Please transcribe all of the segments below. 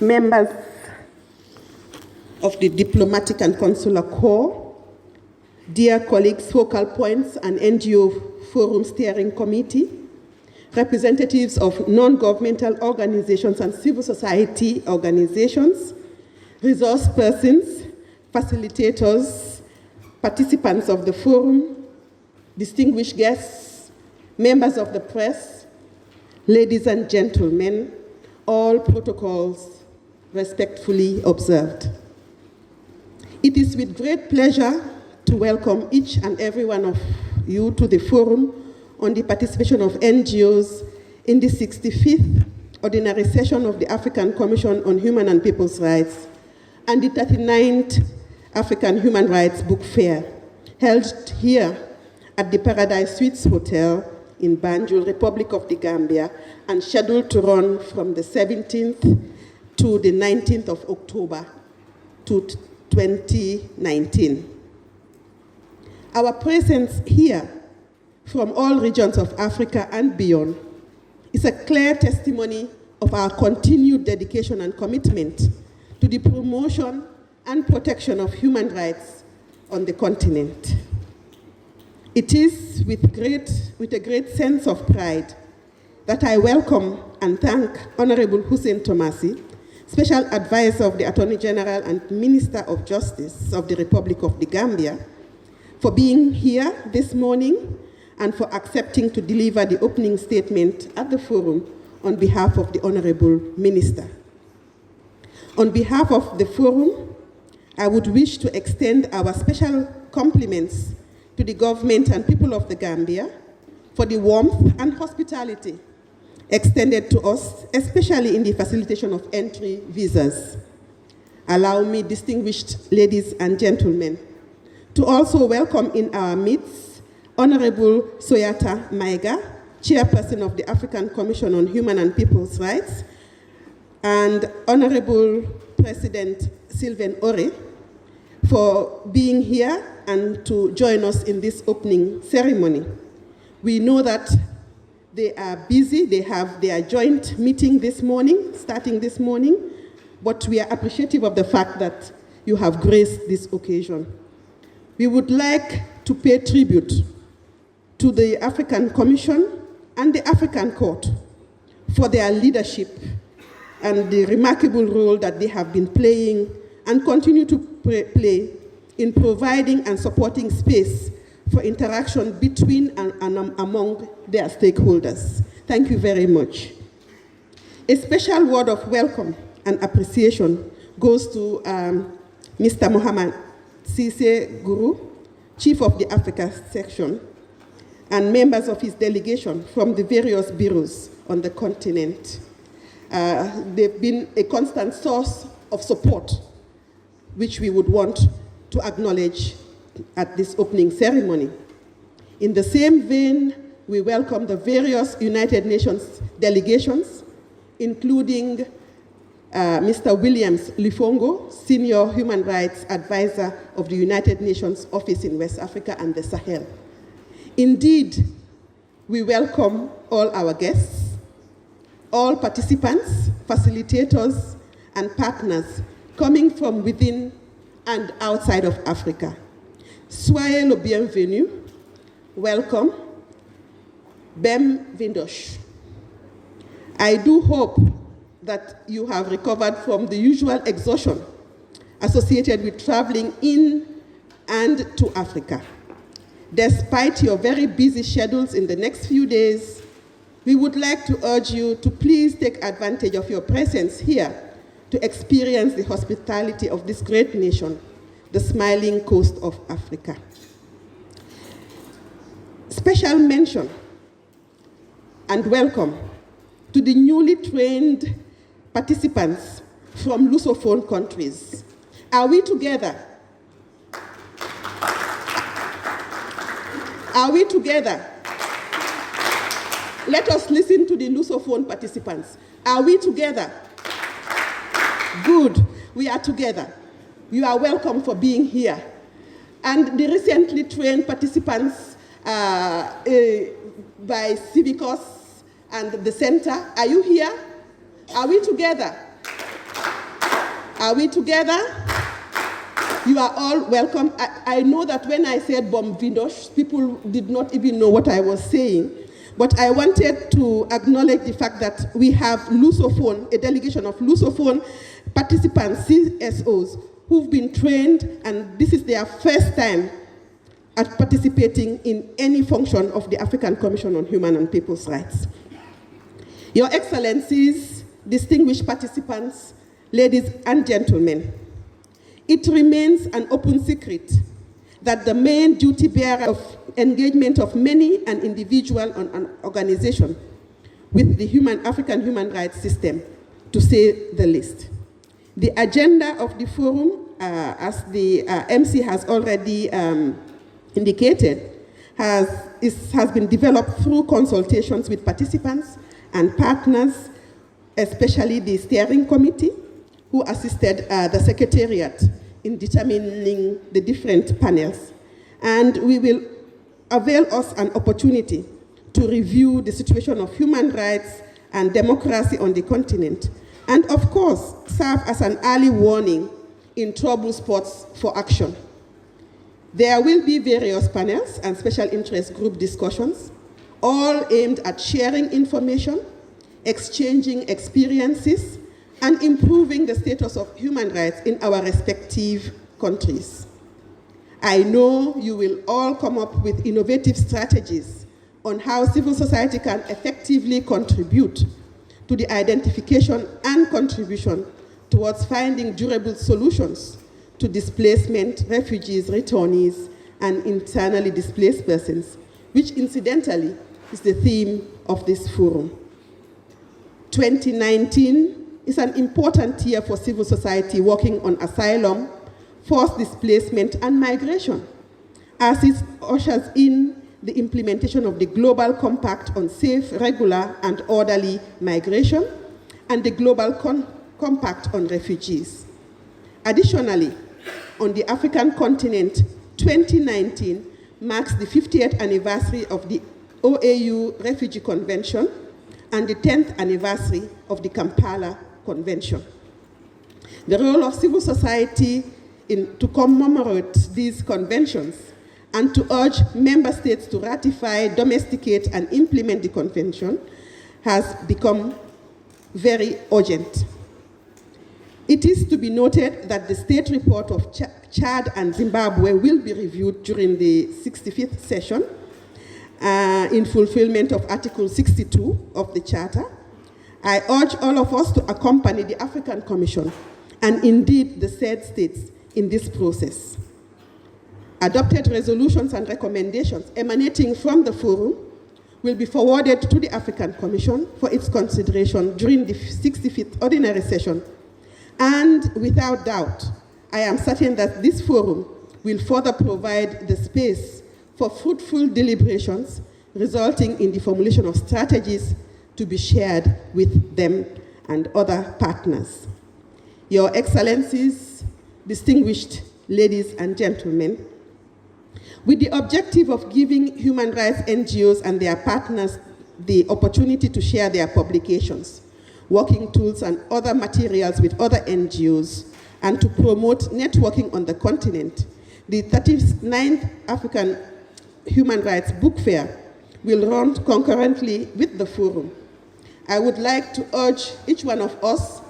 members of the Diplomatic and Consular Corps, dear colleagues, focal points and NGO Forum Steering Committee, representatives of non-governmental organizations and civil society organizations, resource persons, facilitators, participants of the forum, distinguished guests, members of the press, ladies and gentlemen, all protocols respectfully observed. It is with great pleasure to welcome each and every one of you to the forum on the participation of NGOs in the 65th Ordinary Session of the African Commission on Human and People's Rights and the 39th African Human Rights Book Fair, held here at the Paradise Suites Hotel in Banjul, Republic of the Gambia, and scheduled to run from the 17th to the 19th of October 2019. Our presence here from all regions of Africa and beyond is a clear testimony of our continued dedication and commitment to the promotion and protection of human rights on the continent. It is with a great sense of pride that I welcome and thank Honorable Hussein Tomasi, Special Advisor of the Attorney General and Minister of Justice of the Republic of the Gambia, for being here this morning and for accepting to deliver the opening statement at the forum on behalf of the Honorable Minister. On behalf of the forum, I would wish to extend our special compliments to the government and people of the Gambia for the warmth and hospitality extended to us, especially in the facilitation of entry visas. Allow me, distinguished ladies and gentlemen, to also welcome in our midst Honorable Soyata Maiga, Chairperson of the African Commission on Human and People's Rights, and Honorable President Sylvain Ore, for being here and to join us in this opening ceremony. We know that they are busy, they have their joint meeting this morning, starting this morning, but we are appreciative of the fact that you have graced this occasion. We would like to pay tribute to the African Commission and the African Court for their leadership and the remarkable role that they have been playing and continue to play in providing and supporting space for interaction between and among their stakeholders. Thank you very much. A special word of welcome and appreciation goes to Mr. Mohamed Sise Guru, Chief of the Africa Section, and members of his delegation from the various bureaus on the continent. They've been a constant source of support, which we would want to acknowledge at this opening ceremony. In the same vein, we welcome the various United Nations delegations, including Mr. Williams Lifongo, Senior Human Rights Advisor of the United Nations Office in West Africa and the Sahel. Indeed, we welcome all our guests, all participants, facilitators, and partners coming from within and outside of Africa. Soyez le bienvenu. Welcome. Bienvenue. I do hope that you have recovered from the usual exhaustion associated with traveling in and to Africa. Despite your very busy schedules in the next few days, we would like to urge you to please take advantage of your presence here to experience the hospitality of this great nation, the smiling coast of Africa. Special mention and welcome to the newly trained participants from Lusophone countries. Are we together? Are we together? Let us listen to the Lusophone participants. Are we together? Good, we are together. You are welcome for being here. And the recently trained participants by Civicus and the center, are you here? Are we together? Are we together? You are all welcome. I know that when I said Bomvindosh, people did not even know what I was saying. But I wanted to acknowledge the fact that we have Lusophone, a delegation of Lusophone participants, CSOs, who've been trained, and this is their first time at participating in any function of the African Commission on Human and People's Rights. Your Excellencies, distinguished participants, ladies and gentlemen, it remains an open secret that the main duty bearer of engagement of many an individual and an organization with the African human rights system, to say the least. The agenda of the forum, as the MC has already indicated, has been developed through consultations with participants and partners, especially the steering committee, who assisted the Secretariat in determining the different panels. And we will avail us an opportunity to review the situation of human rights and democracy on the continent, and of course, serve as an early warning in trouble spots for action. There will be various panels and special interest group discussions, all aimed at sharing information, exchanging experiences, and improving the status of human rights in our respective countries. I know you will all come up with innovative strategies on how civil society can effectively contribute to the identification and contribution towards finding durable solutions to displacement, refugees, returnees, and internally displaced persons, which incidentally is the theme of this forum. 2019 is an important year for civil society working on asylum, forced displacement, and migration, as it ushers in the implementation of the Global Compact on Safe, Regular, and Orderly Migration, and the Global Compact on Refugees. Additionally, on the African continent, 2019 marks the 50th anniversary of the OAU Refugee Convention and the 10th anniversary of the Kampala Convention. The role of civil society to commemorate these conventions and to urge member states to ratify, domesticate, and implement the convention has become very urgent. It is to be noted that the state report of Chad and Zimbabwe will be reviewed during the 65th session in fulfillment of Article 62 of the Charter. I urge all of us to accompany the African Commission and indeed the said states in this process. Adopted resolutions and recommendations emanating from the forum will be forwarded to the African Commission for its consideration during the 65th ordinary session. And without doubt, I am certain that this forum will further provide the space for fruitful deliberations, resulting in the formulation of strategies to be shared with them and other partners. Your Excellencies, distinguished ladies and gentlemen, with the objective of giving human rights NGOs and their partners the opportunity to share their publications, working tools, and other materials with other NGOs, and to promote networking on the continent, the 39th African Human Rights Book Fair will run concurrently with the forum. I would like to urge each one of us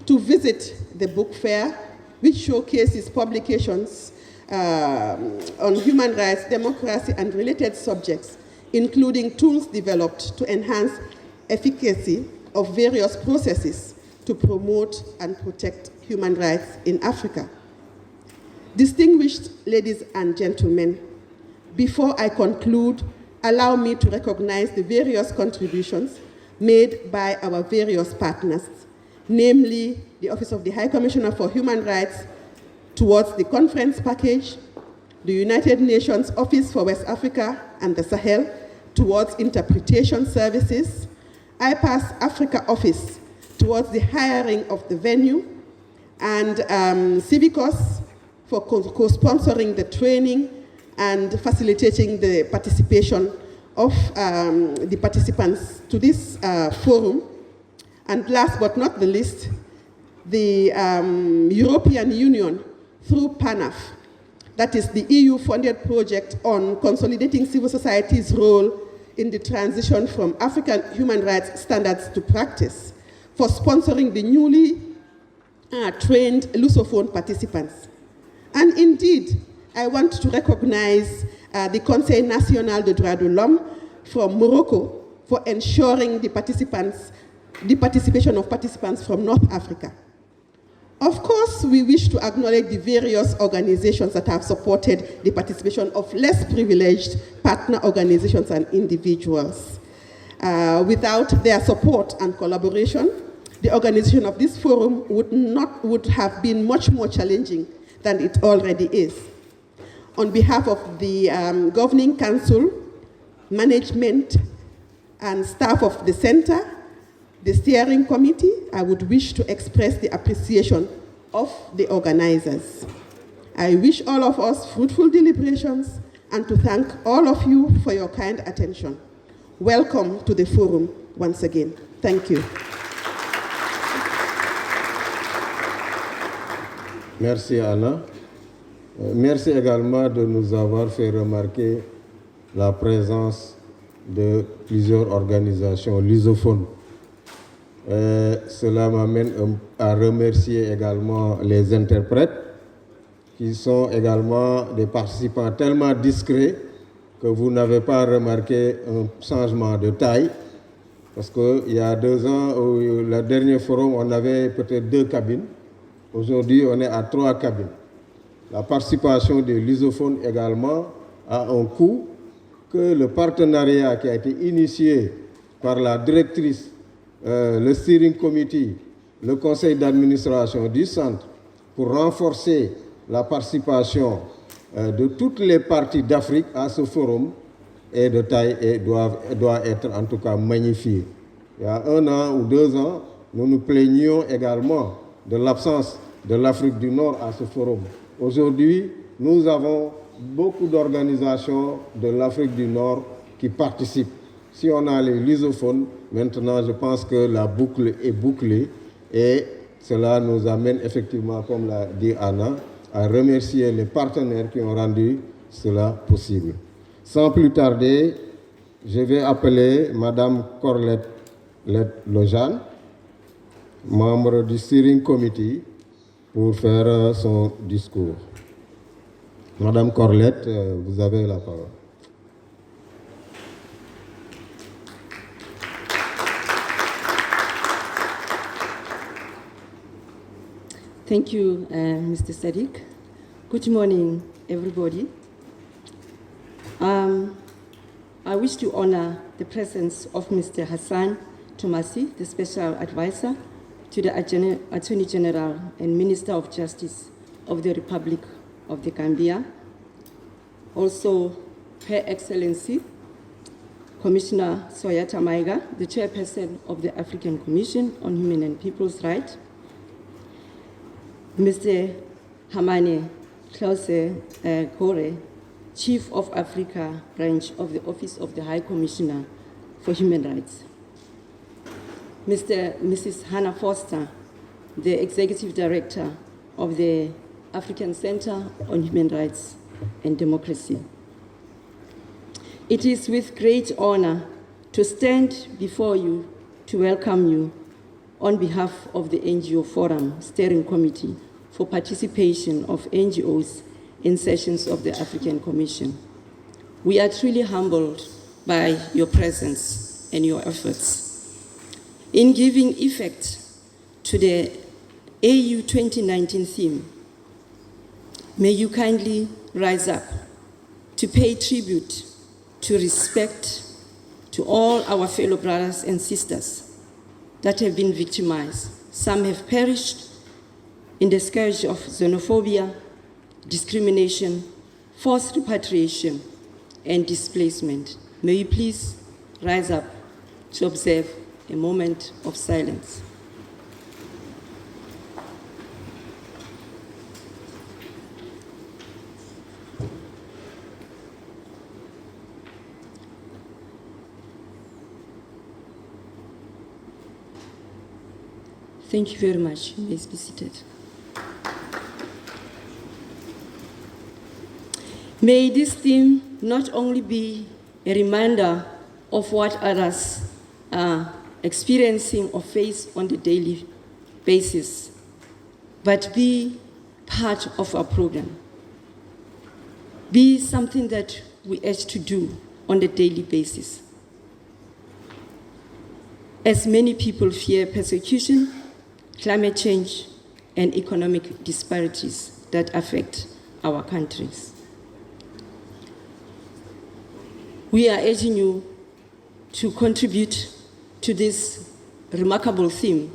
to visit the book fair, which showcases publications on human rights, democracy, and related subjects, including tools developed to enhance efficacy of various processes to promote and protect human rights in Africa. Distinguished ladies and gentlemen, before I conclude, allow me to recognize the various contributions made by our various partners, namely the Office of the High Commissioner for Human Rights towards the conference package, the United Nations Office for West Africa and the Sahel towards interpretation services, IPAS Africa Office towards the hiring of the venue, and Civicus for co-sponsoring the training and facilitating the participation of the participants to this forum. And last but not the least, the European Union through PANAF, that is the EU-funded project on consolidating civil society's role in the transition from African human rights standards to practice, for sponsoring the newly trained Lusophone participants. And indeed, I want to recognize the Conseil National de Droits de l'Homme from Morocco for ensuring the participation of participants from North Africa. Of course, we wish to acknowledge the various organizations that have supported the participation of less privileged partner organizations and individuals. Without their support and collaboration, the organization of this forum would have been much more challenging than it already is. On behalf of the Governing Council, management, and staff of the Center, the Steering Committee, I would wish to express the appreciation of the organizers. I wish all of us fruitful deliberations and to thank all of you for your kind attention. Welcome to the forum once again. Thank you. Merci Anna. Merci également de nous avoir fait remarquer la présence de plusieurs organisations lusophones. Cela m'amène à remercier également les interprètes qui sont également des participants tellement discrets que vous n'avez pas remarqué un changement de taille. Parce qu'il y a 2 ans, le dernier forum, on avait peut-être 2 cabines. Aujourd'hui, on est à 3 cabines. La participation des lusophones également a un coût que le partenariat qui a été initié par la directrice, le steering committee, le conseil d'administration du centre pour renforcer la participation de toutes les parties d'Afrique à ce forum est de taille et doit être en tout cas magnifié. Il y a 1 an ou 2 ans, nous nous plaignions également de l'absence de l'Afrique du Nord à ce forum. Aujourd'hui, nous avons beaucoup d'organisations de l'Afrique du Nord qui participent. Si on a les lusophones, maintenant je pense que la boucle est bouclée et cela nous amène effectivement, comme l'a dit Anna, à remercier les partenaires qui ont rendu cela possible. Sans plus tarder, je vais appeler Madame Corlette Lojane, membre du Steering Committee, pour faire son discours. Madame Corlette, vous avez la parole. Thank you, Mr. Sadiq. Good morning, everybody. I wish to honor the presence of Mr. Hassan Tomasi, the Special Advisor to the Attorney General and Minister of Justice of the Republic of the Gambia. Also, Her Excellency, Commissioner Soyata Maiga, the Chairperson of the African Commission on Human and People's Rights, Mr. Hamane Klause Kore, Chief of Africa Branch of the Office of the High Commissioner for Human Rights, Mrs. Hannah Foster, the Executive Director of the African Center on Human Rights and Democracy. It is with great honor to stand before you to welcome you on behalf of the NGO Forum Steering Committee for participation of NGOs in sessions of the African Commission. We are truly humbled by your presence and your efforts. In giving effect to the AU 2019 theme, may you kindly rise up to pay tribute to respect to all our fellow brothers and sisters that have been victimized. Some have perished in the scourge of xenophobia, discrimination, forced repatriation, and displacement. May you please rise up to observe a moment of silence. Thank you very much. You may be seated. May this theme not only be a reminder of what others are experiencing or face on the daily basis, but be part of our program. Be something that we urge to do on a daily basis. As many people fear persecution, climate change, and economic disparities that affect our countries. We are urging you to contribute to this remarkable theme,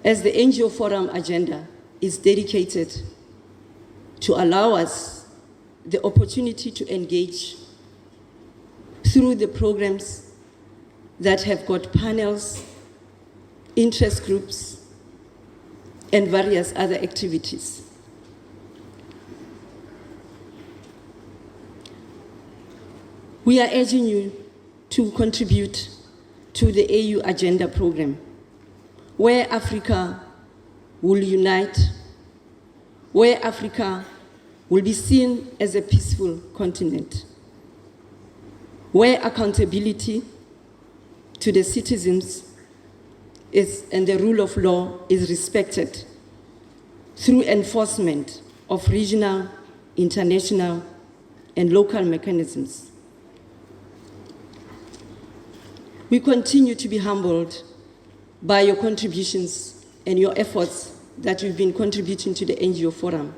as the NGO Forum agenda is dedicated to allow us the opportunity to engage through the programs that have got panels, interest groups, and various other activities. We are urging you to contribute to the AU Agenda program, where Africa will unite, where Africa will be seen as a peaceful continent, where accountability to the citizens and the rule of law is respected through enforcement of regional, international, and local mechanisms. We continue to be humbled by your contributions and your efforts that you've been contributing to the NGO Forum.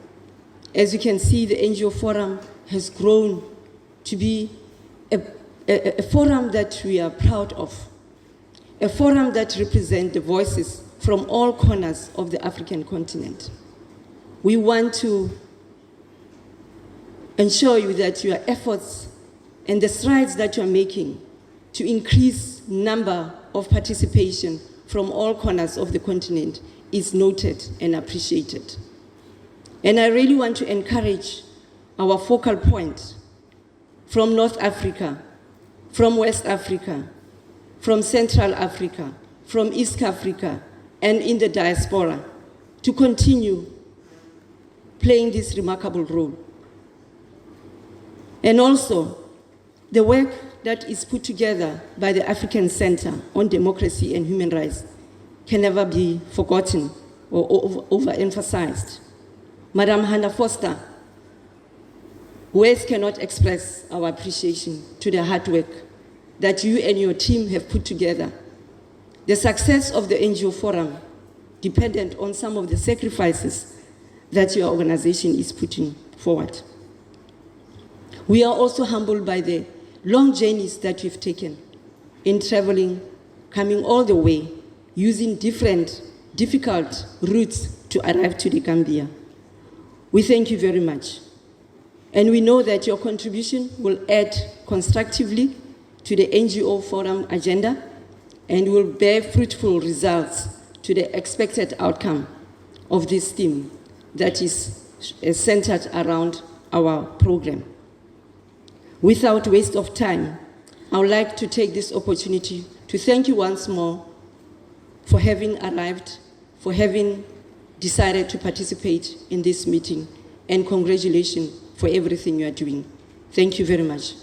As you can see, the NGO Forum has grown to be a forum that we are proud of, a forum that represents the voices from all corners of the African continent. We want to ensure you that your efforts and the strides that you're making to increase number of participation from all corners of the continent is noted and appreciated. And I really want to encourage our focal point from North Africa, from West Africa, from Central Africa, from East Africa, and in the diaspora to continue playing this remarkable role. And also, the work that is put together by the African Center on Democracy and Human Rights can never be forgotten or overemphasized. Madam Hannah Foster, words cannot express our appreciation to the hard work that you and your team have put together. The success of the NGO Forum dependent on some of the sacrifices that your organization is putting forward. We are also humbled by the long journeys that you've taken in traveling, coming all the way, using different difficult routes to arrive to the Gambia. We thank you very much. And we know that your contribution will add constructively to the NGO Forum agenda and will bear fruitful results to the expected outcome of this theme that is centered around our program. Without waste of time, I would like to take this opportunity to thank you once more for having arrived, for having decided to participate in this meeting, and congratulations for everything you are doing. Thank you very much.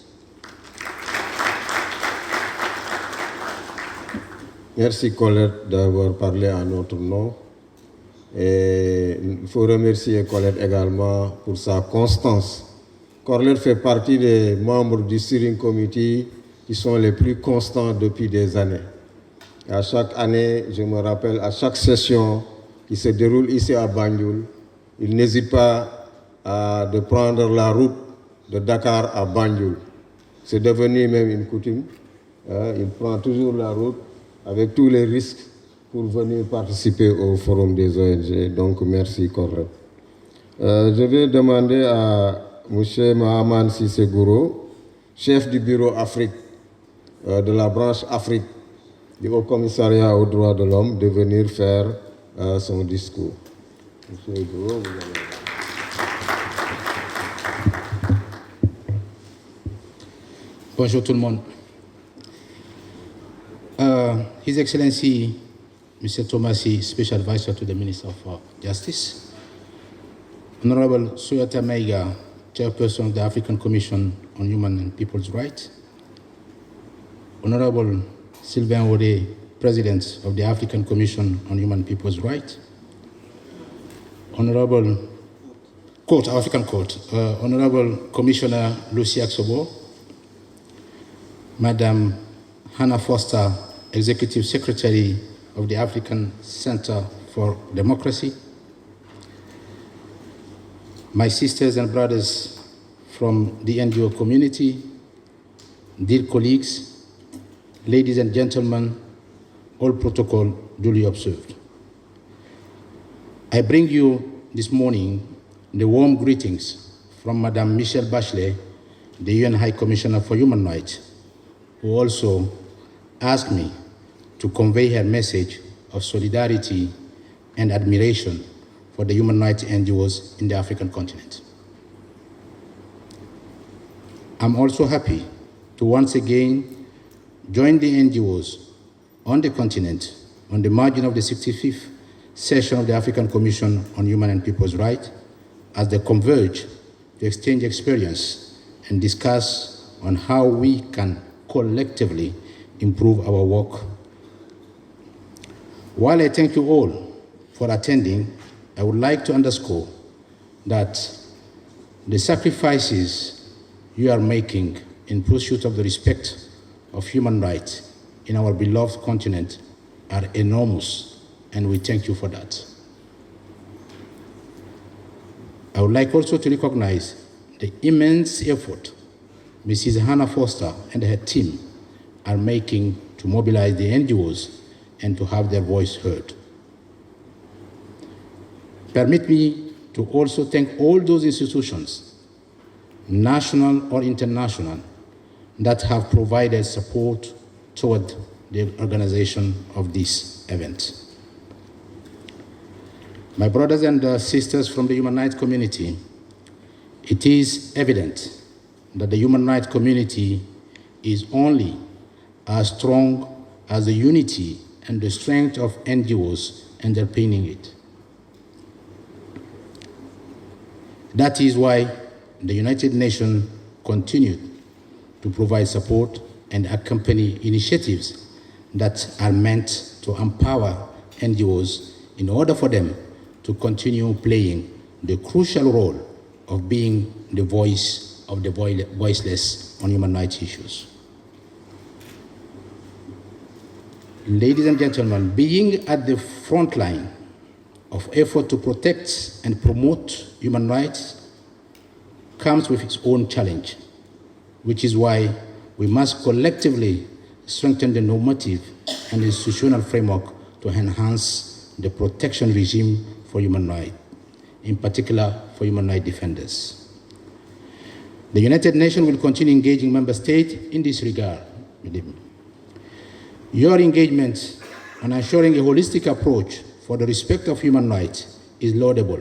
Merci Colette d'avoir parlé à notre nom. Et il faut remercier Colette également pour sa constance. Colette fait partie des membres du steering committee qui sont les plus constants depuis des années. Et à chaque année, je me rappelle, à chaque session qui se déroule ici à Banjul, il n'hésite pas de prendre la route de Dakar à Banjul. C'est devenu même une coutume. Il prend toujours la route avec tous les risques pour venir participer au forum des ONG. Donc, merci, Colette. Je vais demander à M. Mahaman Sissegouro, chef du bureau Afrique de la branche Afrique du Haut Commissariat aux droits de l'homme, de venir faire son discours. M. Gouro, vous allez... Bonjour tout le monde. His Excellency Mr. Tomasi, Special Advisor to the Minister of Justice, Honorable Suyata Meiga, Chairperson of the African Commission on Human and People's Rights, Honorable Sylvain Ode, President of the African Commission on Human and People's Rights, Honorable Court, African Court, Honorable Commissioner Lucy Aksobo, Madam Hannah Foster, Executive Secretary of the African Center for Democracy, my sisters and brothers from the NGO community, dear colleagues, ladies and gentlemen, all protocol duly observed. I bring you this morning the warm greetings from Madame Michelle Bachelet, the UN High Commissioner for Human Rights, who also asked me to convey her message of solidarity and admiration for the human rights NGOs in the African continent. I'm also happy to once again join the NGOs on the continent on the margin of the 65th session of the African Commission on Human and People's Rights as they converge to exchange experience and discuss on how we can collectively improve our work. While I thank you all for attending, I would like to underscore that the sacrifices you are making in pursuit of the respect of human rights in our beloved continent are enormous, and we thank you for that. I would like also to recognize the immense effort Mrs. Hannah Foster and her team are making to mobilize the NGOs and to have their voice heard. Permit me to also thank all those institutions, national or international, that have provided support toward the organization of this event. My brothers and sisters from the human rights community, it is evident that the human rights community is only as strong as the unity and the strength of NGOs underpinning it. That is why the United Nations continued to provide support and accompany initiatives that are meant to empower NGOs in order for them to continue playing the crucial role of being the voice of the voiceless on human rights issues. Ladies and gentlemen, being at the front line of effort to protect and promote human rights comes with its own challenge, which is why we must collectively strengthen the normative and institutional framework to enhance the protection regime for human rights, in particular for human rights defenders. The United Nations will continue engaging member states in this regard. Your engagement on ensuring a holistic approach for the respect of human rights is laudable.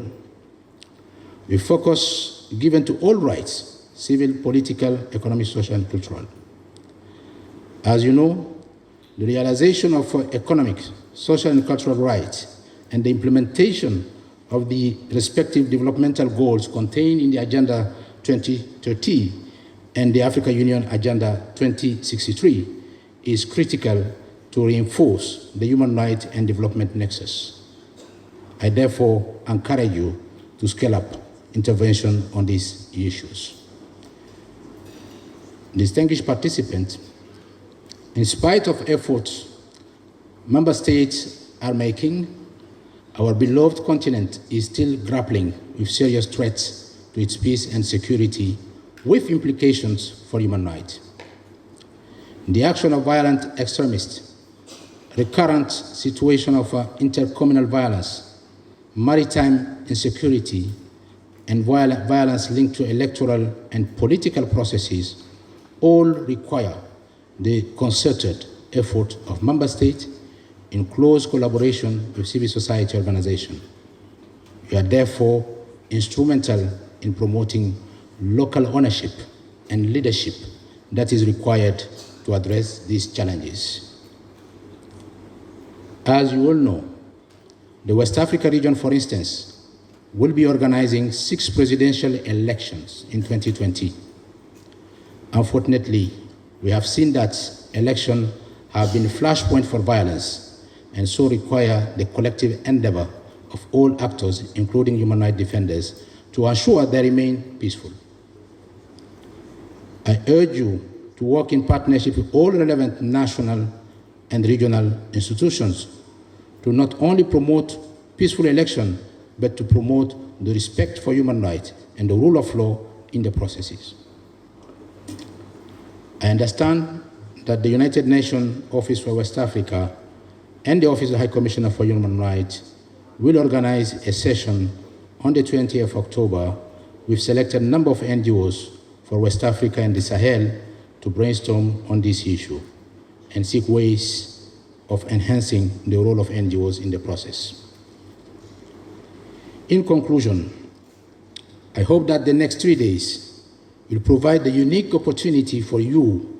We focus given to all rights, civil, political, economic, social, and cultural. As you know, the realization of economic, social, and cultural rights and the implementation of the respective developmental goals contained in the Agenda 2030 and the African Union Agenda 2063 is critical to reinforce the human rights and development nexus. I therefore encourage you to scale up intervention on these issues. Distinguished participants, in spite of efforts member states are making, our beloved continent is still grappling with serious threats to its peace and security with implications for human rights. The action of violent extremists, recurrent situation of intercommunal violence, maritime insecurity, and violence linked to electoral and political processes all require the concerted effort of member states in close collaboration with civil society organizations. You are therefore instrumental in promoting local ownership and leadership that is required to address these challenges. As you all know, the West Africa region, for instance, will be organizing 6 presidential elections in 2020. Unfortunately, we have seen that elections have been flashpoints for violence and so require the collective endeavor of all actors, including human rights defenders, to ensure they remain peaceful. I urge you to work in partnership with all relevant national and regional institutions to not only promote peaceful election, but to promote the respect for human rights and the rule of law in the processes. I understand that the United Nations Office for West Africa and the Office of the High Commissioner for Human Rights will organize a session on the 20th of October with selected number of NGOs for West Africa and the Sahel to brainstorm on this issue and seek ways of enhancing the role of NGOs in the process. In conclusion, I hope that the next 3 days will provide the unique opportunity for you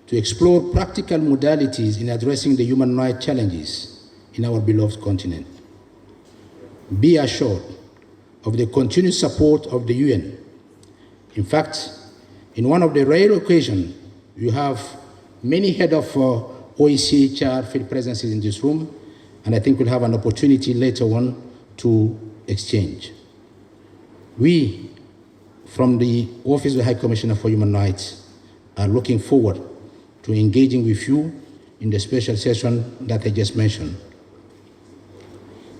to explore practical modalities in addressing the human rights challenges in our beloved continent. Be assured of the continued support of the UN. In fact, in one of the rare occasions, you have many head of OHCHR field presences in this room, and I think we'll have an opportunity later on to exchange. We, from the Office of the High Commissioner for Human Rights, are looking forward to engaging with you in the special session that I just mentioned.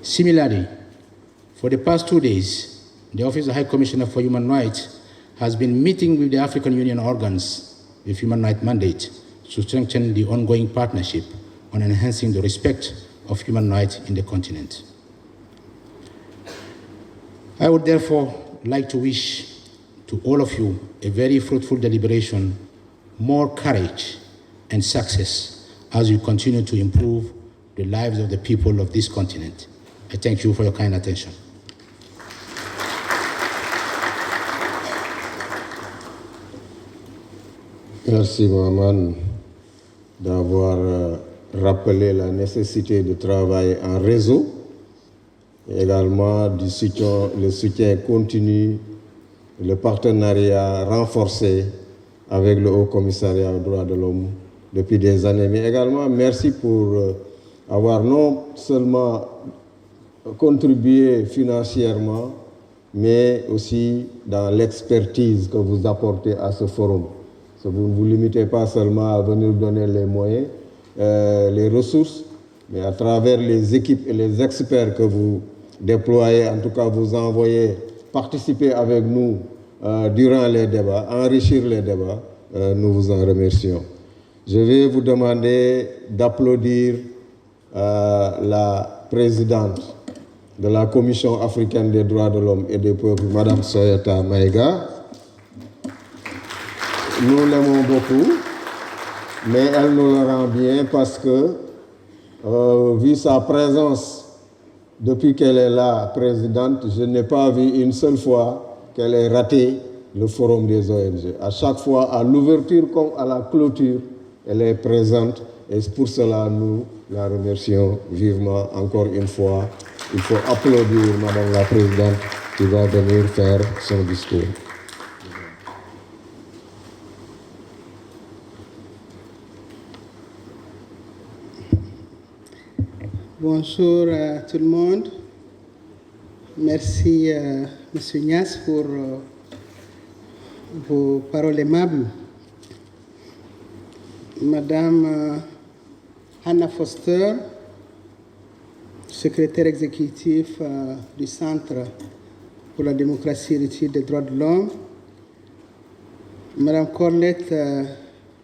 Similarly, for the past 2 days, the Office of the High Commissioner for Human Rights has been meeting with the African Union organs with human rights mandate to strengthen the ongoing partnership on enhancing the respect of human rights in the continent. I would therefore like to wish to all of you a very fruitful deliberation, more courage and success as you continue to improve the lives of the people of this continent. I thank you for your kind attention. Merci Mohamed d'avoir rappelé la nécessité de travailler en réseau et également le soutien continu, le partenariat renforcé avec le Haut Commissariat aux droits de l'homme depuis des années. Mais également merci pour avoir non seulement contribué financièrement, mais aussi dans l'expertise que vous apportez à ce forum. Vous ne vous limitez pas seulement à venir donner les moyens, les ressources, mais à travers les équipes et les experts que vous déployez, en tout cas vous envoyez participer avec nous durant les débats, enrichir les débats, nous vous en remercions. Je vais vous demander d'applaudir la présidente de la Commission africaine des droits de l'homme et des peuples, Madame Soyata Maïga. Nous l'aimons beaucoup, mais elle nous le rend bien parce que, vu sa présence depuis qu'elle est là, présidente, je n'ai pas vu une seule fois qu'elle ait raté le forum des ONG. À chaque fois, à l'ouverture comme à la clôture, elle est présente et pour cela, nous la remercions vivement. Encore une fois, il faut applaudir Madame la Présidente qui va venir faire son discours. Bonjour à tout le monde. Merci, M. Nias, pour vos paroles aimables. Madame Hannah Foster, secrétaire exécutif du Centre pour la démocratie et l'étude des droits de l'homme. Madame Corlette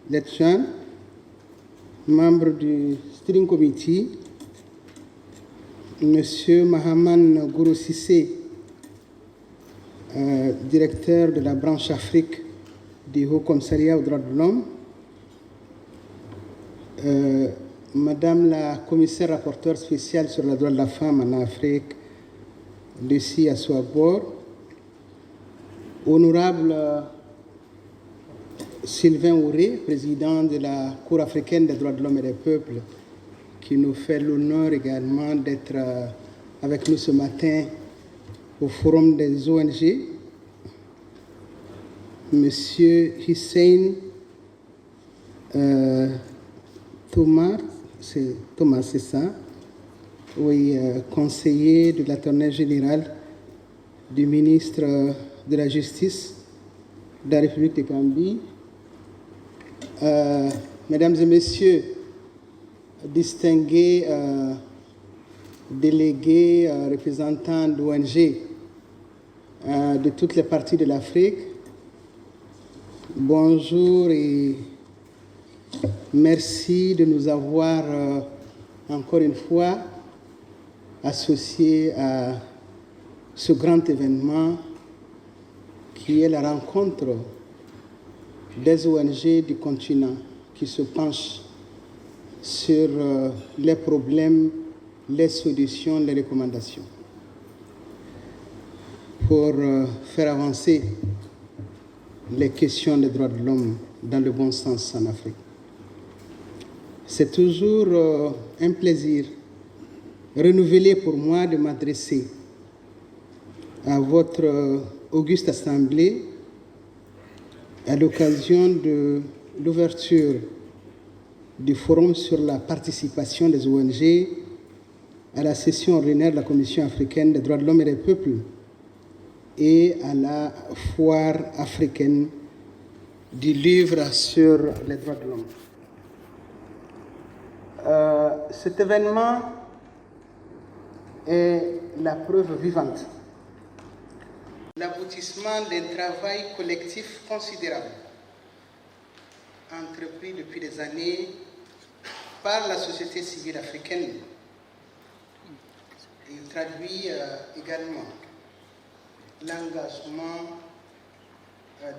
Letchan, membre du Steering Committee. Monsieur Mahaman Gourou Sissé, directeur de la branche Afrique du Haut Commissariat aux droits de l'homme, Madame la commissaire rapporteure spéciale sur les droits de la femme en Afrique, Lucie Assouabor, Honorable Sylvain Ouré, président de la Cour africaine des droits de l'homme et des peuples, qui nous fait l'honneur également d'être avec nous ce matin au Forum des ONG, Monsieur Hussein Thomas, c'est ça, oui, conseiller de l'Attorney général du ministre de la Justice de la République de Gambie, Mesdames et Messieurs, distingués délégués, représentants d'ONG de toutes les parties de l'Afrique, bonjour et merci de nous avoir encore une fois associés à ce grand événement qui est la rencontre des ONG du continent qui se penchent sur les problèmes, les solutions, les recommandations pour faire avancer les questions des droits de l'homme dans le bon sens en Afrique. C'est toujours un plaisir renouvelé pour moi de m'adresser à votre auguste assemblée à l'occasion de l'ouverture du forum sur la participation des ONG à la session ordinaire de la Commission africaine des droits de l'homme et des peuples et à la foire africaine du livre sur les droits de l'homme. Cet événement est la preuve vivante, l'aboutissement d'un travail collectif considérable, entrepris depuis des années par la société civile africaine. Il traduit également l'engagement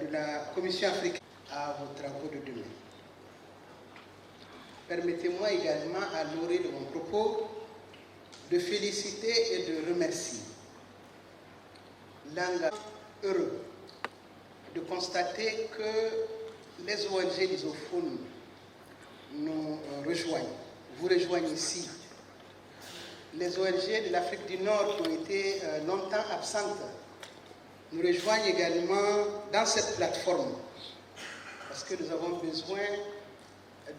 de la Commission africaine à vos travaux de demain. Permettez-moi également, à l'orée de mon propos, de féliciter et de remercier l'engagement heureux de constater que les ONG lusophones nous rejoignent, vous rejoignent ici. Les ONG de l'Afrique du Nord qui ont été longtemps absentes nous rejoignent également dans cette plateforme parce que nous avons besoin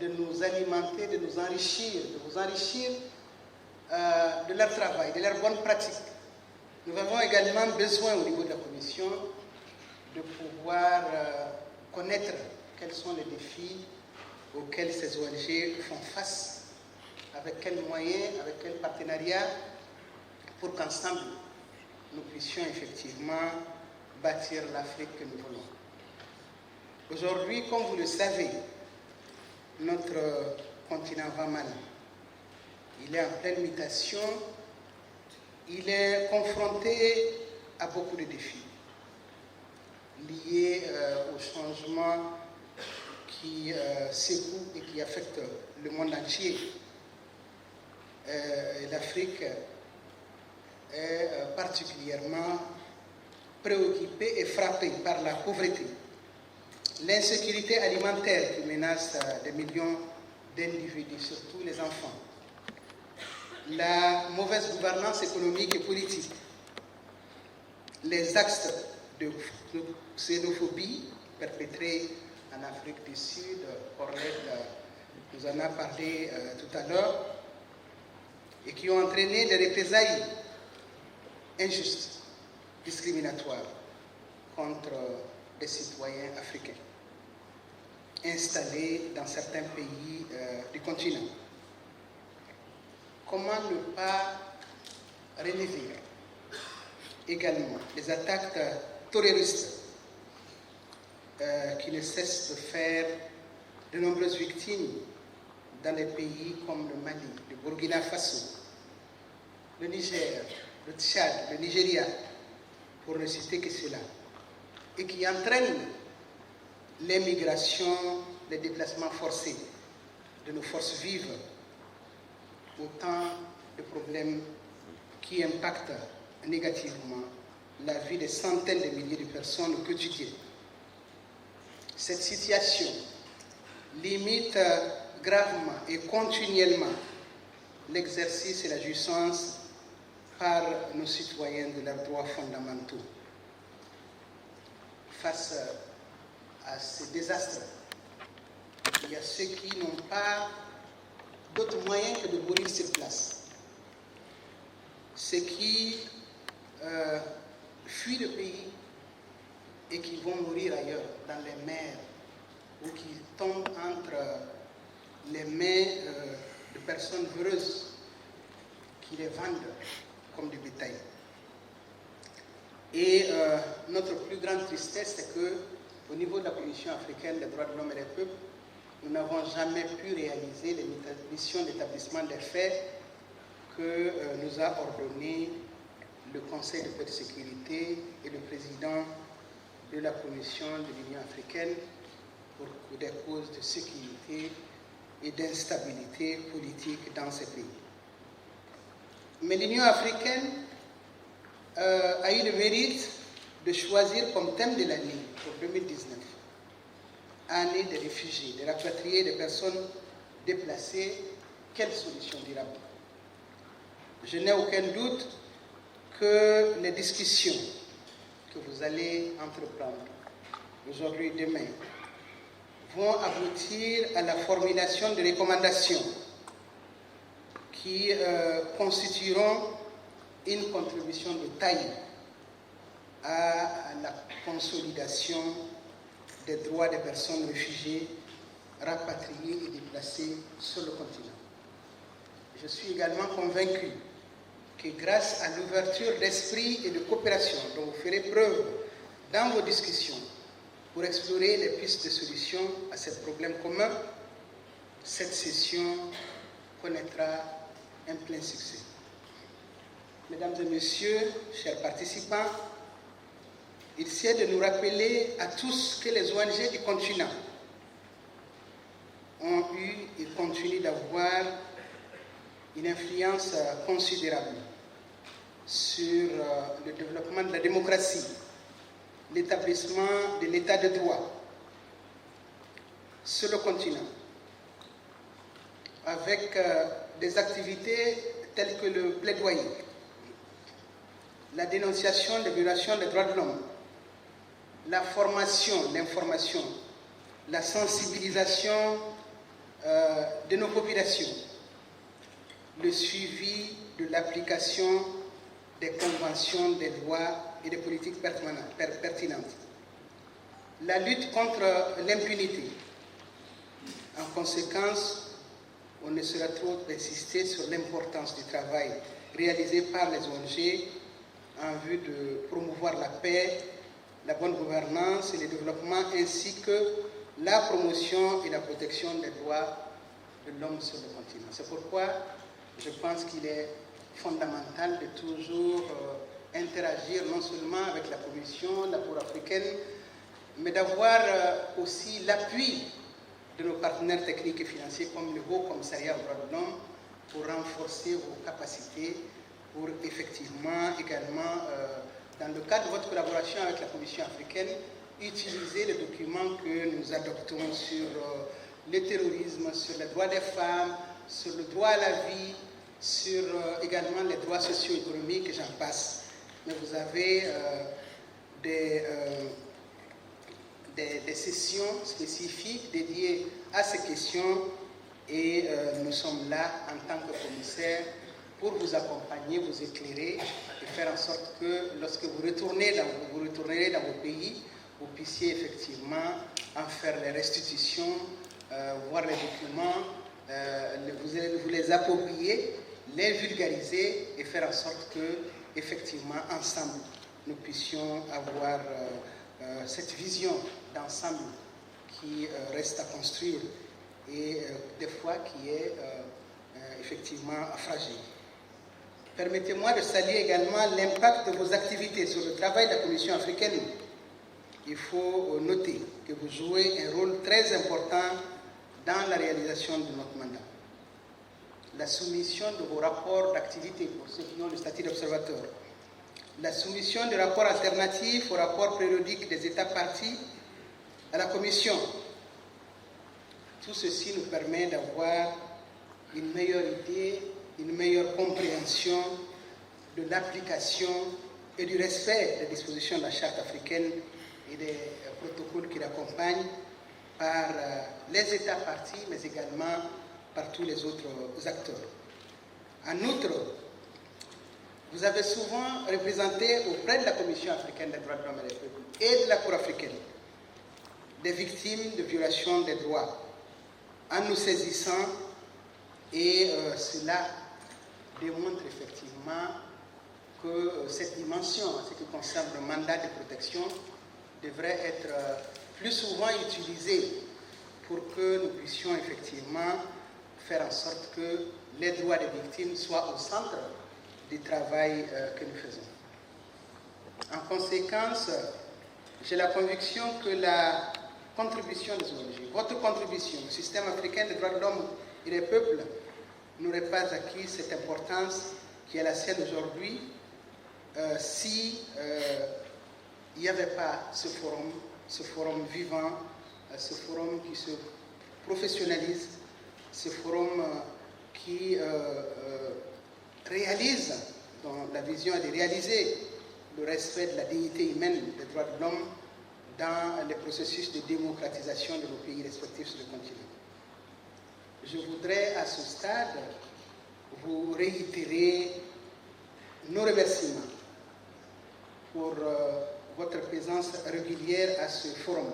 de nous alimenter, de nous enrichir, de vous enrichir de leur travail, de leurs bonnes pratiques. Nous avons également besoin au niveau de la Commission de pouvoir connaître quels sont les défis auxquels ces ONG font face, avec quels moyens, avec quels partenariats, pour qu'ensemble, nous puissions effectivement bâtir l'Afrique que nous voulons. Aujourd'hui, comme vous le savez, notre continent va mal. Il est en pleine mutation, il est confronté à beaucoup de défis liés aux changements qui secouent et qui affectent le monde entier. L'Afrique est particulièrement préoccupée et frappée par la pauvreté, l'insécurité alimentaire qui menace des millions d'individus, surtout les enfants, la mauvaise gouvernance économique et politique, les actes de xénophobie perpétrés en Afrique du Sud. Orlette nous en a parlé tout à l'heure, et qui ont entraîné des représailles injustes, discriminatoires contre des citoyens africains installés dans certains pays du continent. Comment ne pas relever également les attaques terroristes qui ne cessent de faire de nombreuses victimes dans des pays comme le Mali, le Burkina Faso, le Niger, le Tchad, le Nigeria, pour ne citer que cela, et qui entraînent les migrations, les déplacements forcés de nos forces vives, autant de problèmes qui impactent négativement la vie de centaines de milliers de personnes au quotidien. Cette situation limite gravement et continuellement l'exercice et la jouissance par nos citoyens de leurs droits fondamentaux. Face à ces désastres, il y a ceux qui n'ont pas d'autres moyens que de mourir sur place. Ceux qui fuient le pays et qui vont mourir ailleurs, dans les mers, ou qui tombent entre les mains de personnes heureuses qui les vendent comme du bétail. Et notre plus grande tristesse, c'est qu'au niveau de la Commission africaine des droits de l'homme et des peuples, nous n'avons jamais pu réaliser les missions d'établissement des faits que nous a ordonné le Conseil de paix et de sécurité et le président de la Commission de l'Union africaine pour des causes de sécurité et d'instabilité politique dans ces pays. Mais l'Union africaine a eu le mérite de choisir comme thème de l'année pour 2019, année des réfugiés, des rapatriés, des personnes déplacées. Quelle solution durable? Je n'ai aucun doute que les discussions que vous allez entreprendre aujourd'hui et demain vont aboutir à la formulation de recommandations qui constitueront une contribution de taille à la consolidation des droits des personnes réfugiées, rapatriées et déplacées sur le continent. Je suis également convaincu que grâce à l'ouverture d'esprit et de coopération dont vous ferez preuve dans vos discussions pour explorer les pistes de solutions à ces problèmes communs, cette session connaîtra un plein succès. Mesdames et messieurs, chers participants, il sied de nous rappeler à tous que les ONG du continent ont eu et continuent d'avoir une influence considérable sur le développement de la démocratie, l'établissement de l'état de droit sur le continent, avec des activités telles que le plaidoyer, la dénonciation des violations des droits de l'homme, la formation, l'information, la sensibilisation de nos populations, le suivi de l'application des conventions, des lois et des politiques pertinentes, la lutte contre l'impunité. En conséquence, on ne sera trop insister sur l'importance du travail réalisé par les ONG en vue de promouvoir la paix, la bonne gouvernance et le développement, ainsi que la promotion et la protection des droits de l'homme sur le continent. C'est pourquoi je pense qu'il est fondamental de toujours interagir non seulement avec la Commission, la Cour africaine, mais d'avoir aussi l'appui de nos partenaires techniques et financiers comme le Haut Commissariat aux droits de l'homme pour renforcer vos capacités, pour effectivement également, dans le cadre de votre collaboration avec la Commission africaine, utiliser les documents que nous adoptons sur le terrorisme, sur les droits des femmes, sur le droit à la vie, sur également les droits socio-économiques, et j'en passe. Mais vous avez des sessions spécifiques dédiées à ces questions et nous sommes là en tant que commissaire pour vous accompagner, vous éclairer et faire en sorte que lorsque vous retournerez dans vos pays, vous puissiez effectivement en faire les restitutions, voir les documents, vous les approprier, les vulgariser et faire en sorte que, effectivement, ensemble, nous puissions avoir cette vision d'ensemble qui reste à construire et des fois qui est effectivement fragile. Permettez-moi de saluer également l'impact de vos activités sur le travail de la Commission africaine. Il faut noter que vous jouez un rôle très important dans la réalisation de notre mandat. La soumission de vos rapports d'activité pour ceux qui ont le statut d'observateur, la soumission de rapports alternatifs aux rapports périodiques des États partis à la Commission. Tout ceci nous permet d'avoir une meilleure idée une meilleure compréhension de l'application et du respect des dispositions de la Charte africaine et des protocoles qui l'accompagnent par les États partis, mais également par tous les autres acteurs. En outre, vous avez souvent représenté auprès de la Commission africaine des droits de l'homme et des peuples et de la Cour africaine des victimes de violations des droits en nous saisissant, et cela démontre effectivement que cette dimension, en ce qui concerne le mandat de protection, devrait être plus souvent utilisée pour que nous puissions effectivement faire en sorte que les droits des victimes soient au centre du travail que nous faisons. En conséquence, j'ai la conviction que la contribution des ONG, votre contribution au système africain des droits de l'homme et des peuples n'aurait pas acquis cette importance qui est la sienne aujourd'hui si il n'y avait pas ce forum vivant, ce forum qui se professionnalise, ce forum qui réalise, dont la vision est de réaliser le respect de la dignité humaine des droits de l'homme dans les processus de démocratisation de nos pays respectifs sur le continent. Je voudrais à ce stade vous réitérer nos remerciements pour votre présence régulière à ce forum,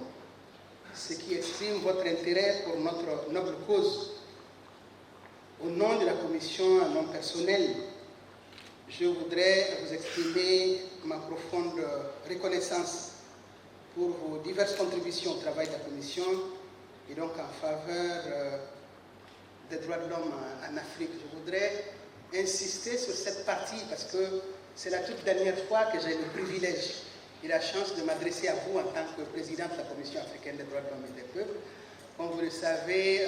ce qui exprime votre intérêt pour notre noble cause. Au nom de la Commission, à nom personnel, je voudrais vous exprimer ma profonde reconnaissance pour vos diverses contributions au travail de la Commission et donc en faveur des droits de l'homme en Afrique. Je voudrais insister sur cette partie parce que c'est la toute dernière fois que j'ai le privilège et la chance de m'adresser à vous en tant que président de la Commission africaine des droits de l'homme et des peuples. Comme vous le savez,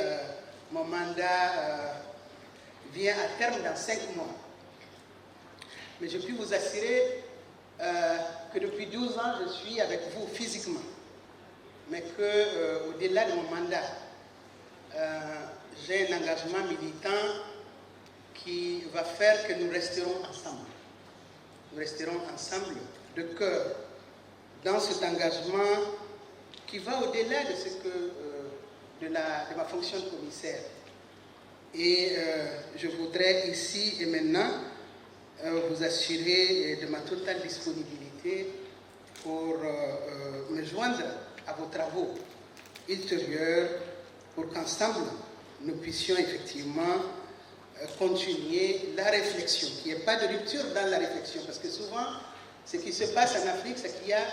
mon mandat vient à terme dans 5 mois. Mais je puis vous assurer que depuis 12 ans, je suis avec vous physiquement, mais qu'au-delà de mon mandat, j'ai un engagement militant qui va faire que nous resterons ensemble. Nous resterons ensemble de cœur dans cet engagement qui va au-delà de ce que de ma fonction de commissaire. Et je voudrais ici et maintenant vous assurer de ma totale disponibilité pour me joindre à vos travaux ultérieurs pour qu'ensemble nous puissions effectivement continuer la réflexion, qu'il n'y ait pas de rupture dans la réflexion, parce que souvent ce qui se passe en Afrique, c'est qu'il y a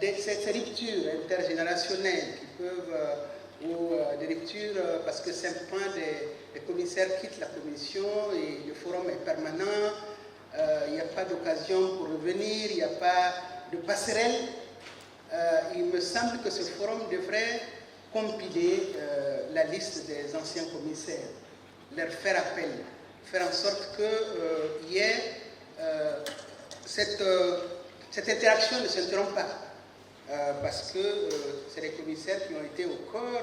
ces ruptures intergénérationnelles qui peuvent ou des ruptures parce que simplement des commissaires quittent la commission et le forum est permanent, il n'y a pas d'occasion pour revenir, il n'y a pas de passerelle. Il me semble que ce forum devrait compiler la liste des anciens commissaires, leur faire appel, faire en sorte qu'il y ait cette interaction ne s'interrompt pas. Parce que c'est les commissaires qui ont été au cœur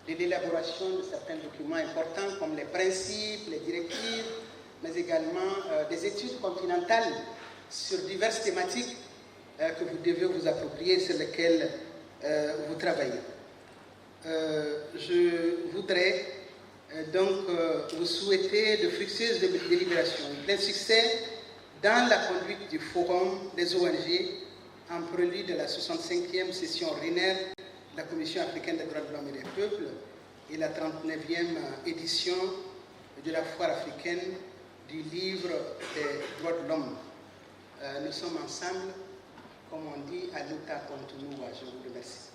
de l'élaboration de certains documents importants comme les principes, les directives, mais également des études continentales sur diverses thématiques que vous devez vous approprier, sur lesquelles vous travaillez. Je voudrais donc vous souhaiter de fructueuses délibérations, plein succès dans la conduite du forum des ONG en prélude de la 65e session ordinaire de la Commission africaine des droits de l'homme et des peuples et la 39e édition de la foire africaine du livre des droits de l'homme. Nous sommes ensemble, comme on dit, à l'Uta contre nous. Je vous remercie.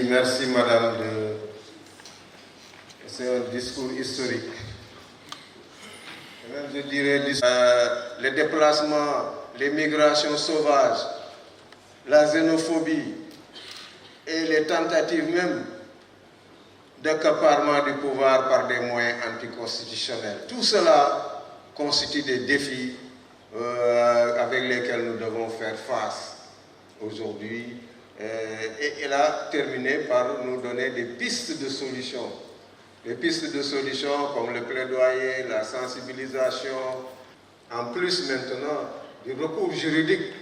Merci madame. C'est un discours historique. Je dirais les déplacements, les migrations sauvages, la xénophobie, et les tentatives même d'accaparement du pouvoir par des moyens anticonstitutionnels. Tout cela constitue des défis avec lesquels nous devons faire face aujourd'hui. Et elle a terminé par nous donner des pistes de solutions. Des pistes de solutions comme le plaidoyer, la sensibilisation, en plus maintenant du recours juridique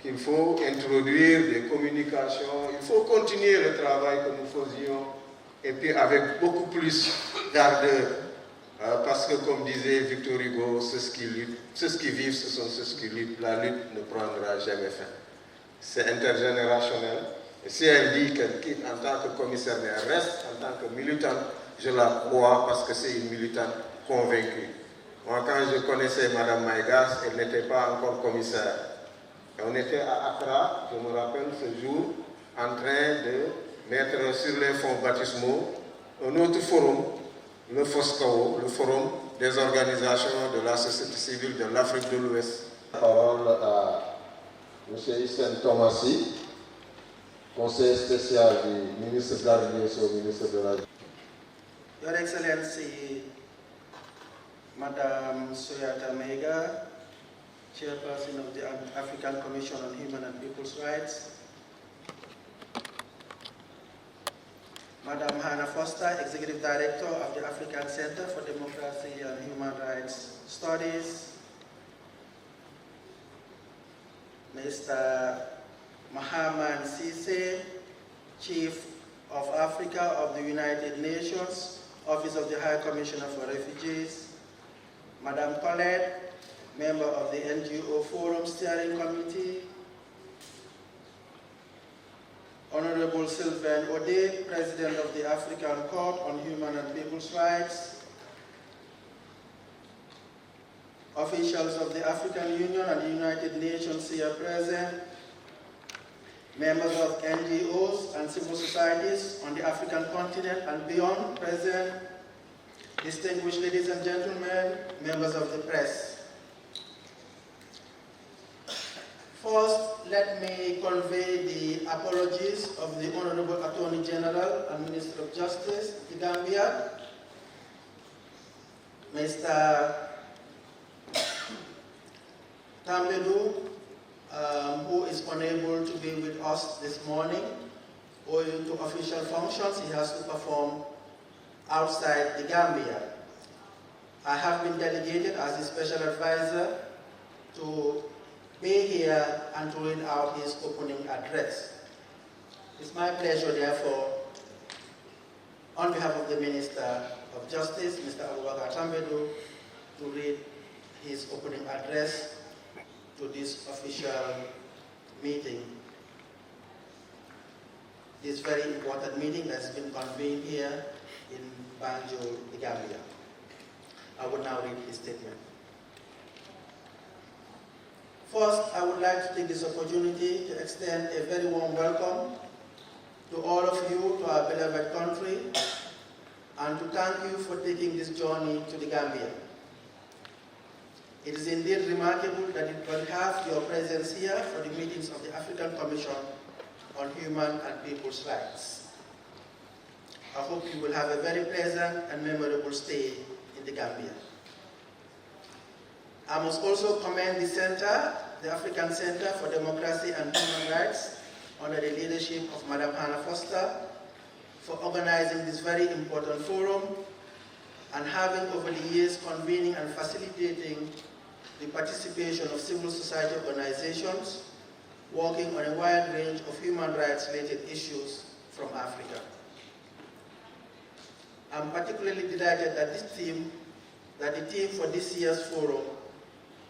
qu'il faut introduire, des communications. Il faut continuer le travail que nous faisions et puis avec beaucoup plus d'ardeur. Parce que comme disait Victor Hugo, ceux qui vivent, ce sont ceux qui luttent. La lutte ne prendra jamais fin. C'est intergénérationnel. Et si elle dit qu'elle quitte en tant que commissaire, mais elle reste en tant que militante, je la crois parce que c'est une militante convaincue. Moi, quand je connaissais Mme Maïgas, elle n'était pas encore commissaire. Et on était à Accra, je me rappelle ce jour, en train de mettre sur les fonds baptismaux un autre forum, le FOSCAO, le Forum des organisations de la société civile de l'Afrique de l'Ouest. Parole à M. Hissène Thomassi, conseiller spécial du ministre de l'Administration au ministre de la... Your Excellency, Madame Soyata Mega, Chairperson of the African Commission on Human and People's Rights, Madame Hannah Foster, Executive Director of the African Center for Democracy and Human Rights Studies, Mr. Mohamed Sise, Chief of Africa of the United Nations, Office of the High Commissioner for Refugees, Madame Colette, member of the NGO Forum Steering Committee, Honorable Sylvain Ode, President of the African Court on Human and People's Rights, officials of the African Union and the United Nations here present, members of NGOs and civil societies on the African continent and beyond present, distinguished ladies and gentlemen, members of the press. First, let me convey the apologies of the Honorable Attorney General and Minister of Justice, the Gambia, Mr. Tambedu, who is unable to be with us this morning. Owing to official functions, he has to perform outside the Gambia. I have been delegated as a special advisor to be here and to read out his opening address. It's my pleasure, therefore, on behalf of the Minister of Justice, Mr. Abubakar Tambedu, to read his opening address to this official meeting. This very important meeting that's been convened here in Banjul, the Gambia. I will now read his statement. First, I would like to take this opportunity to extend a very warm welcome to all of you to our beloved country and to thank you for taking this journey to the Gambia. It is indeed remarkable that you will have your presence here for the meetings of the African Commission on Human and People's Rights. I hope you will have a very pleasant and memorable stay in the Gambia. I must also commend the Center, the African Center for Democracy and Human Rights, under the leadership of Madame Hannah Foster, for organizing this very important forum and having over the years convening and facilitating the participation of civil society organizations working on a wide range of human rights related issues from Africa. I'm particularly delighted that the theme for this year's forum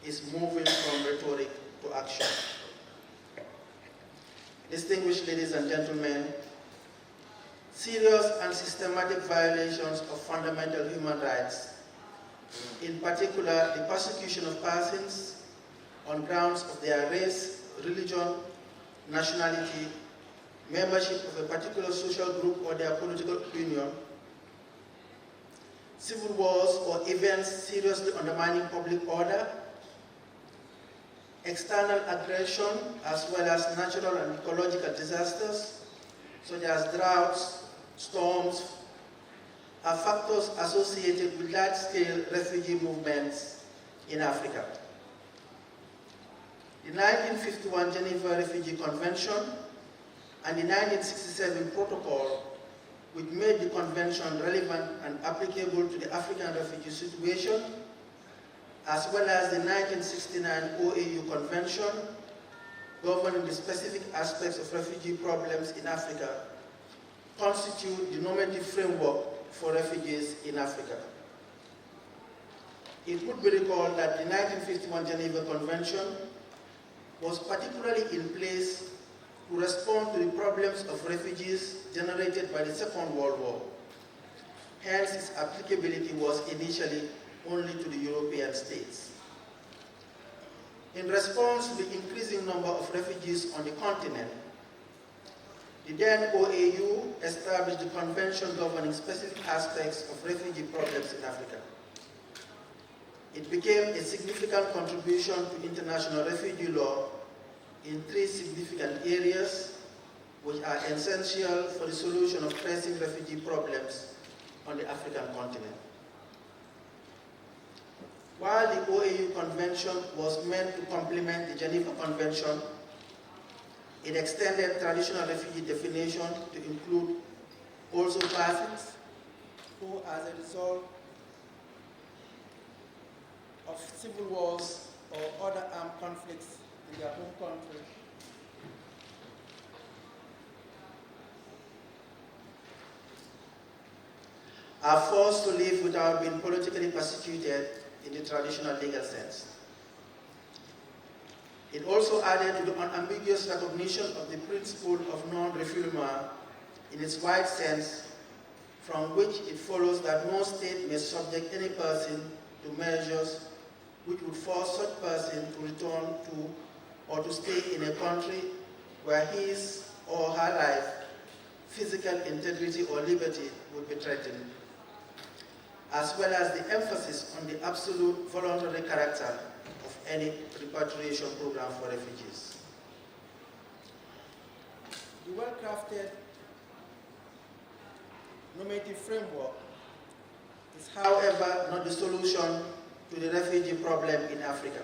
is moving from rhetoric to action. Distinguished ladies and gentlemen, serious and systematic violations of fundamental human rights, in particular the persecution of persons on grounds of their race, religion, nationality, membership of a particular social group or their political opinion, civil wars or events seriously undermining public order, external aggression as well as natural and ecological disasters, such as droughts, storms, are factors associated with large-scale refugee movements in Africa. The 1951 Geneva Refugee Convention and the 1967 Protocol, which made the convention relevant and applicable to the African refugee situation, as well as the 1969 OAU Convention governing the specific aspects of refugee problems in Africa, constitute the normative framework for refugees in Africa. It would be recalled that the 1951 Geneva Convention was particularly in place to respond to the problems of refugees generated by the Second World War. Hence, its applicability was initially only to the European states. In response to the increasing number of refugees on the continent, the then OAU established the convention governing specific aspects of refugee problems in Africa. It became a significant contribution to international refugee law in three significant areas which are essential for the solution of pressing refugee problems on the African continent. While the OAU Convention was meant to complement the Geneva Convention, it extended traditional refugee definition to include also persons who, as a result of civil wars or other armed conflicts in their home country, are forced to live without being politically persecuted in the traditional legal sense. It also added to the unambiguous recognition of the principle of non-refoulement in its wide sense, from which it follows that no state may subject any person to measures which would force such person to return to or to stay in a country where his or her life, physical integrity or liberty would be threatened, as well as the emphasis on the absolute voluntary character of any repatriation program for refugees. The well-crafted normative framework is, however, not the solution to the refugee problem in Africa.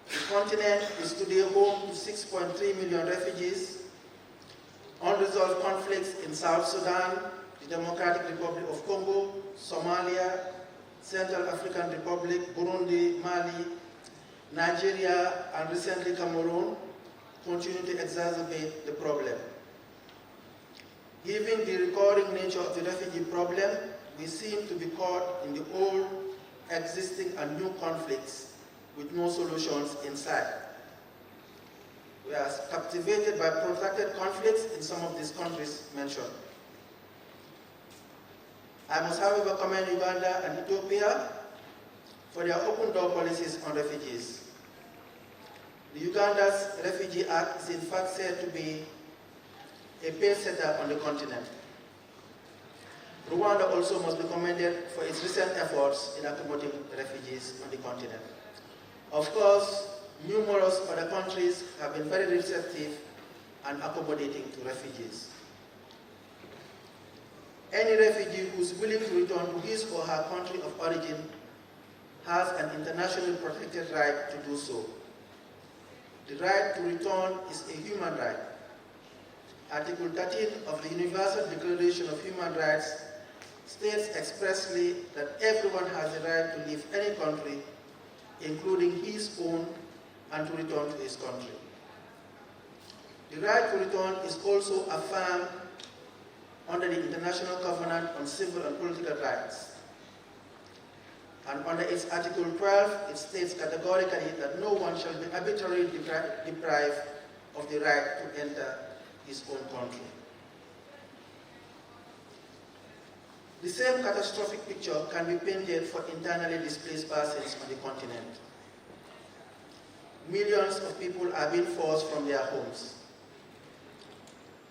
The continent is today home to 6.3 million refugees. Unresolved conflicts in South Sudan, the Democratic Republic of Congo, Somalia, Central African Republic, Burundi, Mali, Nigeria, and recently Cameroon continue to exacerbate the problem. Given the recurring nature of the refugee problem, we seem to be caught in the old, existing, and new conflicts with no solutions in sight. We are captivated by protracted conflicts in some of these countries mentioned. I must, however, commend Uganda and Ethiopia for their open door policies on refugees. The Uganda's Refugee Act is in fact said to be a pace setter on the continent. Rwanda also must be commended for its recent efforts in accommodating refugees on the continent. Of course, numerous other countries have been very receptive and accommodating to refugees. Any refugee who is willing to return to his or her country of origin has an internationally protected right to do so. The right to return is a human right. Article 13 of the Universal Declaration of Human Rights states expressly that everyone has the right to leave any country, including his own, and to return to his country. The right to return is also affirmed under the International Covenant on Civil and Political Rights. And under its Article 12, it states categorically that no one shall be arbitrarily deprived of the right to enter his own country. The same catastrophic picture can be painted for internally displaced persons on the continent. Millions of people are being forced from their homes.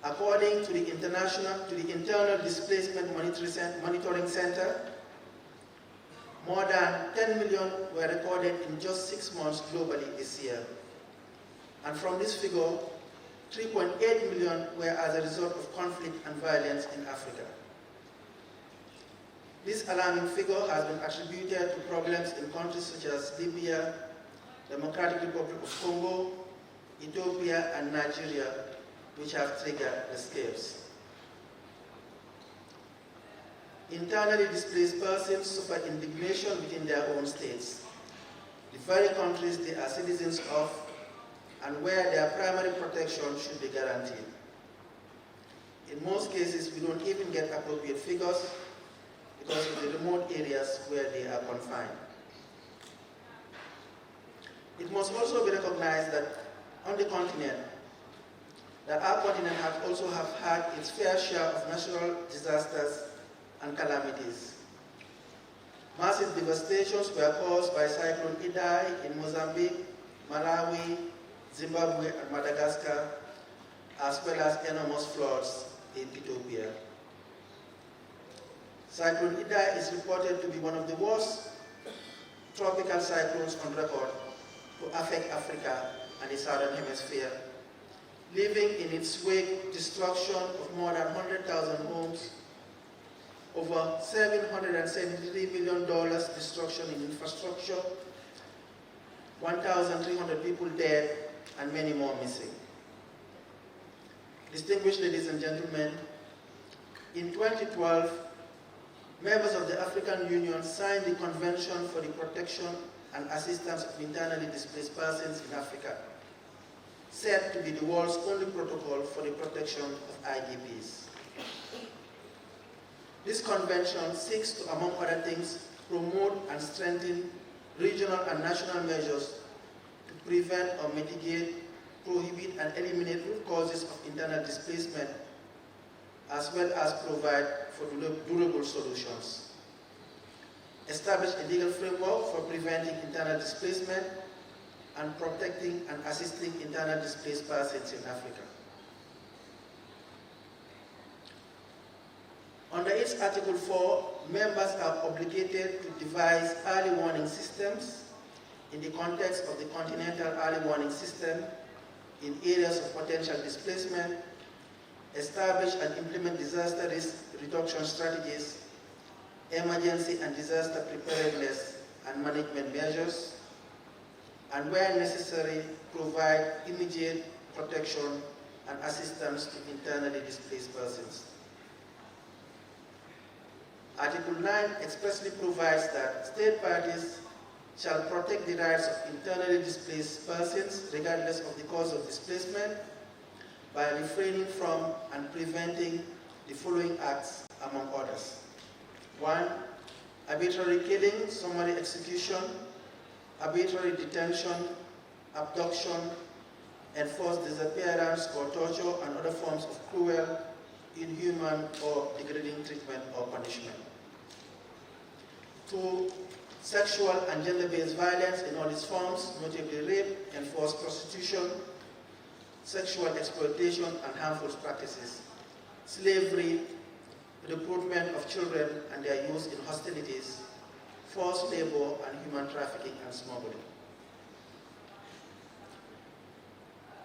According to the Internal Displacement Monitoring Center, more than 10 million were recorded in just 6 months globally this year. And from this figure, 3.8 million were as a result of conflict and violence in Africa. This alarming figure has been attributed to problems in countries such as Libya, Democratic Republic of Congo, Ethiopia, and Nigeria, which have triggered the scales. Internally displaced persons suffer indignation within their own states, the very countries they are citizens of, and where their primary protection should be guaranteed. In most cases, we don't even get appropriate figures because of the remote areas where they are confined. It must also be recognized that on the continent, that our continent has also had its fair share of natural disasters and calamities. Massive devastations were caused by Cyclone Idai in Mozambique, Malawi, Zimbabwe, and Madagascar, as well as enormous floods in Ethiopia. Cyclone Idai is reported to be one of the worst tropical cyclones on record to affect Africa and the Southern Hemisphere, leaving in its wake destruction of more than 100,000 homes, over $773 million destruction in infrastructure, 1,300 people dead, and many more missing. Distinguished ladies and gentlemen, in 2012, members of the African Union signed the Convention for the Protection and Assistance of Internally Displaced Persons in Africa, said to be the world's only protocol for the protection of IDPs. This convention seeks to, among other things, promote and strengthen regional and national measures to prevent or mitigate, prohibit, and eliminate root causes of internal displacement, as well as provide for durable solutions. Establish a legal framework for preventing internal displacement and protecting and assisting internal displaced persons in Africa. Under its Article 4, members are obligated to devise early warning systems in the context of the continental early warning system in areas of potential displacement, establish and implement disaster risk reduction strategies, emergency and disaster preparedness and management measures, and where necessary, provide immediate protection and assistance to internally displaced persons. Article 9 expressly provides that state parties shall protect the rights of internally displaced persons regardless of the cause of displacement by refraining from and preventing the following acts, among others. 1. Arbitrary killing, summary execution, arbitrary detention, abduction, enforced disappearance or torture and other forms of cruel, inhuman, or degrading treatment or punishment. 2. Sexual and gender-based violence in all its forms, notably rape, enforced prostitution, sexual exploitation and harmful practices, slavery, recruitment of children and their use in hostilities, forced labor and human trafficking and smuggling.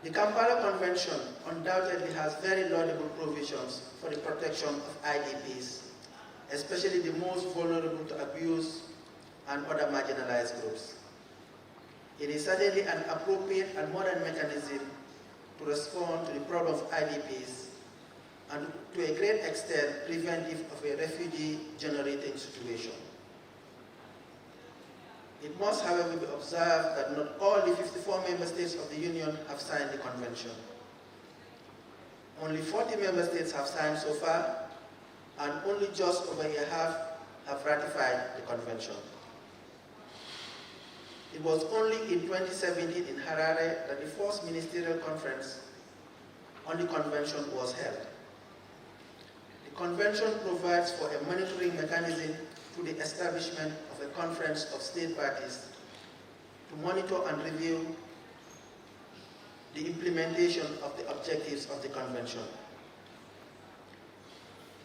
The Kampala Convention undoubtedly has very laudable provisions for the protection of IDPs, especially the most vulnerable to abuse and other marginalized groups. It is certainly an appropriate and modern mechanism to respond to the problem of IDPs and to a great extent preventive of a refugee-generating situation. It must, however, be observed that not all the 54 member states of the Union have signed the convention. Only 40 member states have signed so far, and only just over a half have ratified the convention. It was only in 2017 in Harare that the first ministerial conference on the convention was held. The convention provides for a monitoring mechanism through the establishment of a conference of state parties to monitor and review the implementation of the objectives of the convention.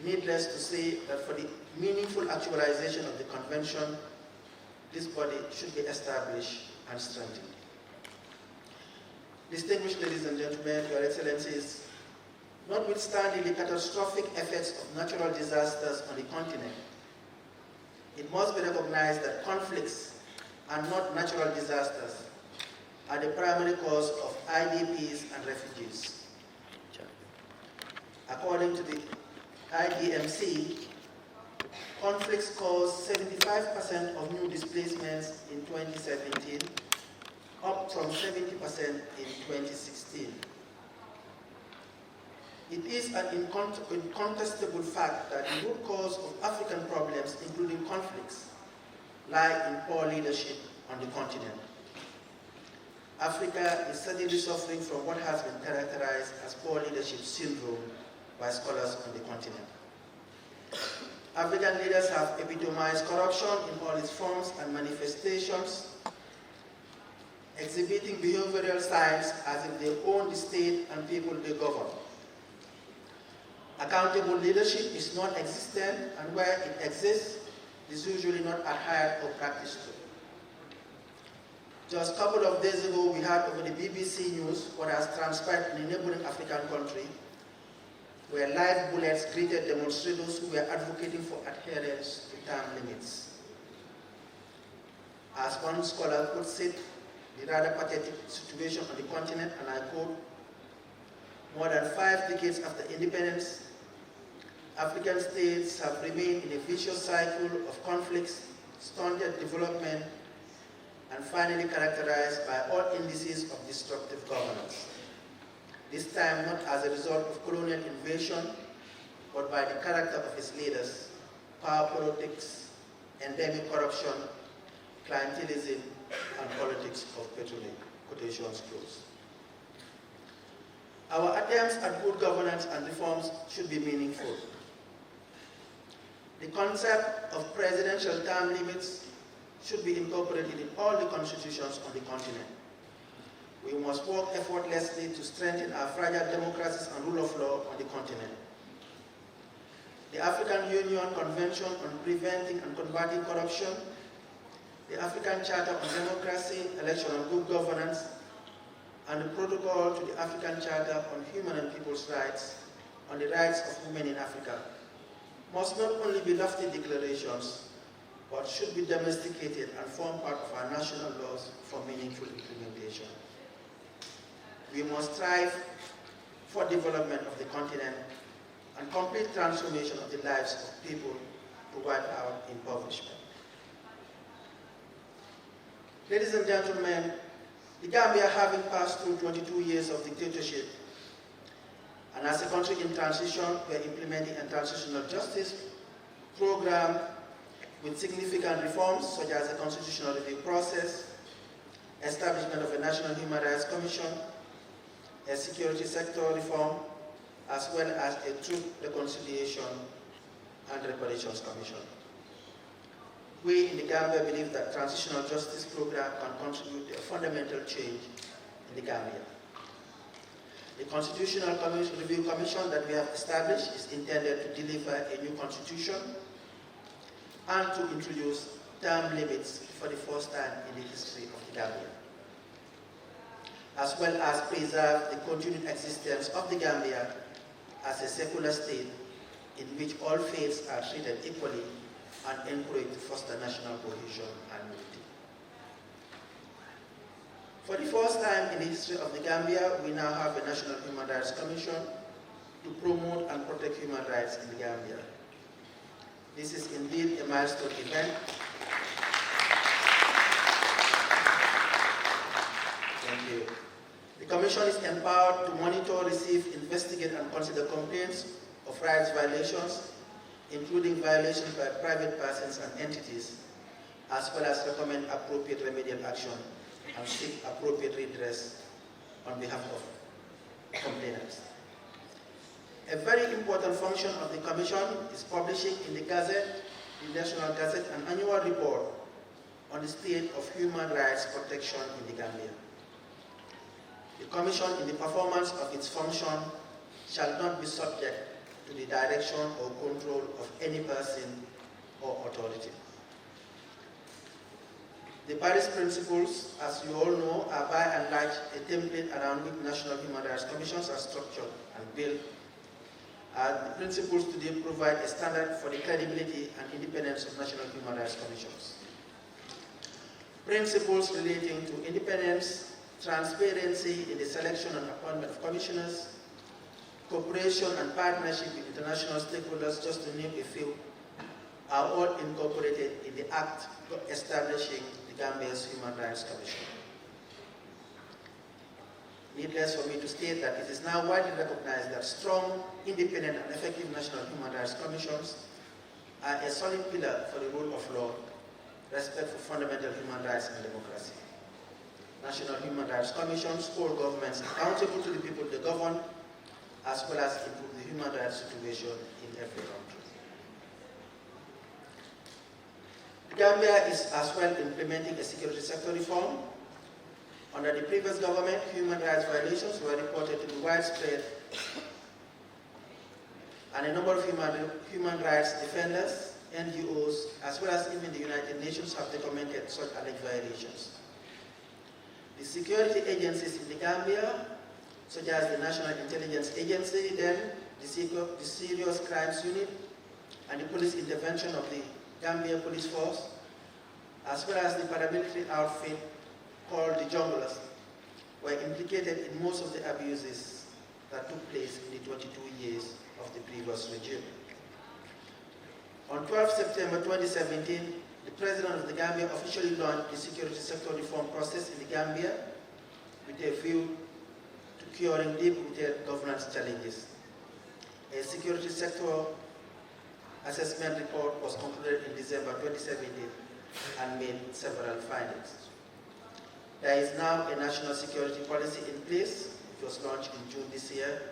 Needless to say that for the meaningful actualization of the convention, this body should be established and strengthened. Distinguished ladies and gentlemen, Your Excellencies, notwithstanding the catastrophic effects of natural disasters on the continent, it must be recognized that conflicts and not natural disasters are the primary cause of IDPs and refugees. According to the IDMC, conflicts caused 75% of new displacements in 2017, up from 70% in 2016. It is an incontestable fact that the root cause of African problems, including conflicts, lie in poor leadership on the continent. Africa is certainly suffering from what has been characterized as poor leadership syndrome by scholars on the continent. African leaders have epitomized corruption in all its forms and manifestations, exhibiting behavioral signs as if they own the state and people they govern. Accountable leadership is non-existent, and where it exists, it is usually not adhered or practiced to. Just a couple of days ago, we heard over the BBC News what has transpired in a neighboring African country, where live bullets greeted demonstrators who were advocating for adherence to term limits. As one scholar puts it, the rather pathetic situation on the continent, and I quote, more than 5 decades after independence, African states have remained in a vicious cycle of conflicts, stunted development, and finally characterized by all indices of destructive governance. This time not as a result of colonial invasion, but by the character of its leaders, power politics, endemic corruption, clientelism, and politics of patronage, quotations close. Our attempts at good governance and reforms should be meaningful. The concept of presidential term limits should be incorporated in all the constitutions on the continent. We must work effortlessly to strengthen our fragile democracies and rule of law on the continent. The African Union Convention on Preventing and Combating Corruption, the African Charter on Democracy, Election and Good Governance, and the Protocol to the African Charter on Human and People's Rights on the rights of women in Africa must not only be lofty declarations, but should be domesticated and form part of our national laws for meaningful implementation. We must strive for development of the continent and complete transformation of the lives of people to wipe out impoverishment. Ladies and gentlemen, the Gambia, having passed through 22 years of dictatorship, and as a country in transition, we are implementing a transitional justice program with significant reforms such as a constitutional review process, establishment of a National Human Rights Commission, a security sector reform, as well as a Truth, Reconciliation, and Reparations Commission. We in the Gambia believe that transitional justice program can contribute to a fundamental change in the Gambia. The Constitutional Review Commission that we have established is intended to deliver a new constitution and to introduce term limits for the first time in the history of the Gambia, as well as preserve the continued existence of the Gambia as a secular state in which all faiths are treated equally and encourage to foster national cohesion and unity. For the first time in the history of the Gambia, we now have a National Human Rights Commission to promote and protect human rights in the Gambia. This is indeed a milestone event. Thank you. The Commission is empowered to monitor, receive, investigate, and consider complaints of rights violations, including violations by private persons and entities, as well as recommend appropriate remedial action and seek appropriate redress on behalf of complainants. A very important function of the Commission is publishing in the Gazette, the National Gazette, an annual report on the state of human rights protection in the Gambia. The Commission, in the performance of its function, shall not be subject to the direction or control of any person or authority. The Paris Principles, as you all know, are by and large a template around which national human rights commissions are structured and built. The principles today provide a standard for the credibility and independence of national human rights commissions. Principles relating to independence, transparency in the selection and appointment of commissioners, cooperation and partnership with international stakeholders, just to name a few, are all incorporated in the act establishing the Gambia's Human Rights Commission. Needless for me to state that it is now widely recognized that strong, independent, and effective national human rights commissions are a solid pillar for the rule of law, respect for fundamental human rights and democracy. National human rights commissions hold governments accountable to the people they govern, as well as improve the human rights situation in every country. The Gambia is as well implementing a security sector reform. Under the previous government, human rights violations were reported to be widespread, and a number of human rights defenders, NGOs, as well as even the United Nations have documented such alleged violations. The security agencies in the Gambia, such as the National Intelligence Agency, then the Serious Crimes Unit, and the police intervention of the Gambia Police Force, as well as the paramilitary outfit called the Junglers, were implicated in most of the abuses that took place in the 22 years of the previous regime. On 12 September 2017, the President of the Gambia officially launched the security sector reform process in the Gambia with a view to curing deep-rooted governance challenges. A security sector assessment report was concluded in December 2017 and made several findings. There is now a national security policy in place. It was launched in June this year.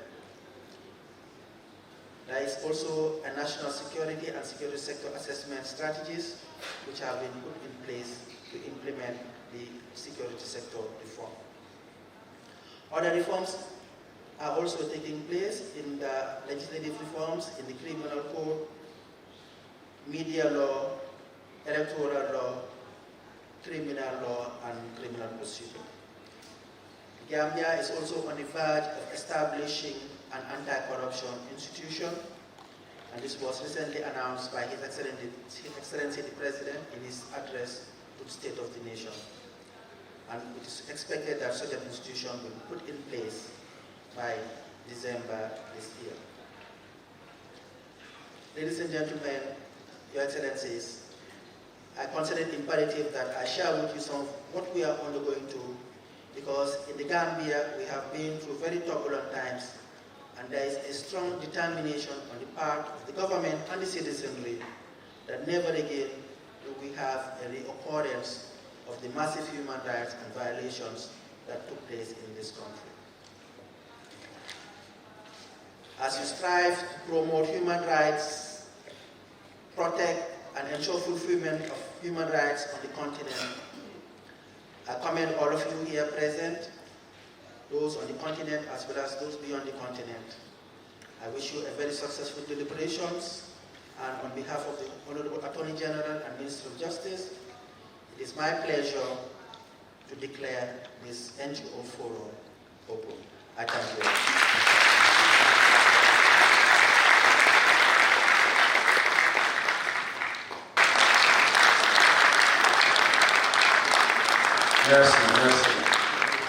There is also a national security and security sector assessment strategies which have been put in place to implement the security sector reform. Other reforms are also taking place in the legislative reforms in the criminal code, media law, electoral law, criminal law, and criminal procedure. Gambia is also on the verge of establishing an anti-corruption institution, and this was recently announced by His Excellency the President in his address to the State of the Nation. And it is expected that such an institution will be put in place by December this year. Ladies and gentlemen, Your Excellencies, I consider it imperative that I share with you some of what we are undergoing to, because in the Gambia we have been through very turbulent times, and there is a strong determination on the part of the government and the citizenry that never again will we have a reoccurrence of the massive human rights and violations that took place in this country. As you strive to promote human rights, protect and ensure fulfillment of human rights on the continent, I commend all of you here present, those on the continent as well as those beyond the continent. I wish you a very successful deliberations, and on behalf of the Honorable Attorney General and Minister of Justice, it is my pleasure to declare this NGO forum open. I thank you. Merci, merci.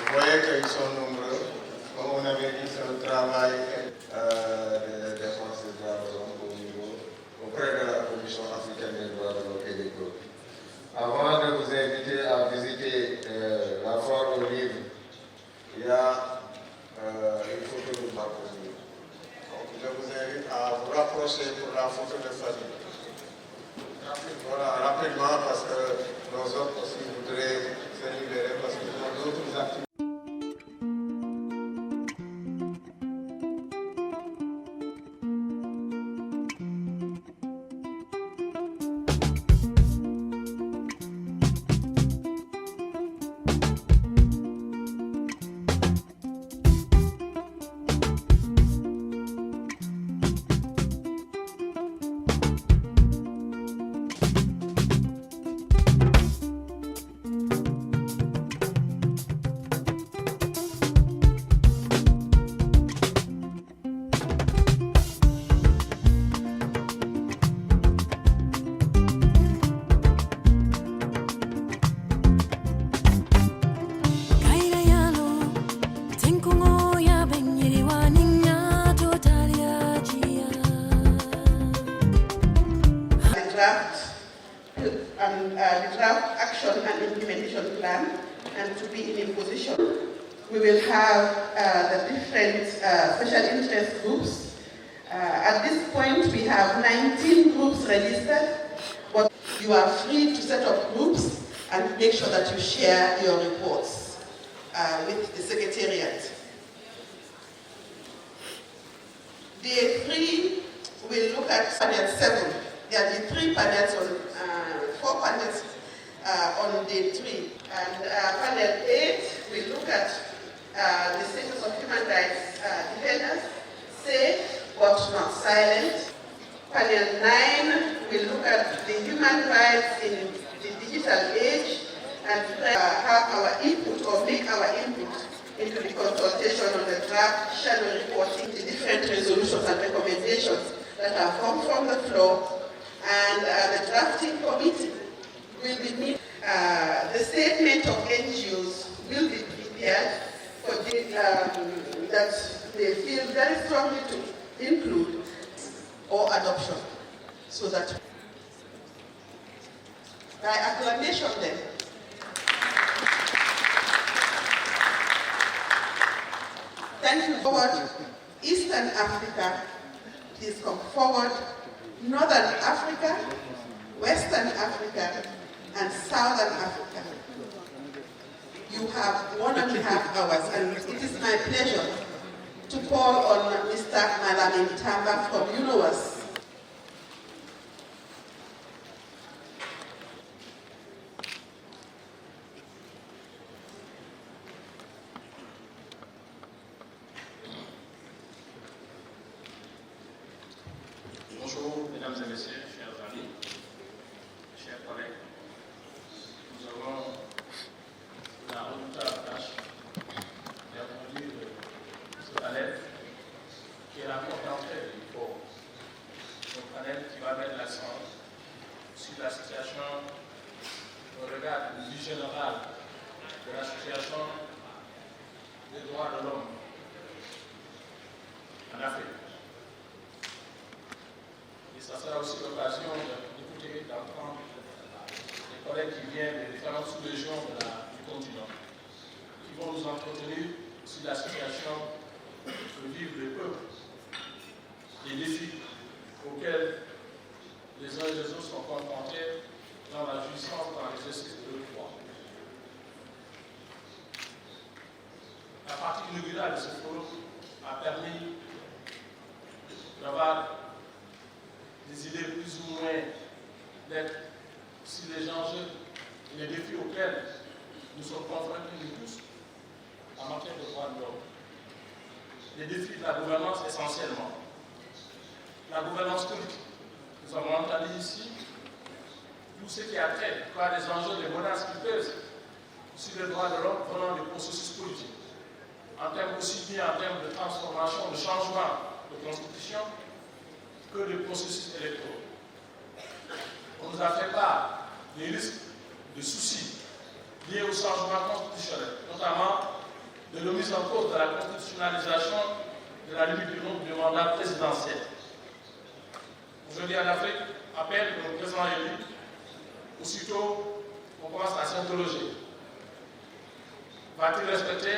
Vous voyez qu'ils sont nombreux. Comme on avait dit, c'est un travail de défense des droits de l'homme au niveau, auprès de la Commission africaine des droits de l'homme et des peuples. Avant de vous inviter à visiter la foire au livre, il y a une photo de parcours. Donc je vous invite à vous rapprocher pour la photo de famille. Voilà, rapidement, parce que nos autres aussi voudraient se libérer parce qu'ils ont d'autres activités. plan and to be in a position. We will have the different special interest groups. At this point, we have 19 groups registered, but you are free to set up groups and make sure that you share your reports with the Secretariat. Day 3 will look at panel 7. There will be 3 panels on 4 panels on day 3. And panel 8 will look at the status of human rights defenders, safe but not silent. Panel 9 will look at the human rights in the digital age and have our input or make our input into the consultation on the draft shadow reporting, the different resolutions and recommendations that have come from the floor, and the drafting committee will be meeting. The statement of NGOs will be prepared for that they feel very strongly to include or adoption, so that by acclamation then. Thank you. Forward, Eastern Africa, please come forward. Northern Africa, Western Africa, and Southern Africa. You have 1.5 hours, and it is my pleasure to call on Mr. Malami Tamba from UNOWAS. Bonjour, mesdames et messieurs, chers amis, chers collègues. Nous avons la redoutable tâche d'introduire ce panel qui est la porte d'entrée du forum. Un panel qui va mettre l'accent sur la situation au regard du général de la situation des droits de l'homme en Afrique. Ça sera aussi l'occasion d'écouter, d'entendre les collègues qui viennent des différentes sous-régions du continent, qui vont nous entretenir sur la situation que vivent les peuples, les défis auxquels les uns et les autres sont confrontés dans la jouissance, dans l'exercice de leur droit. La partie inaugurale de ce forum a permis d'avoir des idées plus ou moins d'être sur les enjeux et les défis auxquels nous sommes confrontés nous tous en matière de droits de l'homme. Les défis de la gouvernance essentiellement. La gouvernance politique. Nous avons entendu ici tout ce qui a trait à des enjeux, des menaces qui pèsent sur les droits de l'homme venant des processus politiques. En termes aussi bien en termes de transformation, de changement de constitution, que les processus électoraux. On nous a fait part des risques, des soucis liés au changement constitutionnel, notamment de la mise en cause de la constitutionnalisation de la limite du nombre de mandats présidentiels. Aujourd'hui en Afrique, à peine le président élu, aussitôt on commence à s'interroger. Va-t-il respecter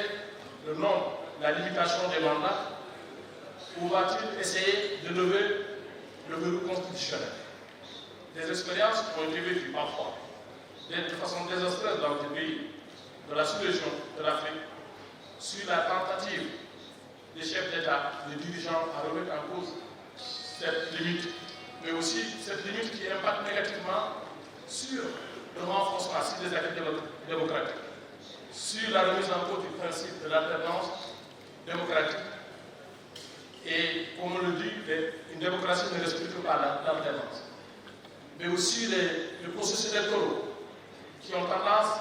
le nombre, la limitation des mandats, ou va-t-il essayer de lever le verrou constitutionnel? Des expériences ont été vécues parfois, de façon désastreuse dans des pays de la sous-région de l'Afrique, sur la tentative des chefs d'État, des dirigeants à remettre en cause cette limite, mais aussi cette limite qui impacte négativement sur le renforcement des acquis démocratiques, sur la remise en cause du principe de l'alternance démocratique. Et comme on le dit, une démocratie ne respecte pas l'alternance. Mais aussi les processus électoraux qui ont tendance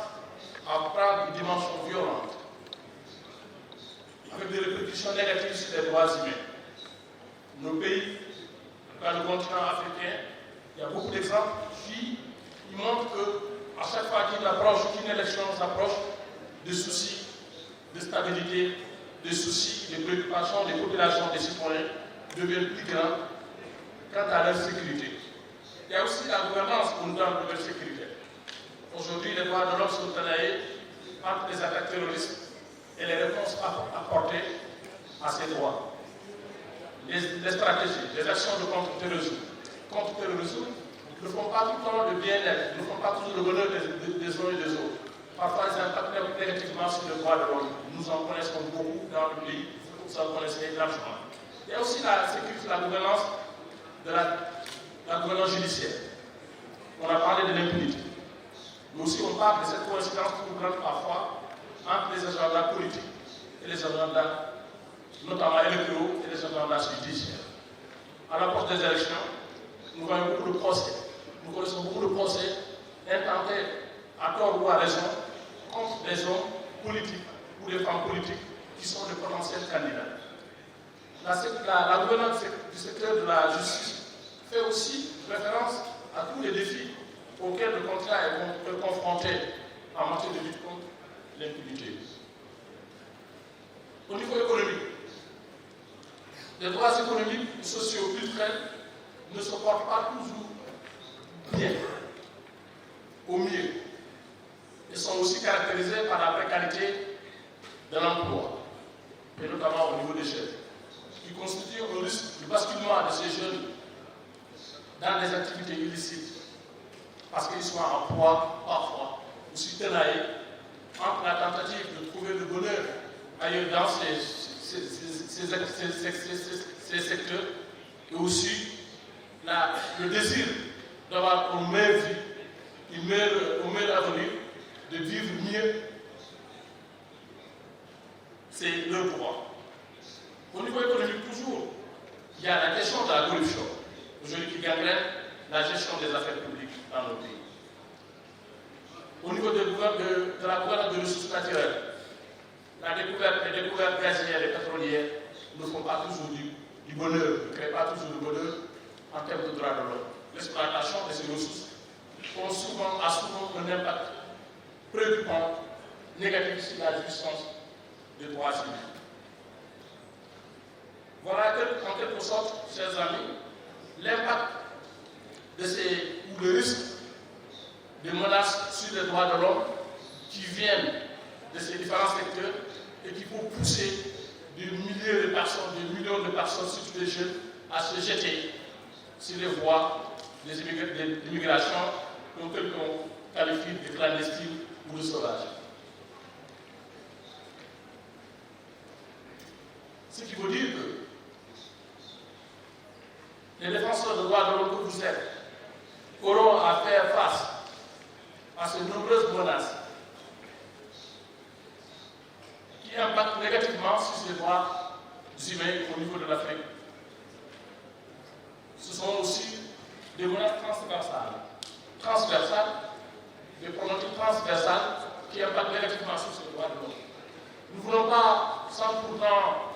à prendre une dimension violente, avec des répercussions négatives sur les droits humains. Nos pays, dans le continent africain, il y a beaucoup d'exemples qui montrent qu'à chaque fois qu'une élection s'approche, des soucis de stabilité, des soucis, des préoccupations des populations, des citoyens deviennent plus grands quant à leur sécurité. Il y a aussi la gouvernance pour nous donner de leur sécurité. Aujourd'hui, les droits de l'homme sont taillés entre les attaques terroristes et les réponses apportées à ces droits. Les stratégies, les actions de contre-terrorisme ne font pas tout le temps le bien-être, ne font pas toujours le bonheur des uns et des autres. Parfois, ils impactent négativement sur le droit de l'homme. Nous en connaissons beaucoup dans le pays, vous en connaissez largement. Il y a aussi la sécurité, la gouvernance judiciaire. On a parlé de l'impunité. Mais aussi, on parle de cette coïncidence troublante parfois entre les agendas politiques et les agendas, notamment électoraux, et les agendas judiciaires. À l'approche des élections, nous voyons beaucoup de procès. Nous connaissons beaucoup de procès intentés, à tort ou à raison, contre des hommes politiques ou des femmes politiques qui sont de potentiels candidats. La gouvernance du secteur de la justice fait aussi référence à tous les défis auxquels le contrat est confronté en matière de lutte contre l'impunité. Au niveau économique, les droits économiques et sociaux culturels ne se portent pas toujours bien, au mieux, et sont aussi caractérisés par la précarité de l'emploi, et notamment au niveau des jeunes, qui constitue un risque de basculement de ces jeunes dans des activités illicites, parce qu'ils sont en proie, parfois, aussi tenaillés entre la tentative de trouver le bonheur ailleurs dans ces secteurs, et aussi le désir d'avoir une meilleure vie, un meilleur avenir, de vivre mieux. C'est leur droit. Au niveau économique, toujours, il y a la question de la corruption, aujourd'hui qui gangrène la gestion des affaires publiques dans nos pays. Au niveau de la gouvernance des ressources naturelles, les découvertes gazières et pétrolières ne font pas toujours du bonheur, ne créent pas toujours du bonheur en termes de droits de l'homme. L'exploitation de ces ressources a souvent un impact préoccupant, négatif sur la jouissance des droits humains. Voilà en quelque sorte, chers amis, l'impact ou le risque de menaces sur les droits de l'homme qui viennent de ces différents secteurs et qui vont pousser des milliers de personnes, des millions de personnes, surtout les jeunes, à se jeter sur les voies des immigrations qu'on qualifie de clandestines ou de sauvages. Ce qui veut dire que les défenseurs de droits de l'homme que vous êtes auront à faire face à ces nombreuses menaces qui impactent négativement sur les droits humains au niveau de l'Afrique. Ce sont aussi des menaces transversales, des problématiques transversales qui impactent négativement sur ces droits de l'homme. Nous ne voulons pas, sans pourtant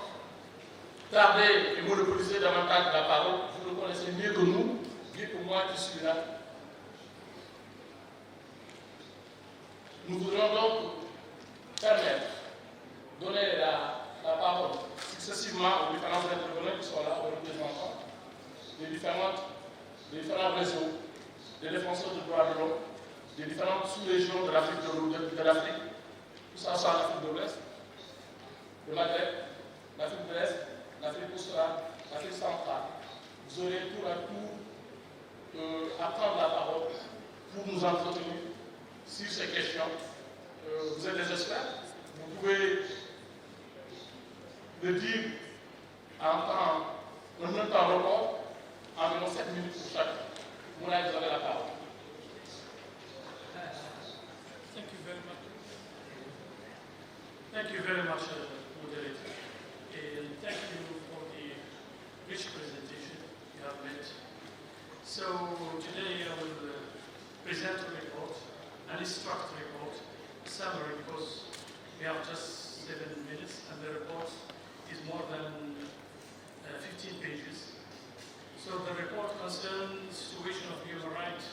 tarder et monopoliser davantage la parole, vous le connaissez mieux que nous, mieux que moi qui suis là. Nous voudrons donc permettre, donner la parole successivement aux différents intervenants qui sont là, aux représentants des différents réseaux, des défenseurs des droits de l'homme, des différentes sous-régions de l'Afrique de l'Afrique, que ce soit l'Afrique de l'Ouest, le Maghreb, l'Afrique de l'Est, l'Afrique australe, l'Afrique centrale. Vous aurez tour à tour à prendre la parole pour nous entretenir sur ces questions. Vous êtes des experts, vous pouvez le dire en un temps record, environ 7 minutes pour chacun. Vous avez la parole. Thank you very much. Thank you very much, moderator. And thank you for the rich presentation you have made. So today I will present a report, an instruct report, summary, because we have just 7 minutes and the report is more than 15 pages. So the report concerns the situation of human rights,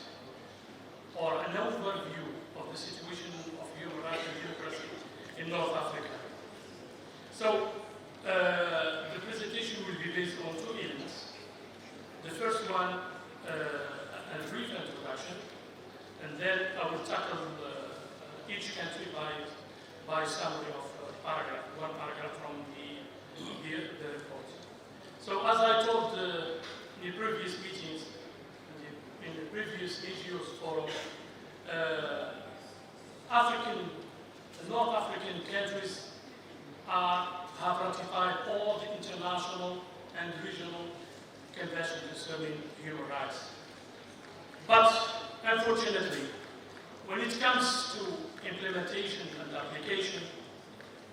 or an overview of the situation of human rights and democracy in North Africa. So all the international and regional conventions concerning human rights. But unfortunately, when it comes to implementation and application,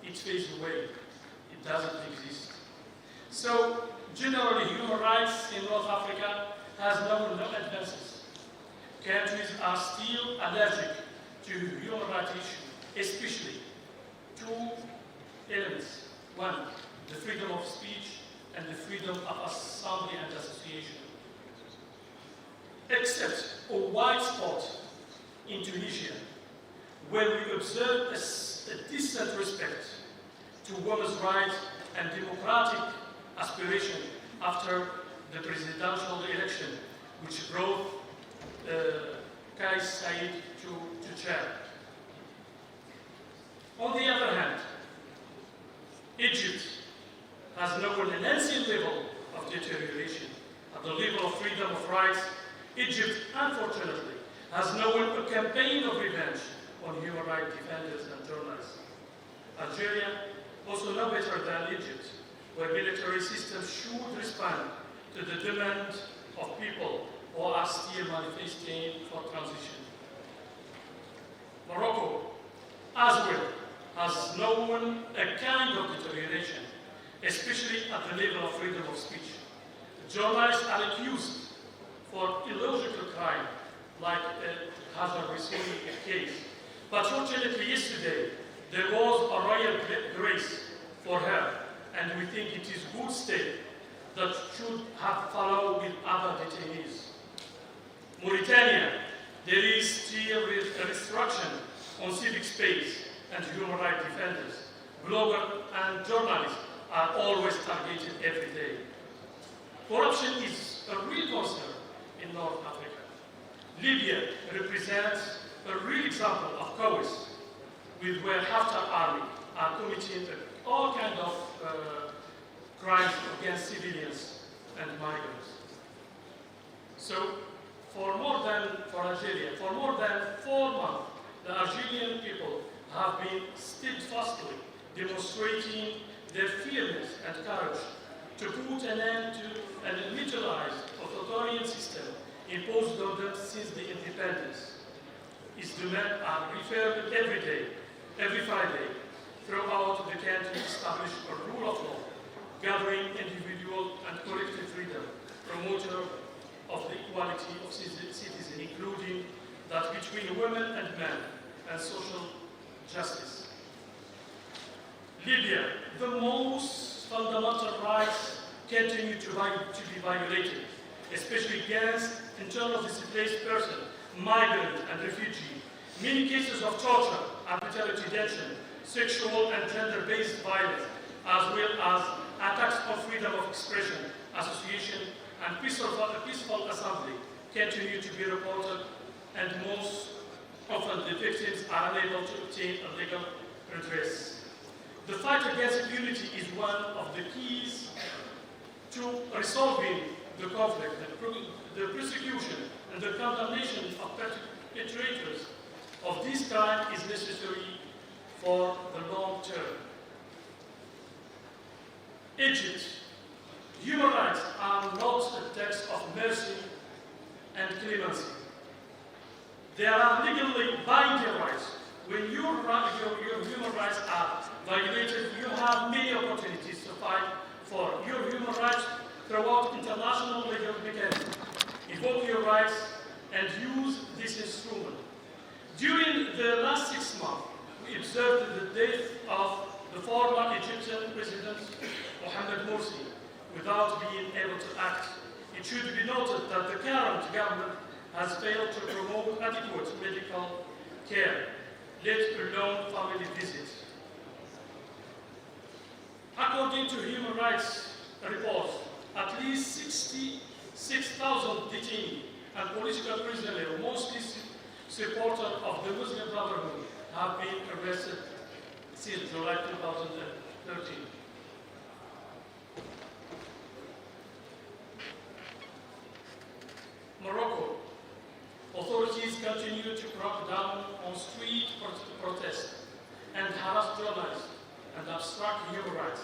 it fades away. It doesn't exist. So generally, human rights in North Africa has no advances. Countries are still allergic to human rights issues, especially two elements. One, the freedom of speech and the freedom of assembly and association. Except a white spot in Tunisia, where we observe a decent respect to women's rights and democratic aspiration after the presidential election, which brought Kais Saied to chair. On the other hand, Egypt has known an ancient level of deterioration. At the level of freedom of rights, Egypt, unfortunately, has known a campaign of revenge on human rights defenders and journalists. Algeria, also no better than Egypt, where military systems should respond to the demand of people who are still manifesting for transition. Morocco, as well, has known a kind of deterioration, especially at the level of freedom of speech. Journalists are accused for illogical crime, like Hajar Rissouli case. But fortunately, yesterday, there was a royal grace for her, and we think it is a good step that should have followed with other detainees. Mauritania, there is still a restriction on civic space and human rights defenders. Bloggers and journalists are always targeted every day. Corruption is a real concern in North Africa. Libya represents a real example of chaos, with where Haftar army are committing all kinds of crimes against civilians and migrants. So, for Algeria, for more than 4 months, the Algerian people have been steadfastly demonstrating their fearlessness and courage to put an end to an militarized authoritarian system imposed on them since the independence. Its demands are referred every day, every Friday, throughout the country to establish a rule of law, gathering individual and collective freedom, promoter of the equality of citizens, including that between women and men, and social justice. Libya, the most fundamental rights continue to be violated, especially against internally displaced persons, migrants and refugees. Many cases of torture, arbitrary detention, sexual and gender-based violence, as well as attacks on freedom of expression, association, and peaceful assembly continue to be reported, and most often the victims are unable to obtain a legal redress. The fight against impunity is one of the keys to resolving the conflict. The persecution and the condemnation of perpetrators of this crime is necessary for the long term. Egypt, human rights are not a text of mercy and clemency. They are legally binding rights. When your human rights are violated, you have many opportunities to fight for your human rights throughout international legal mechanisms. Invoke your rights and use this instrument. During the last 6 months, we observed the death of the former Egyptian President Mohamed Morsi without being able to act. It should be noted that the current government has failed to promote adequate medical care, let alone family visits. According to human rights reports, at least 66,000 detainees and political prisoners, mostly supporters of the Muslim Brotherhood, have been arrested since July 2013. Morocco. Authorities continue to crack down on street protests and harass journalists and obstruct human rights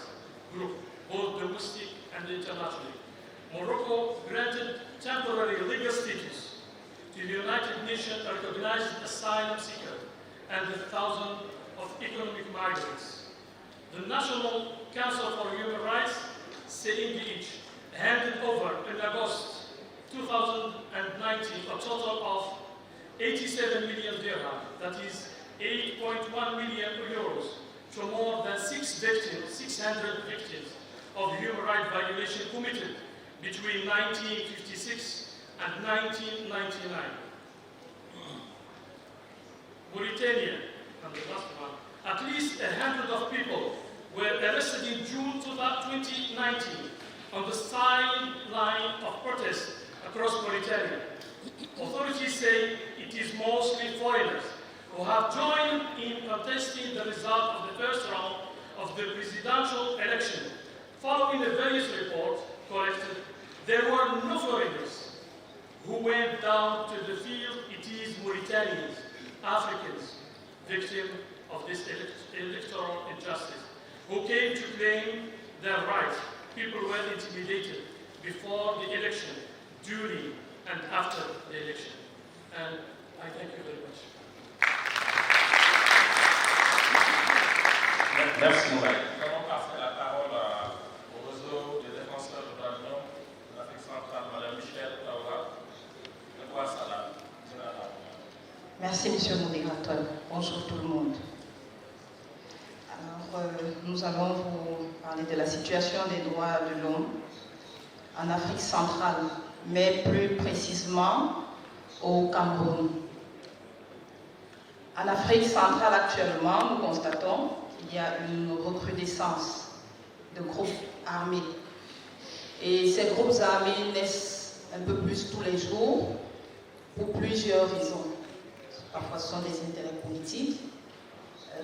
groups both domestic and internationally. Morocco granted temporary legal status to the United Nations recognized asylum seeker and the thousands of economic migrants. The National Council for Human Rights, CNDH, handed over in August 2019 a total of 87 million dirham, that is 8.1 million euros, to more than 600 victims of human rights violation committed between 1956 and 1999. Mauritania, and the last one, at least 100 of people were arrested in June 2019 on the sideline of protests across Mauritania. Authorities say it is mostly foreigners who have joined in contesting the result of the first round of the presidential election. Following the various reports collected, there were no foreigners who went down to the field. It is Mauritanians, Africans, victims of this electoral injustice, who came to claim their rights. People were intimidated before the election, during and after the election. And I thank you very much. Merci, Moulay. Nous allons passer la parole au réseau des défenseurs de droits de l'homme de l'Afrique centrale, Mme Michel Taoura. Merci, Monsieur le modérateur. Bonjour tout le monde. Alors, nous allons vous parler de la situation des droits de l'homme en Afrique centrale, mais plus précisément au Cameroun. En Afrique centrale, actuellement, nous constatons qu'il y a une recrudescence de groupes armés. Et ces groupes armés naissent un peu plus tous les jours pour plusieurs raisons. Parfois, ce sont des intérêts politiques,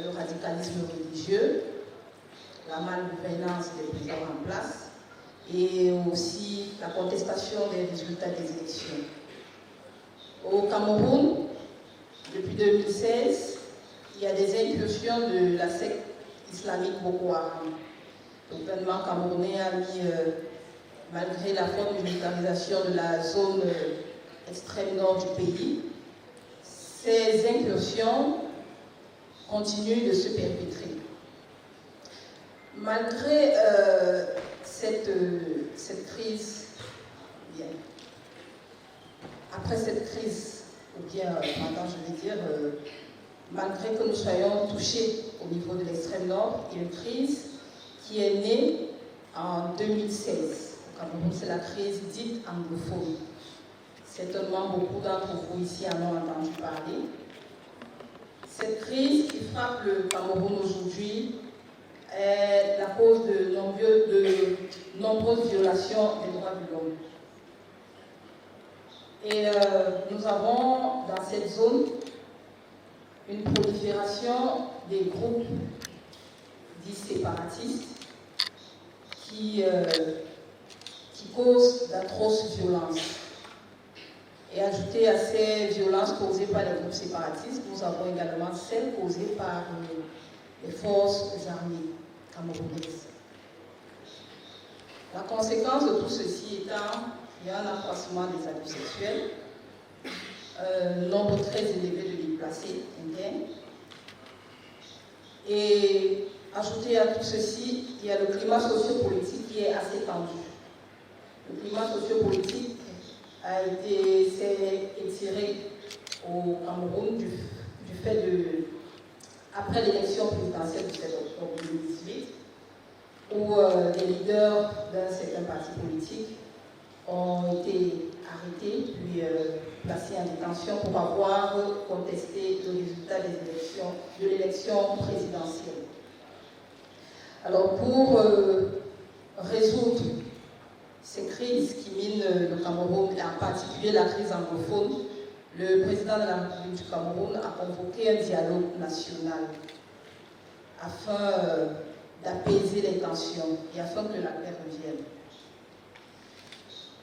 le radicalisme religieux, la malgouvernance des présidents en place et aussi la contestation des résultats des élections. Au Cameroun, depuis 2016, il y a des incursions de la secte islamique Boko Haram. Le gouvernement camerounais a mis, malgré la forte militarisation de la zone extrême nord du pays, ces incursions continuent de se perpétrer. Malgré cette crise, bien, après cette crise, ou bien, maintenant je vais dire, malgré que nous soyons touchés au niveau de l'extrême nord, il y a une crise qui est née en 2016. Au Cameroun, c'est la crise dite anglophone. Certainement, beaucoup d'entre vous ici en ont entendu parler. Cette crise qui frappe le Cameroun aujourd'hui est la cause de nombreuses violations des droits de l'homme. Et nous avons dans cette zone une prolifération des groupes dits séparatistes qui causent d'atroces violences. Et ajouté à ces violences causées par les groupes séparatistes, nous avons également celles causées par les forces armées camerounaises. La conséquence de tout ceci étant qu'il y a un accroissement des abus sexuels, un nombre très élevé de déplacés internes. Et ajouté à tout ceci, il y a le climat sociopolitique qui est assez tendu. Le climat sociopolitique s'est étiré au Cameroun du fait de, après l'élection présidentielle du 7 octobre 2018, où des leaders d'un certain parti politique ont été arrêtés puis placés en détention pour avoir contesté le résultat des élections, de l'élection présidentielle. Alors pour résoudre ces crises qui minent le Cameroun, et en particulier la crise anglophone, le président de la République du Cameroun a convoqué un dialogue national afin d'apaiser les tensions et afin que la paix revienne.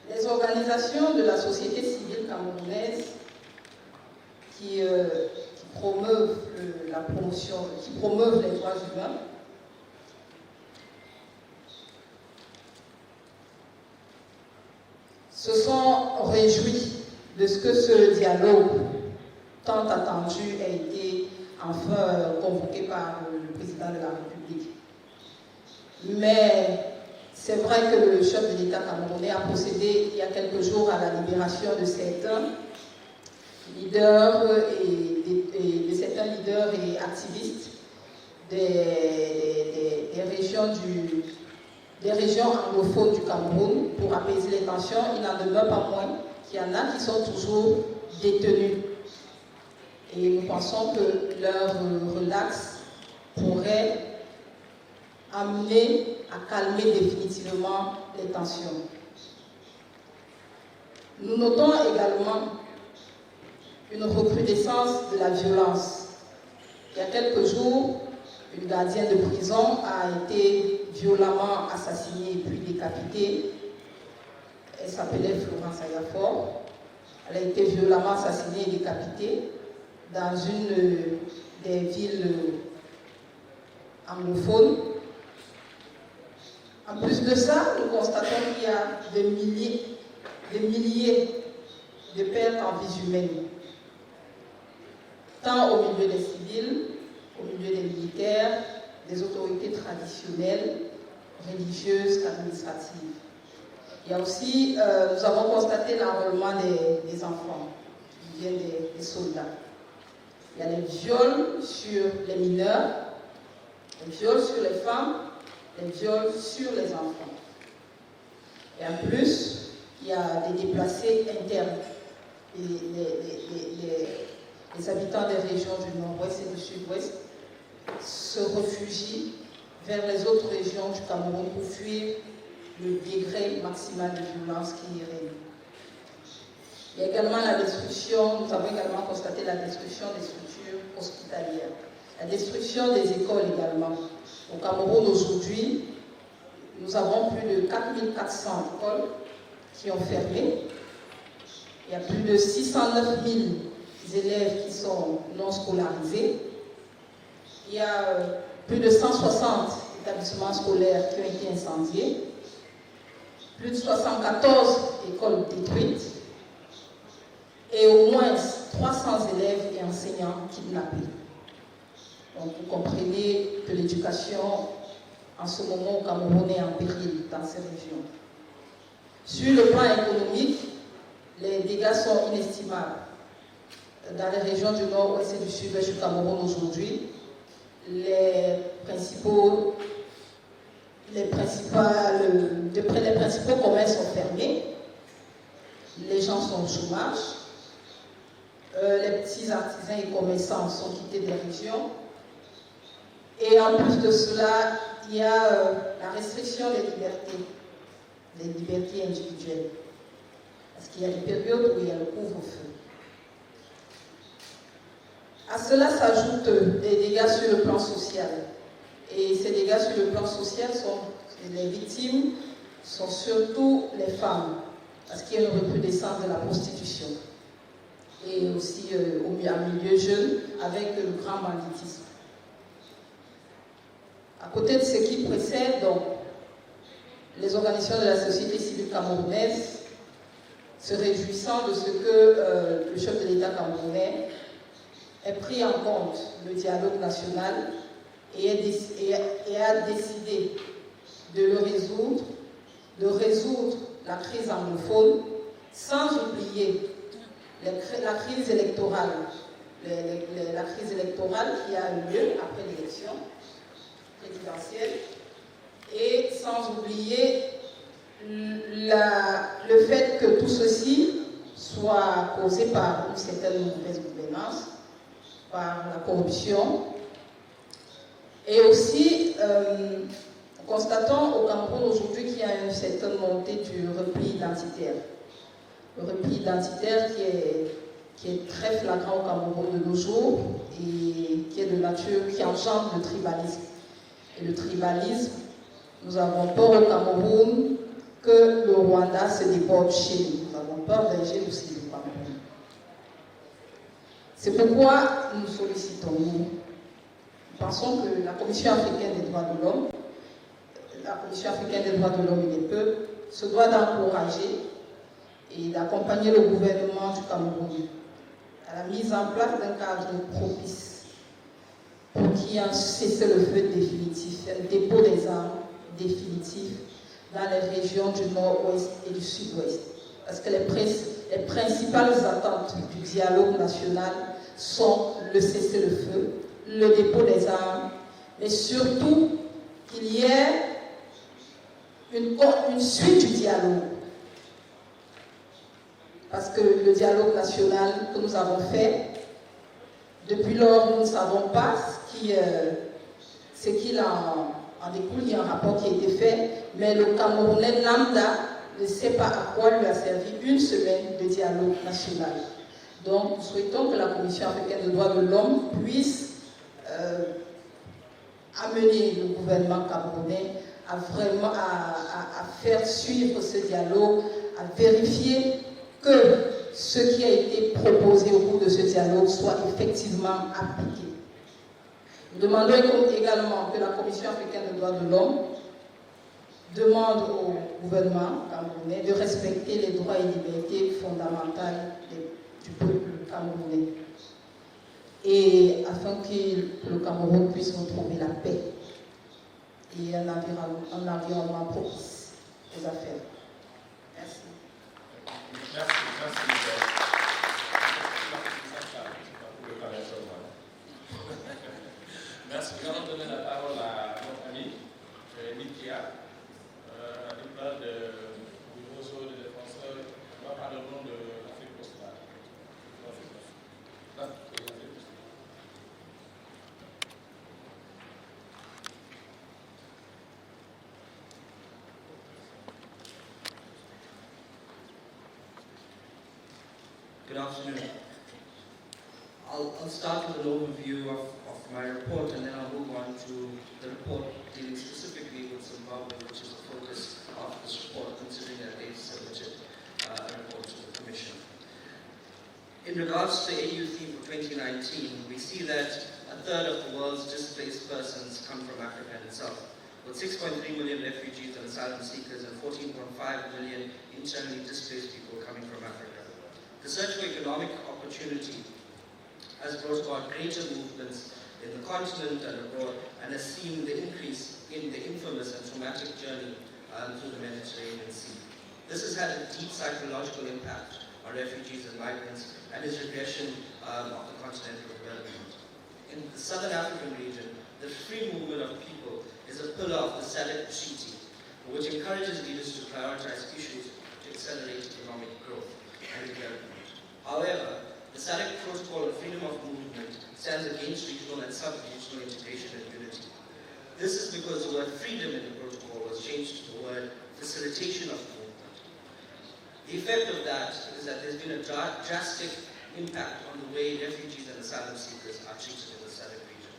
Les organisations de la société civile camerounaise qui promeuvent les droits humains se sont réjouis de ce que ce dialogue tant attendu ait été enfin convoqué par le président de la République. Mais c'est vrai que le chef de l'État camerounais a procédé il y a quelques jours à la libération de certains leaders et activistes des régions anglophones du Cameroun pour apaiser les tensions. Il n'en demeure pas moins qu'il y en a qui sont toujours détenus. Et nous pensons que leur relax pourrait amener à calmer définitivement les tensions. Nous notons également une recrudescence de la violence. Il y a quelques jours, une gardienne de prison a été violemment assassinée puis décapitée. Elle s'appelait Florence Ayafort. Elle a été violemment assassinée et décapitée dans une des villes anglophones. En plus de ça, nous constatons qu'il y a des milliers de pertes en vies humaines, tant au milieu des civils, au milieu des militaires, des autorités traditionnelles, religieuses, administratives. Il y a aussi, nous avons constaté l'enrôlement des enfants, qui viennent des soldats. Il y a les viols sur les mineurs, les viols sur les femmes, les viols sur les enfants. Et en plus, il y a des déplacés internes. Les habitants des régions du nord-ouest et du sud-ouest se réfugient vers les autres régions du Cameroun pour fuir le degré maximal de violence qui y règne. Il y a également la destruction, nous avons également constaté la destruction des structures hospitalières, la destruction des écoles également. Au Cameroun aujourd'hui, nous avons plus de 4400 écoles qui ont fermé. Il y a plus de 609 000 élèves qui sont non scolarisés. Il y a plus de 160 établissements scolaires qui ont été incendiés. Plus de 74 écoles détruites. Et au moins 300 élèves et enseignants kidnappés. Donc vous comprenez que l'éducation en ce moment au Cameroun est en péril dans ces régions. Sur le plan économique, les dégâts sont inestimables. Dans les régions du nord-ouest et du sud-ouest du Cameroun aujourd'hui, les principaux commerces sont fermés, les gens sont au chômage, les petits artisans et commerçants sont quittés des régions. Et en plus de cela, il y a la restriction des libertés individuelles. Parce qu'il y a des périodes où il y a le couvre-feu. À cela s'ajoutent des dégâts sur le plan social. Et ces dégâts sur le plan social les victimes sont surtout les femmes, parce qu'il y a une recrudescence de la prostitution. Et aussi au milieu jeune, avec le grand banditisme. À côté de ce qui précède, donc, les organisations de la société civile camerounaise, se réjouissant de ce que le chef de l'État camerounais ait pris en compte le dialogue national et a décidé de résoudre la crise anglophone, sans oublier la crise électorale, la crise électorale qui a eu lieu après l'élection présidentielle, et sans oublier le fait que tout ceci soit causé par une certaine mauvaise gouvernance, par la corruption. Et aussi, constatons au Cameroun aujourd'hui qu'il y a une certaine montée du repli identitaire. Le repli identitaire qui est très flagrant au Cameroun de nos jours et qui est de nature, qui engendre le tribalisme. Et le tribalisme, nous avons peur au Cameroun que le Rwanda se déborde chez nous. Nous avons peur d'un génocide au Cameroun. C'est pourquoi nous sollicitons, nous pensons que la Commission africaine des droits de l'homme, la Commission africaine des droits de l'homme et des peuples, se doit d'encourager et d'accompagner le gouvernement du Cameroun à la mise en place d'un cadre propice pour qu'il y ait un cessez-le-feu définitif, un dépôt des armes définitif dans les régions du nord-ouest et du sud-ouest. Parce que les principales attentes du dialogue national sont le cessez-le-feu, le dépôt des armes, mais surtout qu'il y ait une suite du dialogue. Parce que le dialogue national que nous avons fait, depuis lors, nous ne savons pas ce qu'il en découle. Il y a un rapport qui a été fait, mais le Camerounais lambda ne sait pas à quoi lui a servi une semaine de dialogue national. Donc, nous souhaitons que la Commission africaine des droits de l'homme puisse amener le gouvernement camerounais à vraiment faire suivre ce dialogue, à vérifier que ce qui a été proposé au cours de ce dialogue soit effectivement appliqué. Nous demandons également que la Commission africaine des droits de l'homme demande au gouvernement camerounais de respecter les droits et libertés fondamentales du peuple camerounais, et afin que le Cameroun puisse retrouver la paix et un environnement propice aux affaires. Merci. Merci. Nous allons donner la parole à notre ami Nikia, du plan du réseau des défenseurs, on va parler au nom de l'Afrique australe. Good afternoon. I'll start with an overview of my report, and then I'll move on to the report dealing specifically with Zimbabwe, which is the focus of this report, considering that they've submitted a report to the Commission. In regards to the AU theme for 2019, we see that a third of the world's displaced persons come from Africa itself, with 6.3 million refugees and asylum seekers and 14.5 million internally displaced people coming from Africa. The search for economic opportunity has brought about greater movements in the continent and abroad, and has seen the increase in the infamous and traumatic journey through the Mediterranean Sea. This has had a deep psychological impact on refugees and migrants and is regression of the continental development. In the southern African region, the free movement of people is a pillar of the SADC Treaty, which encourages leaders to prioritize issues to accelerate economic growth and development. However, the SADC Protocol on freedom of movement stands against regional and sub-regional integration and unity. This is because the word freedom in the protocol was changed to the word facilitation of movement. The effect of that is that there's been a drastic impact on the way refugees and asylum seekers are treated in the SADC region.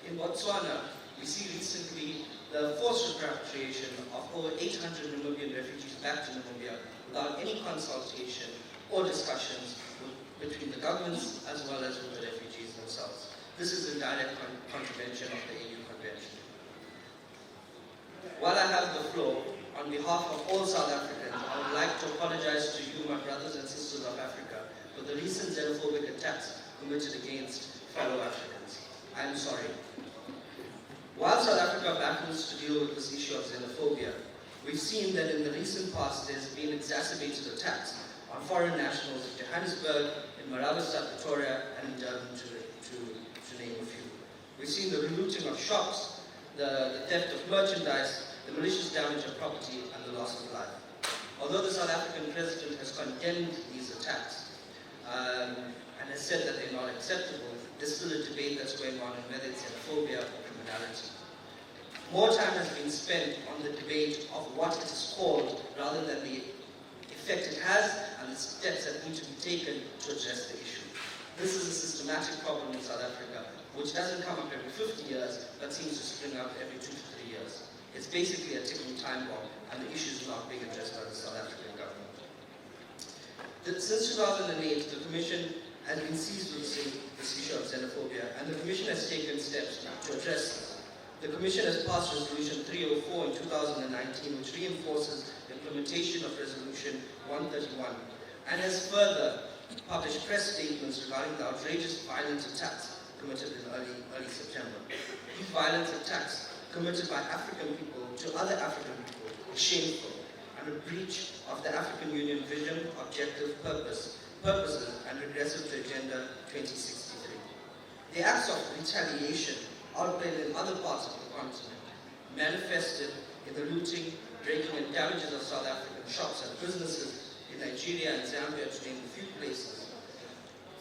In Botswana, we see recently the forced repatriation of over 800 Namibian refugees back to Namibia without any consultation or discussions between the governments as well as with the refugees themselves. This is in direct contravention of the AU Convention. While I have the floor, on behalf of all South Africans, I would like to apologize to you, my brothers and sisters of Africa, for the recent xenophobic attacks committed against fellow Africans. I am sorry. While South Africa battles to deal with this issue of xenophobia, we've seen that in the recent past there's been exacerbated attacks on foreign nationals in Johannesburg, in Marabastad, Pretoria, and in Durban, to name a few. We've seen the looting of shops, the theft of merchandise, the malicious damage of property, and the loss of life. Although the South African president has condemned these attacks and has said that they're not acceptable, there's still a debate that's going on in whether it's xenophobia or criminality. More time has been spent on the debate of what it is called rather than the effect it has and the steps that need to be taken to address the issue. This is a systematic problem in South Africa, which doesn't come up every 50 years, but seems to spring up every 2 to 3 years. It's basically a ticking time bomb, and the issue is not being addressed by the South African government. Since 2008, the Commission has been seized with this issue of xenophobia, and the Commission has taken steps to address this. The Commission has passed Resolution 304 in 2019, which reinforces the implementation of Resolution 131, and has further published press statements regarding the outrageous violent attacks committed in early September. These violent attacks committed by African people to other African people is shameful and a breach of the African Union vision, objective, purposes, and regressive to Agenda 2063. The acts of retaliation outplayed in other parts of the continent manifested in the looting, breaking, and damages of South African shops and businesses in Nigeria and Zambia, to name a few places,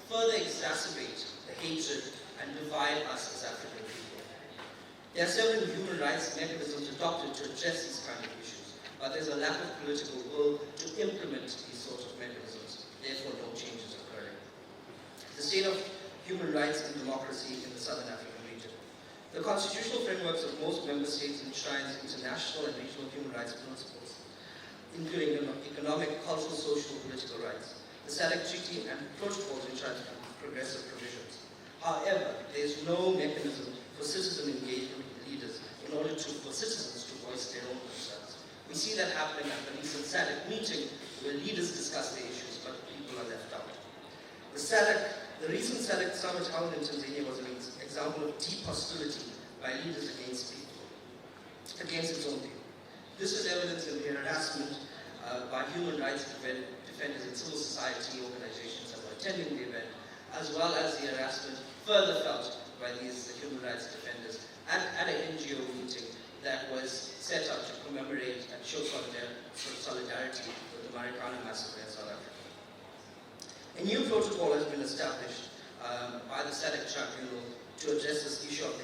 further exacerbate the hatred and divide us as African people. There are several human rights mechanisms adopted to address these kind of issues, but there's a lack of political will to implement these sorts of mechanisms. Therefore, no change is occurring. The state of human rights and democracy in the Southern African region. The constitutional frameworks of most member states enshrines international and regional human rights principles, including economic, cultural, social, and political rights. The SADC Treaty and protocols enshrine progressive provisions. However, there is no mechanism for citizen engagement with leaders in order for citizens to voice their own concerns. We see that happening at the recent SADC meeting, where leaders discuss their issues, but people are left out. The recent SADC summit held in Tanzania was an example of deep hostility by leaders against its own people. This is evidence in the harassment by human rights defenders and civil society organizations that were attending the event, as well as the harassment further felt by these human rights defenders at an NGO meeting that was set up to commemorate and show solidarity with the Marikana massacre in South Africa. A new protocol has been established by the SADC Tribunal to address this issue of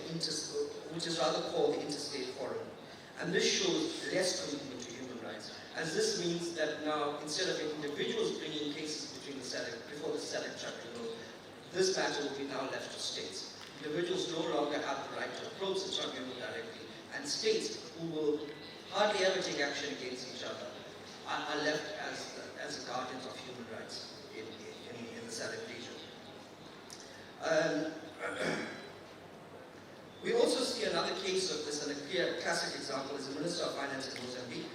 which is rather called the Interstate Forum. And this shows less commitment to human rights, as this means that now, instead of individuals bringing cases before the SADC Tribunal, this matter will be now left to states. Individuals no longer have the right to approach the tribunal directly, and states who will hardly ever take action against each other are left as the guardians of human rights in the SADC region. We also see another case of this, and a clear classic example is the Minister of Finance in Mozambique,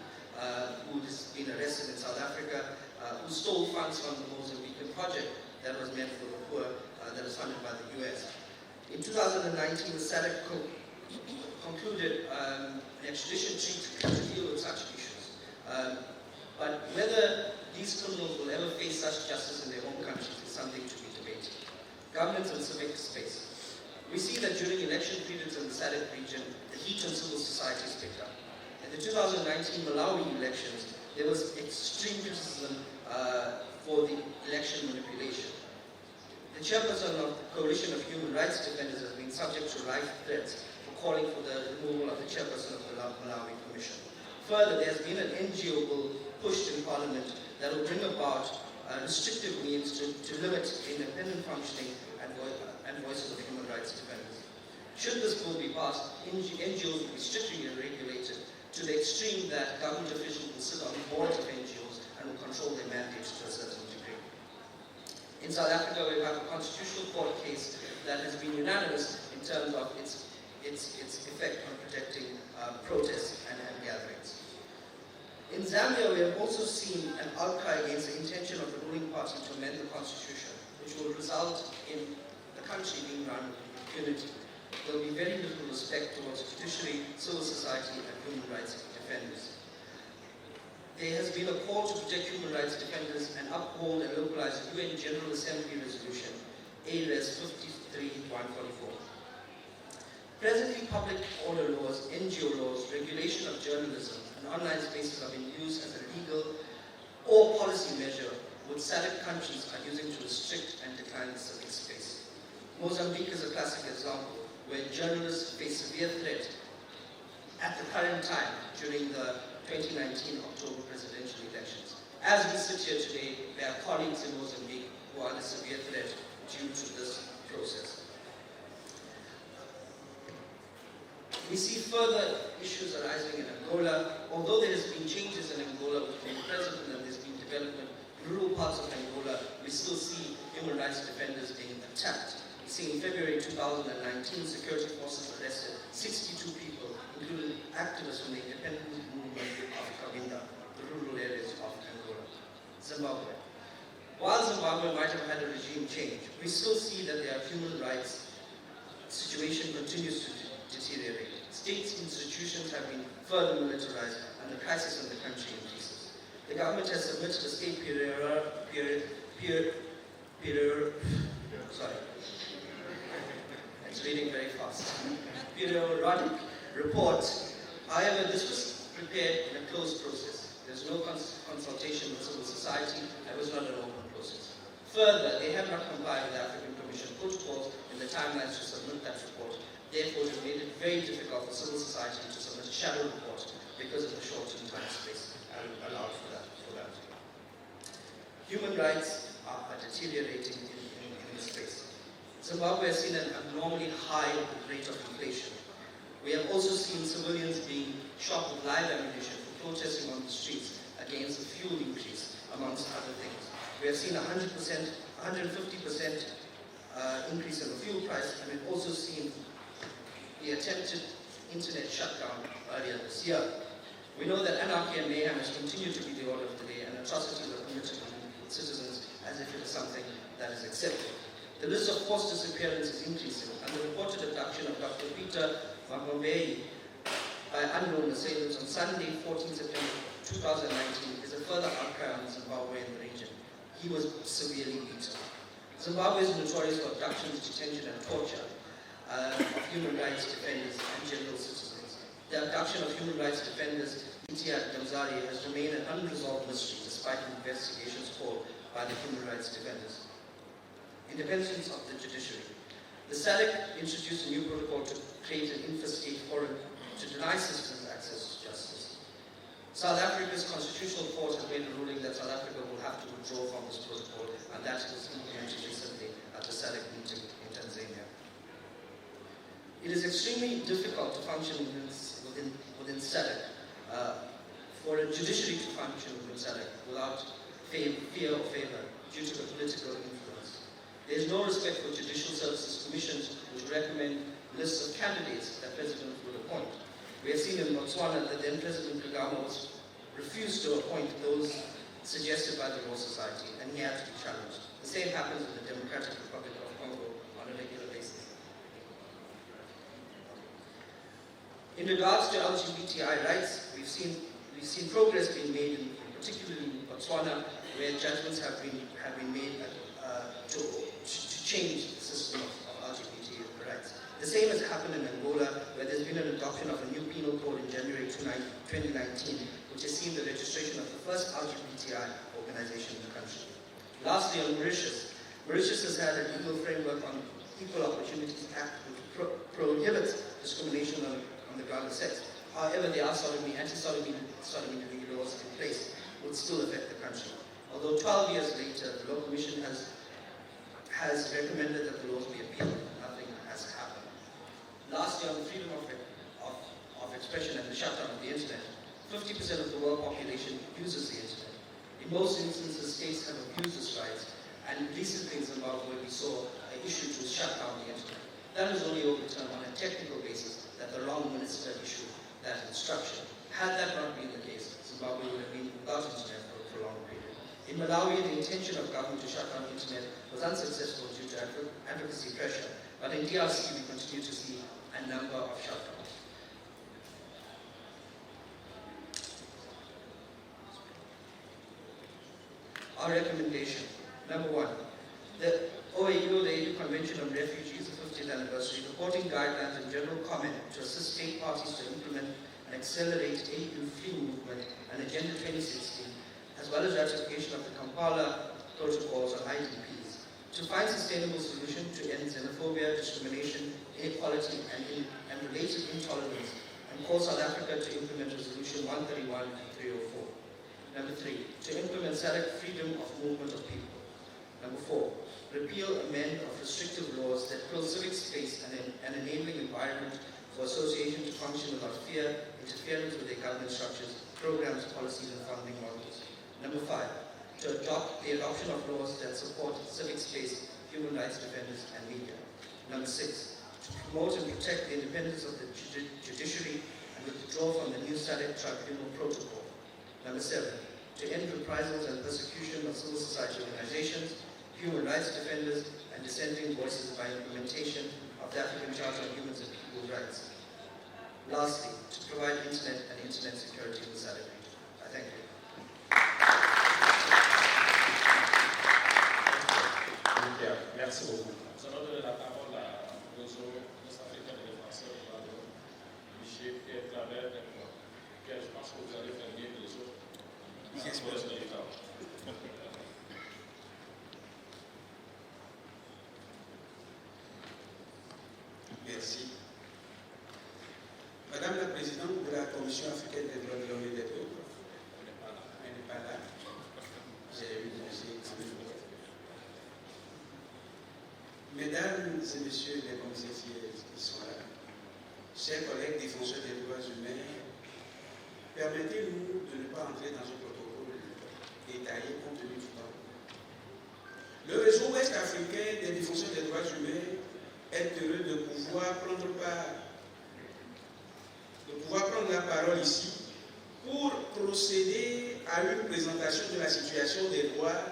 who has been arrested in South Africa, who stole funds from the Mozambican project that was meant for the poor, that was funded by the US. In 2019, the SADC concluded an extradition treaty to deal with such issues. But whether these criminals will ever face such justice in their home countries is something to be debated. Governance and civic space. We see that during election periods in the SADC region, the heat on civil society is picked up. In the 2019 Malawi elections, there was extreme criticism for the election manipulation. The chairperson of the Coalition of Human Rights Defenders has been subject to life threats for calling for the removal of the chairperson of the Malawi Commission. Further, there has been an NGO bill pushed in Parliament that will bring about restrictive means to limit independent functioning and voices of human rights defenders. Should this bill be passed, NGOs will be strictly regulated to the extreme that government officials will sit on the boards of NGOs and will control their mandates to a certain degree. In South Africa, we have a constitutional court case that has been unanimous in terms of its effect on protecting protests and gatherings. In Zambia, we have also seen an outcry against the intention of the ruling party to amend the constitution, which will result in the country being run with impunity. There will be very little respect towards judiciary, civil society, and human rights defenders. There has been a call to protect human rights defenders and uphold and localize the UN General Assembly Resolution, ARES 53144. Presently, public order laws, NGO laws, regulation of journalism, and online spaces are being used as a legal or policy measure which SADC countries are using to restrict and decline the civic space. Mozambique is a classic example where journalists face severe threat at the current time during the 2019 October presidential elections. As we sit here today, there are colleagues in Mozambique who are under severe threat due to this process. We see further issues arising in Angola. Although there has been changes in Angola with the new president and there's been development in rural parts of Angola, we still see human rights defenders being attacked. see in February 2019, security forces arrested 62 people, including activists from the independent movement of Cabinda, the rural areas of Angola. Zimbabwe. While Zimbabwe might have had a regime change, we still see that their human rights situation continues to deteriorate. State institutions have been further militarized and the crisis in the country increases. The government has submitted a state periodic report. However, this was prepared in a closed process. There's no consultation with civil society. It was not an open process. Further, they have not complied with the African Commission protocols in the timelines to submit that report. Therefore, it made it very difficult for civil society to submit a shadow report because of the shortened time space allowed for that. Human rights are deteriorating in this space. Zimbabwe has seen an abnormally high rate of inflation. We have also seen civilians being shot with live ammunition for protesting on the streets against the fuel increase, amongst other things. We have seen 150% increase in the fuel price, and we've also seen the attempted internet shutdown earlier this year. We know that anarchy and mayhem has continued to be the order of the day, and atrocities are committed on citizens as if it is something that is accepted. The list of forced disappearances is increasing, and the reported abduction of Dr. Peter Magombeyi by unknown assailants on Sunday, 14 September 2019 is a further outcry on Zimbabwe and the region. He was severely beaten. Zimbabwe is notorious for abductions, detention, and torture of human rights defenders and general citizens. The abduction of human rights defenders, Itia Damzari, has remained an unresolved mystery despite investigations called by the human rights defenders. Independence of the judiciary. The SADC introduced a new protocol to create an infra-state forum to deny citizens access to justice. South Africa's constitutional court has made a ruling that South Africa will have to withdraw from this protocol, and that was implemented recently at the SADC meeting in Tanzania. It is extremely difficult to function within SADC, for a judiciary to function within SADC without fear or favor due to the political influence. There is no respect for judicial services commissions which recommend lists of candidates that presidents would appoint. We have seen in Botswana that then President Kagame refused to appoint those suggested by the Law Society, and he had to be challenged. The same happens in the Democratic Republic of Congo on a regular basis. In regards to LGBTI rights, we've seen progress being made, particularly in Botswana, where judgments have been made to change the system of LGBT rights. The same has happened in Angola, where there's been an adoption of a new penal code in January 2019, which has seen the registration of the first LGBTI organization in the country. Lastly, on Mauritius. Mauritius has had a legal framework on Equal Opportunities Act which prohibits discrimination on the ground of sex. However, there are anti-sodomy laws in place which still affect the country. Although 12 years later, the Law Commission has recommended that the laws be appealed, nothing has happened. Lastly, on the freedom of expression and the shutdown of the internet, 50% of the world population uses the internet. In most instances, states have abused this rights, and recently in Zimbabwe we saw an issue to shut down the internet. That was only overturned on a technical basis that the wrong minister issued that instruction. Had that not been the case, Zimbabwe would have been without internet for a prolonged period. In Malawi, the intention of government to shut down the internet was unsuccessful due to advocacy pressure, but in DRC we continue to see a number of shutdowns. Our recommendation, number one, the OAU, the AU Convention on Refugees, the 50th anniversary, reporting guidelines and general comment to assist state parties to implement and accelerate AU free movement and Agenda 2016, as well as ratification of the Kampala protocols on IDPs, to find sustainable solution to end xenophobia, discrimination, inequality, and related intolerance, and call South Africa to implement Resolution 131 and 304. Number three, to implement SADC freedom of movement of people. Number four, repeal, amend of restrictive laws that build civic space and an enabling environment for association to function without fear, interference with their government structures, programs, policies, and funding models. Number five, to adopt the adoption of laws that support civic space human rights defenders, and media. Number 6, to promote and protect the independence of the judiciary and withdraw from the New Static Tribunal Protocol. Number 7, to end reprisals and persecution of civil society organizations, human rights defenders, and dissenting voices by implementation of the African Charter on Human and People's Rights. Lastly, to provide internet and internet security in the SADC region. I thank you. Merci beaucoup. Nous allons donner la parole à réseau africain des défenseurs de droits de l'homme, Michel et Claver, je pense que vous allez faire mieux que les autres. Merci. Madame la Présidente de la Commission africaine des droits de l'homme et des peuples, elle n'est pas là. J'ai eu Mesdames et Messieurs les commissaires qui sont là, chers collègues défenseurs des droits humains, permettez-nous de ne pas entrer dans un protocole détaillé compte tenu du temps. Le réseau ouest africain des défenseurs des droits humains est heureux de pouvoir prendre la parole ici pour procéder à une présentation de la situation des droits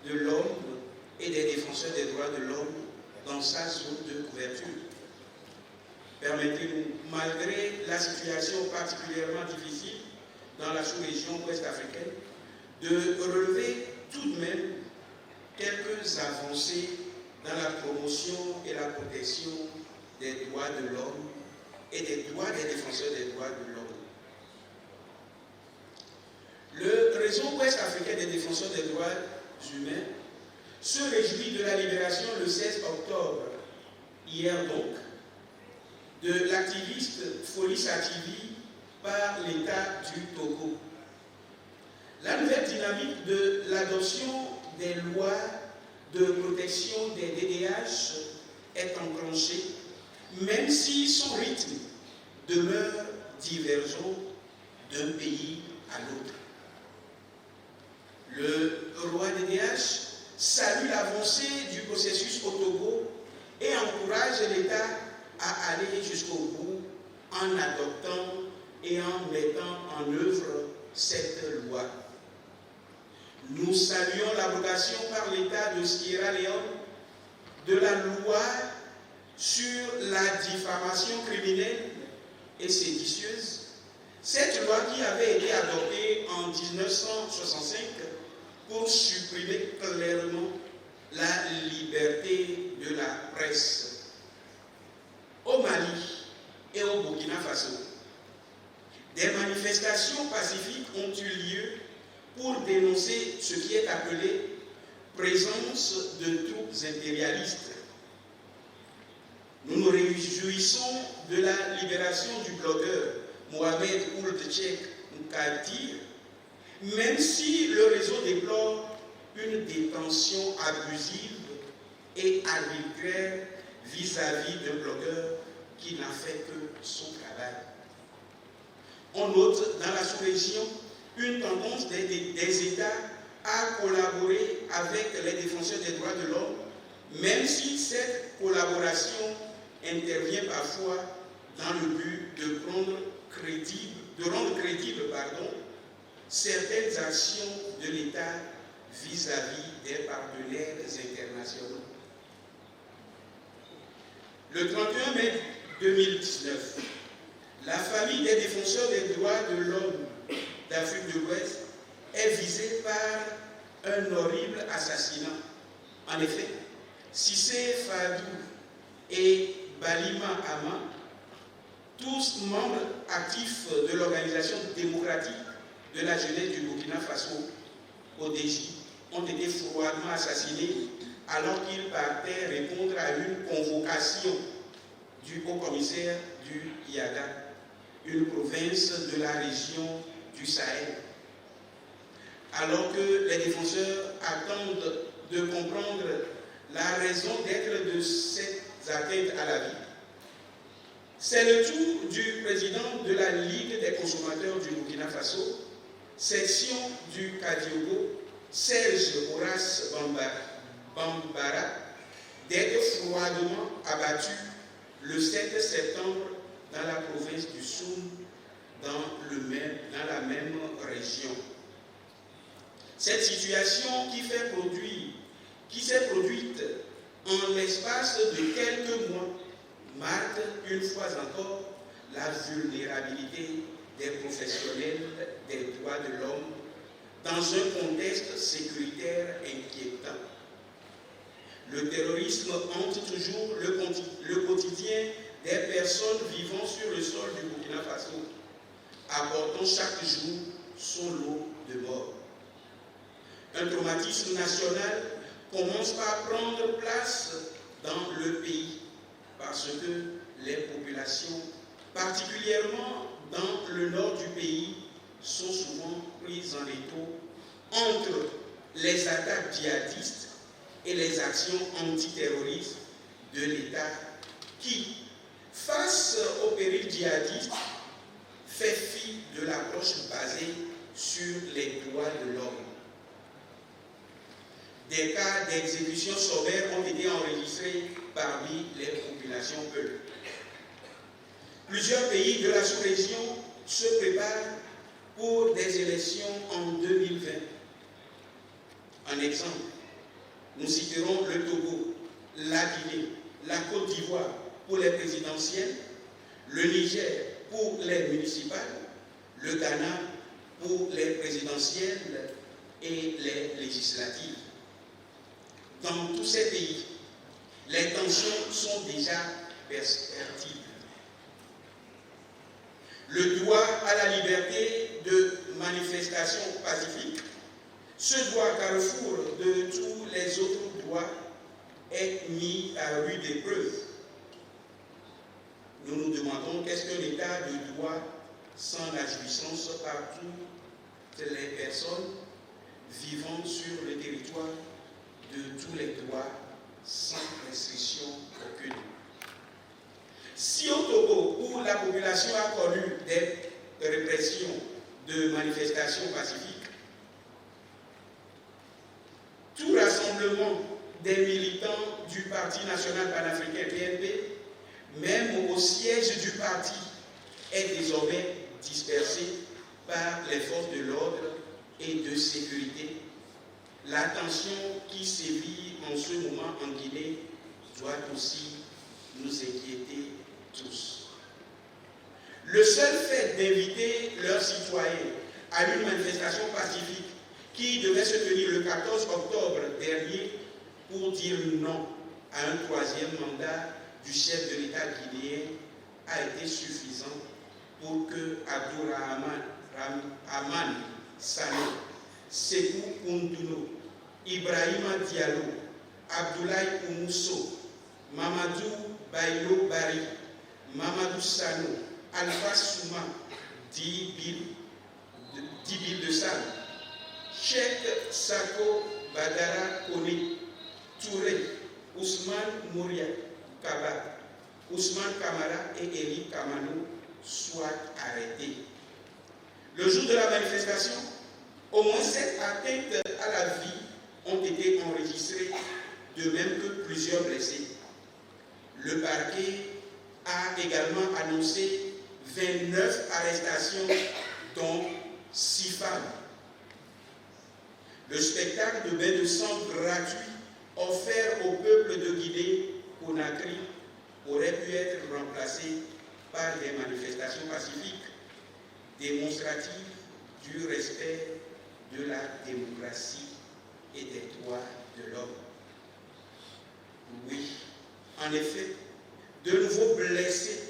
de l'homme et des défenseurs des droits de l'homme dans sa zone de couverture. Permettez-nous, malgré la situation particulièrement difficile dans la sous-région ouest-africaine, de relever tout de même quelques avancées dans la promotion et la protection des droits de l'homme et des droits des défenseurs des droits de l'homme. Le réseau ouest-africain des défenseurs des droits humains se réjouit de la libération le 16 octobre, hier donc, de l'activiste Folis Sativi par l'État du Togo. La nouvelle dynamique de l'adoption des lois de protection des DDH est enclenchée, même si son rythme demeure divergent d'un pays à l'autre. Le roi DDH salue l'avancée du processus au Togo et encourage l'État à aller jusqu'au bout en adoptant et en mettant en œuvre cette loi. Nous saluons l'abrogation par l'État de Sierra Leone de la loi sur la diffamation criminelle et séditieuse. Cette loi qui avait été adoptée en 1965 pour supprimer clairement la liberté de la presse. Au Mali et au Burkina Faso, des manifestations pacifiques ont eu lieu pour dénoncer ce qui est appelé présence de troupes impérialistes. Nous nous réjouissons de la libération du blogueur Mohamed Ould Cheikh Nkadir, même si le réseau déplore une détention abusive et arbitraire vis-à-vis d'un blogueur qui n'a fait que son travail. On note dans la sous-région une tendance des États à collaborer avec les défenseurs des droits de l'homme, même si cette collaboration intervient parfois dans le but de rendre crédible certaines actions de l'État vis-à-vis des partenaires internationaux. Le 31 mai 2019, la famille des défenseurs des droits de l'homme d'Afrique de l'Ouest est visée par un horrible assassinat. En effet, Cissé Fadou et Balima Ama, tous membres actifs de l'Organisation démocratique de la jeunesse du Burkina Faso, ODJ, ont été froidement assassinés alors qu'ils partaient répondre à une convocation du haut-commissaire du Yada, une province de la région du Sahel. Alors que les défenseurs attendent de comprendre la raison d'être de cette atteinte à la vie. C'est le tour du président de la Ligue des consommateurs du Burkina Faso, section du Kadiogo, Serge Horace Bambara, d'être froidement abattu le 7 septembre dans la province du Soum, dans la même région. Cette situation qui s'est produite en l'espace de quelques mois marque une fois encore la vulnérabilité des professionnels des droits de l'homme dans un contexte sécuritaire inquiétant. Le terrorisme hante toujours le quotidien des personnes vivant sur le sol du Burkina Faso, apportant chaque jour son lot de morts. Un traumatisme national commence par prendre place dans le pays parce que les populations, particulièrement dans le nord du pays, sont souvent prises en étau entre les attaques djihadistes et les actions antiterroristes de l'État qui, face au péril djihadiste, fait fi de l'approche basée sur les droits de l'homme. Des cas d'exécution sommaire ont été enregistrés parmi les populations peuples. Plusieurs pays de la sous-région se préparent pour des élections en 2020. En exemple, nous citerons le Togo, la Guinée, la Côte d'Ivoire pour les présidentielles, le Niger pour les municipales, le Ghana pour les présidentielles et les législatives. Dans tous ces pays, les tensions sont déjà perceptibles. Le droit à la liberté de manifestation pacifique, ce droit carrefour de tous les autres droits, est mis à rude épreuve. Nous nous demandons qu'est-ce qu'un état de droit sans la jouissance par toutes les personnes vivant sur le territoire de tous les droits sans restriction aucune. Si au Togo, où la population a connu des répressions de manifestations pacifiques, tout rassemblement des militants du Parti national panafricain PNP, même au siège du parti, est désormais dispersé par les forces de l'ordre et de sécurité. La tension qui sévit en ce moment en Guinée doit aussi nous inquiéter tous. Le seul fait d'inviter leurs citoyens à une manifestation pacifique qui devait se tenir le 14 octobre dernier pour dire non à un troisième mandat du chef de l'État guinéen a été suffisant pour que Abdourahmane Sano, Sekou Koundouno, Ibrahima Diallo, Abdoulaye Oumousso, Mamadou Bailo Bari, Mamadou Sano, Alpha Souma, Dibil de Sal, Cheikh Sako Badara Kone, Touré, Ousmane Mouria Kaba, Ousmane Kamara et Eli Kamano soient arrêtés. Le jour de la manifestation, au moins 7 atteintes à la vie ont été enregistrées, de même que plusieurs blessés. Le parquet a également annoncé 29 arrestations, dont 6 femmes. Le spectacle de bain de sang gratuit offert au peuple de Guinée-Conakry aurait pu être remplacé par des manifestations pacifiques démonstratives du respect de la démocratie et des droits de l'homme. Oui, en effet, de nouveaux blessés,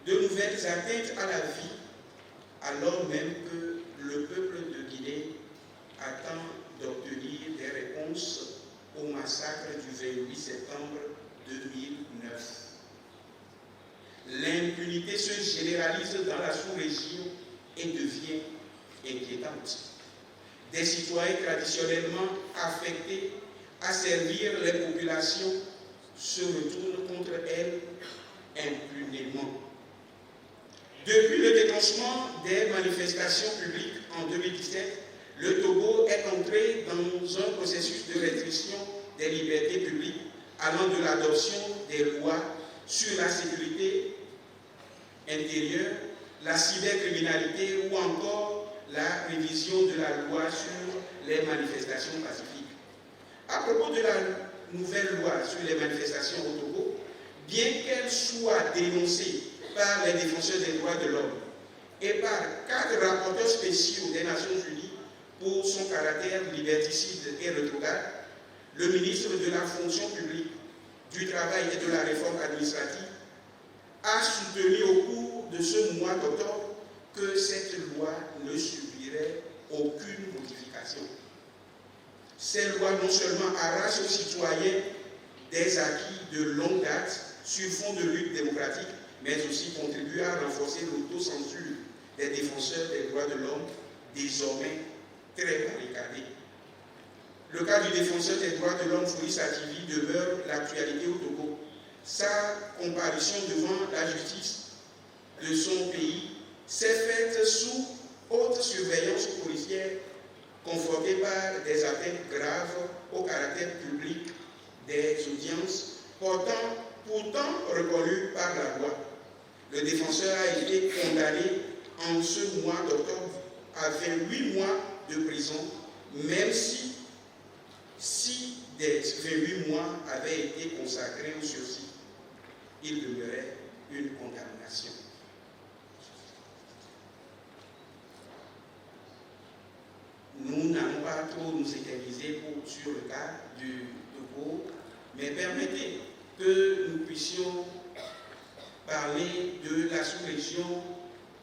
de nouvelles atteintes à la vie, alors même que le peuple de Guinée attend d'obtenir des réponses au massacre du 28 septembre 2009. L'impunité se généralise dans la sous-région et devient inquiétante. Des citoyens traditionnellement affectés à servir les populations se retournent contre elles impunément. Depuis le déclenchement des manifestations publiques en 2017, le Togo est entré dans un processus de restriction des libertés publiques allant de l'adoption des lois sur la sécurité intérieure, la cybercriminalité ou encore la révision de la loi sur les manifestations pacifiques. À propos de la nouvelle loi sur les manifestations au Togo, bien qu'elle soit dénoncée par les défenseurs des droits de l'homme et par 4 rapporteurs spéciaux des Nations Unies pour son caractère liberticide et rétrograde, le ministre de la Fonction publique, du Travail et de la Réforme administrative a soutenu au cours de ce mois d'octobre que cette loi ne subirait aucune modification. Cette loi non seulement arrache aux citoyens des acquis de longue date sur fond de lutte démocratique, mais aussi contribue à renforcer l'autocensure des défenseurs des droits de l'homme, désormais très barricadés. Le cas du défenseur des droits de l'homme, Fouris Ativi, demeure l'actualité au Togo. Sa comparution devant la justice de son pays s'est faite sous haute surveillance policière, confortée par des atteintes graves au caractère public des audiences, pourtant reconnues par la loi. Le défenseur a été condamné en ce mois d'octobre à 28 mois de prison, même si des 28 mois avaient été consacrés au sursis. Il demeurait une condamnation. Nous n'allons pas trop nous éterniser sur le cas du Togo, mais permettez que nous puissions parler de la sous-région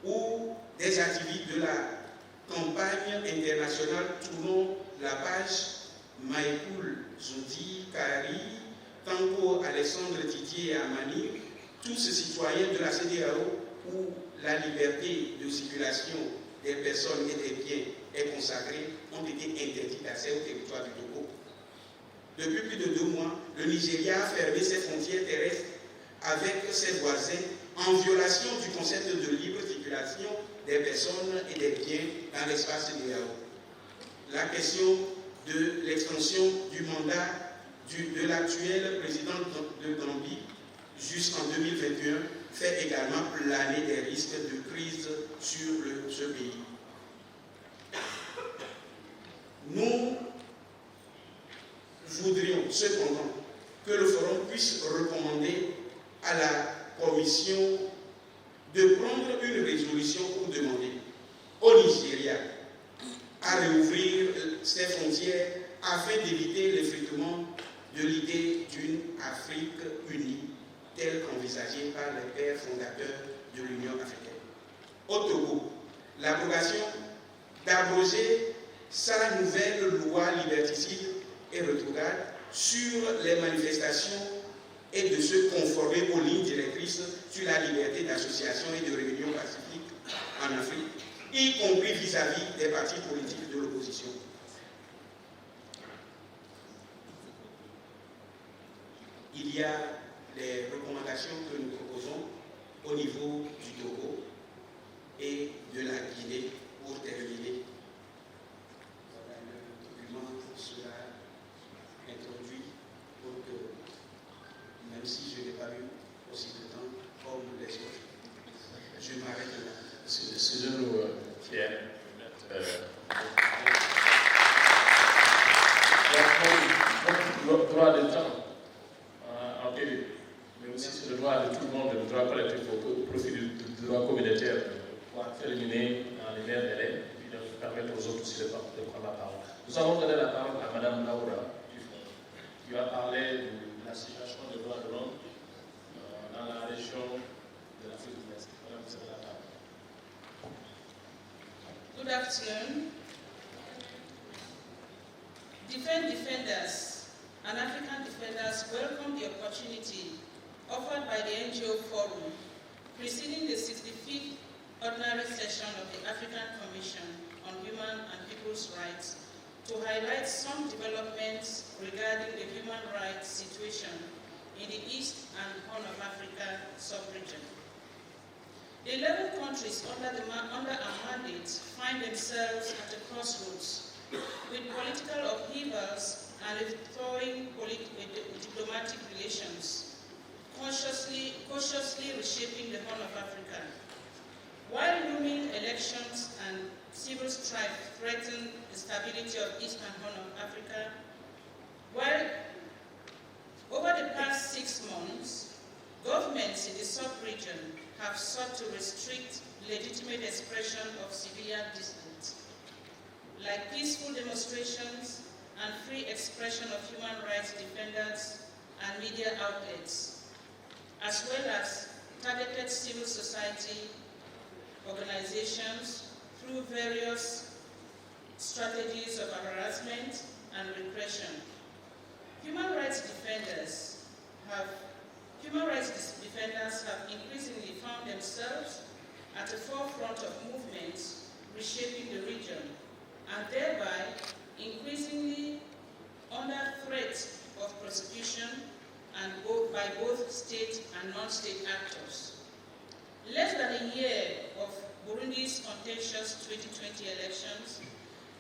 ou des activités de la campagne internationale tournant la page Maïkoul, Zodi, Kari, Tanko, Alexandre, Didier et Amani, tous ces citoyens de la CEDEAO où la liberté de circulation des personnes et des biens est consacrée, ont été interdits d'accès au territoire du Togo. Depuis plus de 2 mois, le Nigeria a fermé ses frontières terrestres avec ses voisins en violation du concept de libre circulation des personnes et des biens dans l'espace CEDEAO. La question de l'extension du mandat de l'actuel président de Gambie jusqu'en 2021 fait également planer des risques de crise sur ce pays. Nous voudrions cependant que le Forum puisse recommander à la Commission de prendre une résolution pour demander au Nigeria à réouvrir ses frontières afin d'éviter l'effritement de l'idée d'une Afrique unie telle qu'envisagée par les pères fondateurs de l'Union africaine. Au Togo, l'abrogation d'abroger sa nouvelle loi liberticide et rétrograde sur les manifestations et de se conformer aux lignes directrices sur la liberté d'association et de réunion pacifique en Afrique, y compris vis-à-vis des partis politiques de l'opposition. Il y a les recommandations que nous proposons au niveau du Togo et de la Guinée pour terminer. Voilà, le document sera introduit pour que, même si je n'ai pas eu aussi de temps comme les autres, je m'arrête là. Excusez-nous, Pierre. Droit de temps en péril, mais aussi c'est le droit de tout le monde, le droit collectif au profit du droit communautaire pour terminer dans les meilleurs délais et puis de permettre aux autres aussi de prendre la parole. Nous allons donner la parole à Mme Laura qui va parler de la situation des droits de l'homme dans la région de l'Afrique de l'Est. Madame, vous avez la parole. Good afternoon. Defenders and African defenders welcome the opportunity offered by the NGO Forum preceding the 65th Ordinary Session of the African Commission on Human and People's Rights to highlight some developments regarding the human rights situation in the East and Horn of Africa sub-region. The 11 countries under our mandate find themselves at a crossroads with political upheavals and restoring diplomatic relations, cautiously reshaping the Horn of Africa. While looming elections and civil strife threaten the stability of Eastern Horn of Africa, while over the past 6 months, governments in the sub-region have sought to restrict legitimate expression of civilian dissent, like peaceful demonstrations and free expression of human rights defenders and media outlets, as well as targeted civil society organizations through various strategies of harassment and repression. Human rights defenders have increasingly found themselves at the forefront of movements reshaping the region, and thereby increasingly under threat of prosecution and by both state and non-state actors. Less than a year of Burundi's contentious 2020 elections,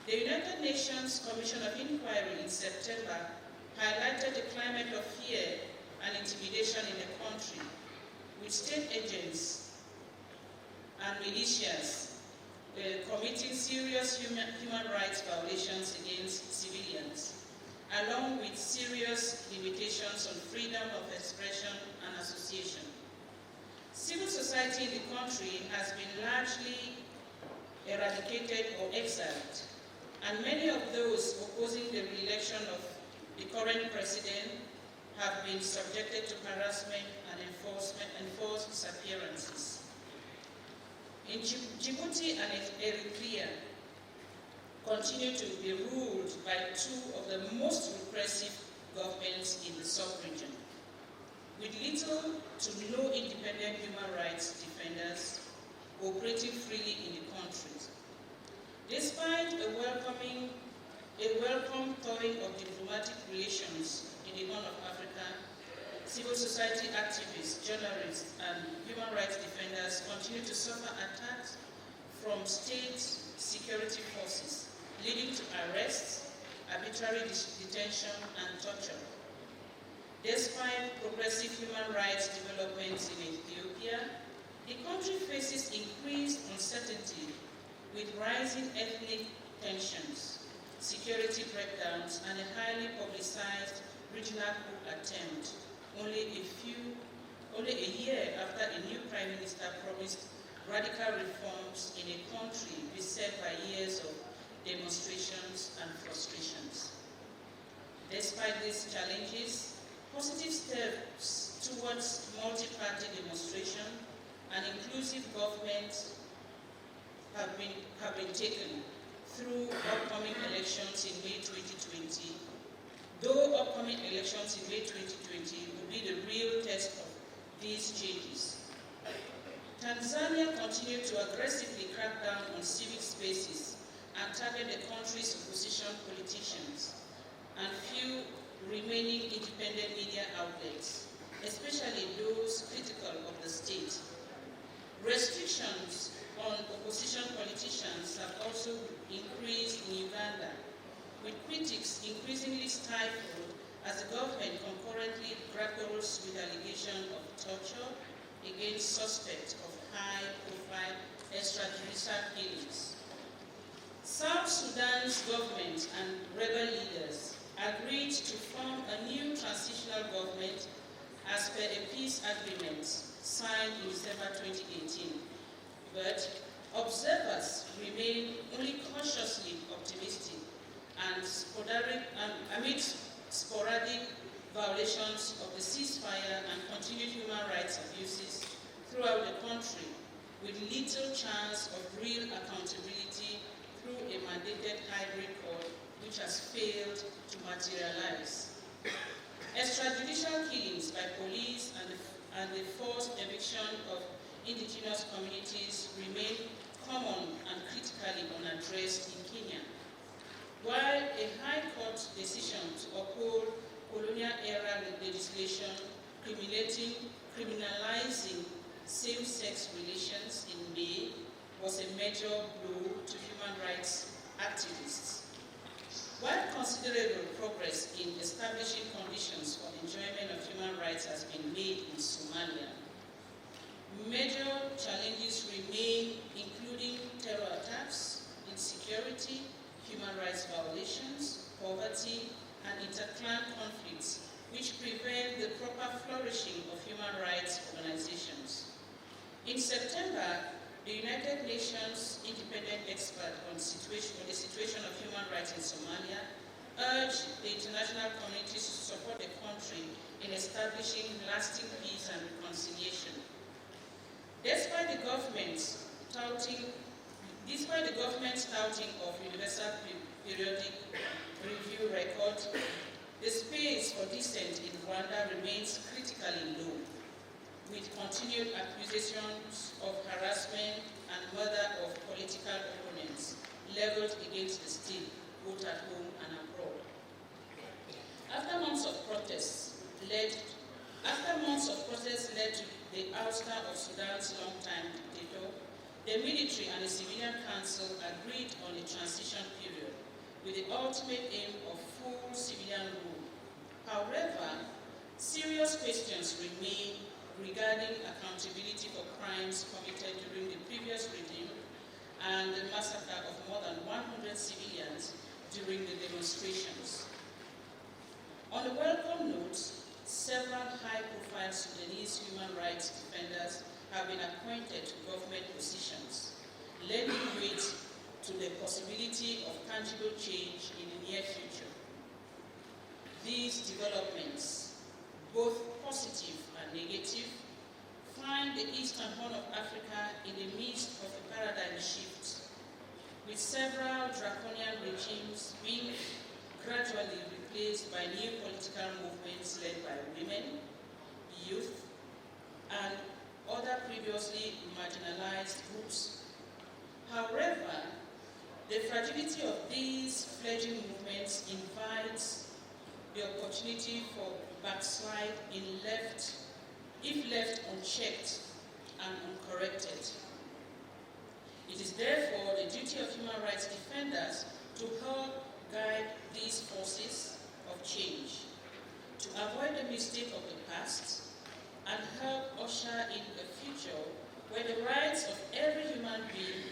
the United Nations Commission of Inquiry in September highlighted the climate of fear and intimidation in the country, with state agents and militias committing serious human rights violations against civilians, along with serious limitations on freedom of expression and association. Civil society in the country has been largely eradicated or exiled, and many of those opposing the re-election of the current president have been subjected to harassment and enforced disappearances. In Djibouti and Eritrea continue to be ruled by two of the most repressive governments in the sub-region, with little to no independent human rights defenders operating freely in the countries. Despite a welcome thawing of diplomatic relations in the Horn of Africa, civil society activists, journalists, and human rights defenders continue to suffer attacks from state security forces, leading to arrests, arbitrary detention, and torture. Despite progressive human rights developments in Ethiopia, the country faces increased uncertainty with rising ethnic tensions, security breakdowns, and a highly publicized regional coup attempt only a year after a new prime minister promised radical reforms in a country beset by years of demonstrations and frustrations. Despite these challenges, positive steps towards multi-party demonstration and inclusive government have been taken through upcoming elections in May 2020, though upcoming elections in May 2020 will be the real test of these changes. Tanzania continued to aggressively crack down on civic spaces and target the country's opposition politicians and few remaining independent media outlets, especially those critical of the state. Restrictions on opposition politicians have also increased in Uganda, with critics increasingly stifled as the government concurrently grapples with allegations of torture against suspects of high-profile extrajudicial killings. South Sudan's government and rebel leaders agreed to form a new transitional government as per a peace agreement signed in December 2018. But observers remain only cautiously optimistic and amidst sporadic violations of the ceasefire and continued human rights abuses throughout the country, with little chance of real accountability through a mandated hybrid court which has failed to materialize. Extrajudicial killings by police and the forced eviction of indigenous communities remain common and critically unaddressed in Kenya. While a High Court decision to uphold colonial-era legislation criminalizing same-sex relations in May was a major blow to human rights activists, considerable progress in establishing conditions for enjoyment of human rights has been made in Somalia. Major challenges remain, including terror attacks, insecurity, human rights violations, poverty, and interclan conflicts, which prevent the proper flourishing of human rights organizations. In September, the United Nations Independent Expert on the situation of human rights in Somalia urged the international community to support the country in establishing lasting peace and reconciliation. Despite the government's touting of universal periodic review record, the space for dissent in Rwanda remains critically low, with continued accusations of harassment and murder of political opponents leveled against the state, both at home and abroad. After months of protests led to the ouster of Sudan's long-time dictator, the military and the civilian council agreed on a transition period with the ultimate aim of full civilian rule. However, serious questions remain regarding accountability for crimes committed during the previous regime and the massacre of more than 100 civilians during the demonstrations. On a welcome note, several high-profile Sudanese human rights defenders have been appointed to government positions, lending weight to the possibility of tangible change in the near future. These developments, both positive and negative, find the Eastern Horn of Africa in the midst of a paradigm shift, with several draconian regimes being gradually replaced by new political movements led by women, youth, and other previously marginalized groups. However, the fragility of these fledgling movements invites the opportunity for backslide if left unchecked and uncorrected. It is therefore the duty of human rights defenders to help guide these forces of change, to avoid the mistake of the past, and help usher in a future where the rights of every human being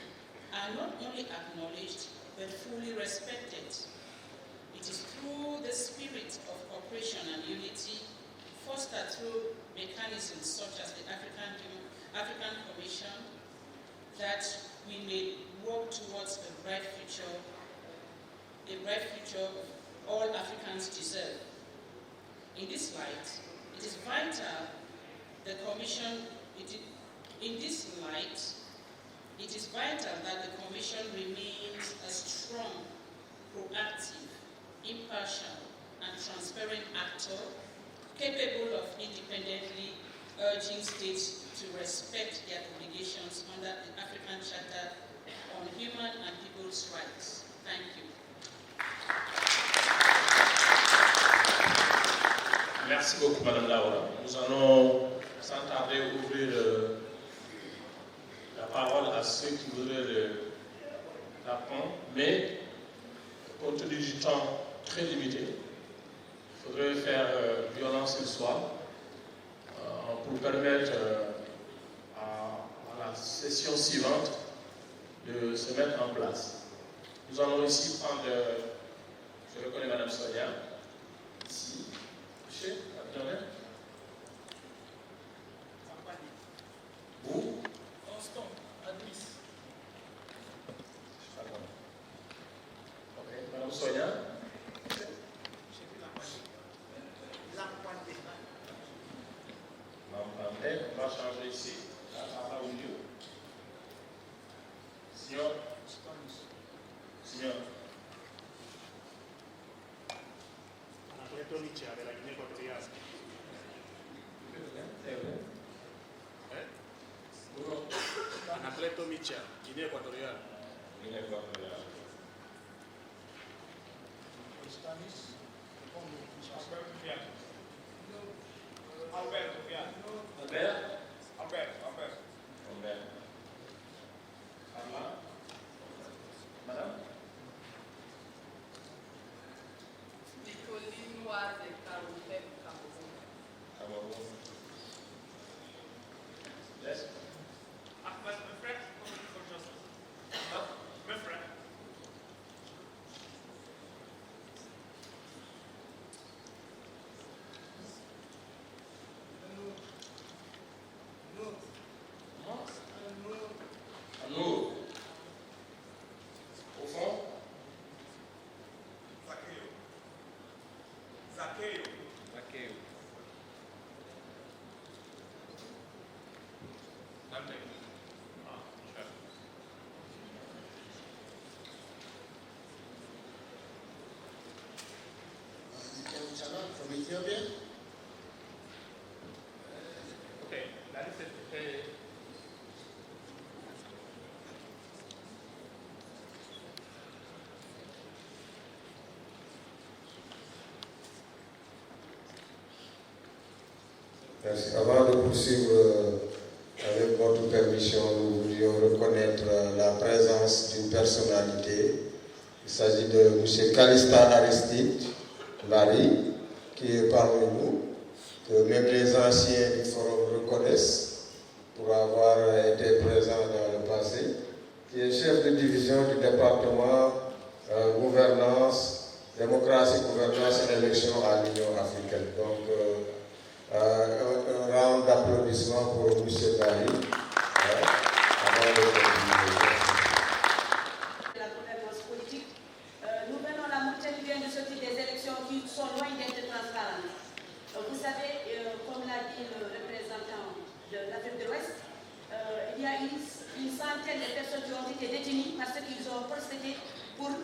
are not only acknowledged, but fully respected. It is through the spirit of cooperation and unity, fostered through mechanisms such as the African Commission, that we may work towards a bright future all Africans deserve. In this light, it is vital that the Commission remains a strong, proactive, impartial, and transparent actor capable of independently urging states to respect their obligations under the African Charter on Human and People's Rights. Thank you. Merci beaucoup, Madame Laura. Nous allons sans tarder ouvrir la parole à ceux qui voudraient la prendre, mais compte tenu du temps très limité, il faudrait faire violence ce soir pour permettre à la session suivante de se mettre en place. Nous allons ici prendre, je reconnais Madame Sonia, ici, monsieur, attendez. Vous Constant, Admis. Ok, Madame Sonia. On va changer ici, à au milieu. Signor. Anacleto Micha, de la Guinea Ecuatorial. Anacleto Micha, Guinea Ecuatorial. Guinea Ecuatorial. Alberto Fiat. Alberto. Carla. Madame. From Ethiopia. Okay, that is it. Merci. Avant de poursuivre avec votre permission, nous voulions reconnaître la présence d'une personnalité. Il s'agit de M. Calista Aristide Barry, qui est parmi nous, que même les anciens du forum reconnaissent pour avoir été présent dans le passé, qui est chef de division du département gouvernance, démocratie, gouvernance et élection à l'Union africaine. Donc, un round d'applaudissements pour M. Barry. Avant de continuer. La gouvernance politique. Nous venons, la Mauritanie vient de sortir des élections qui sont loin d'être transparentes. Vous savez, comme l'a dit le représentant de l'Afrique de l'Ouest, il y a une centaine de personnes qui ont été détenues parce qu'ils ont procédé pour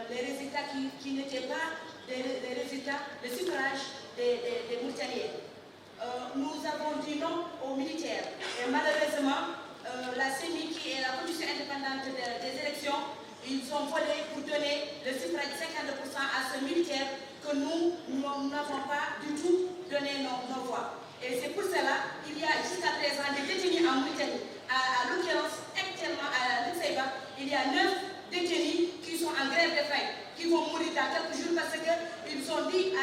les résultats qui n'étaient pas des résultats de suffrage des Mauritaniens. Nous avons dit non aux militaires et malheureusement, la CENI, qui est la commission indépendante des élections, ils ont volé pour donner le suffrage de 50% à ce militaire que nous n'avons pas du tout donné nos voix. Et c'est pour cela qu'il y a jusqu'à présent des détenus en Mauritanie. À l'occurrence, actuellement à l'Uxaïba, il y a 9 détenus qui sont en grève de faim, qui vont mourir dans quelques jours parce qu'ils ont dit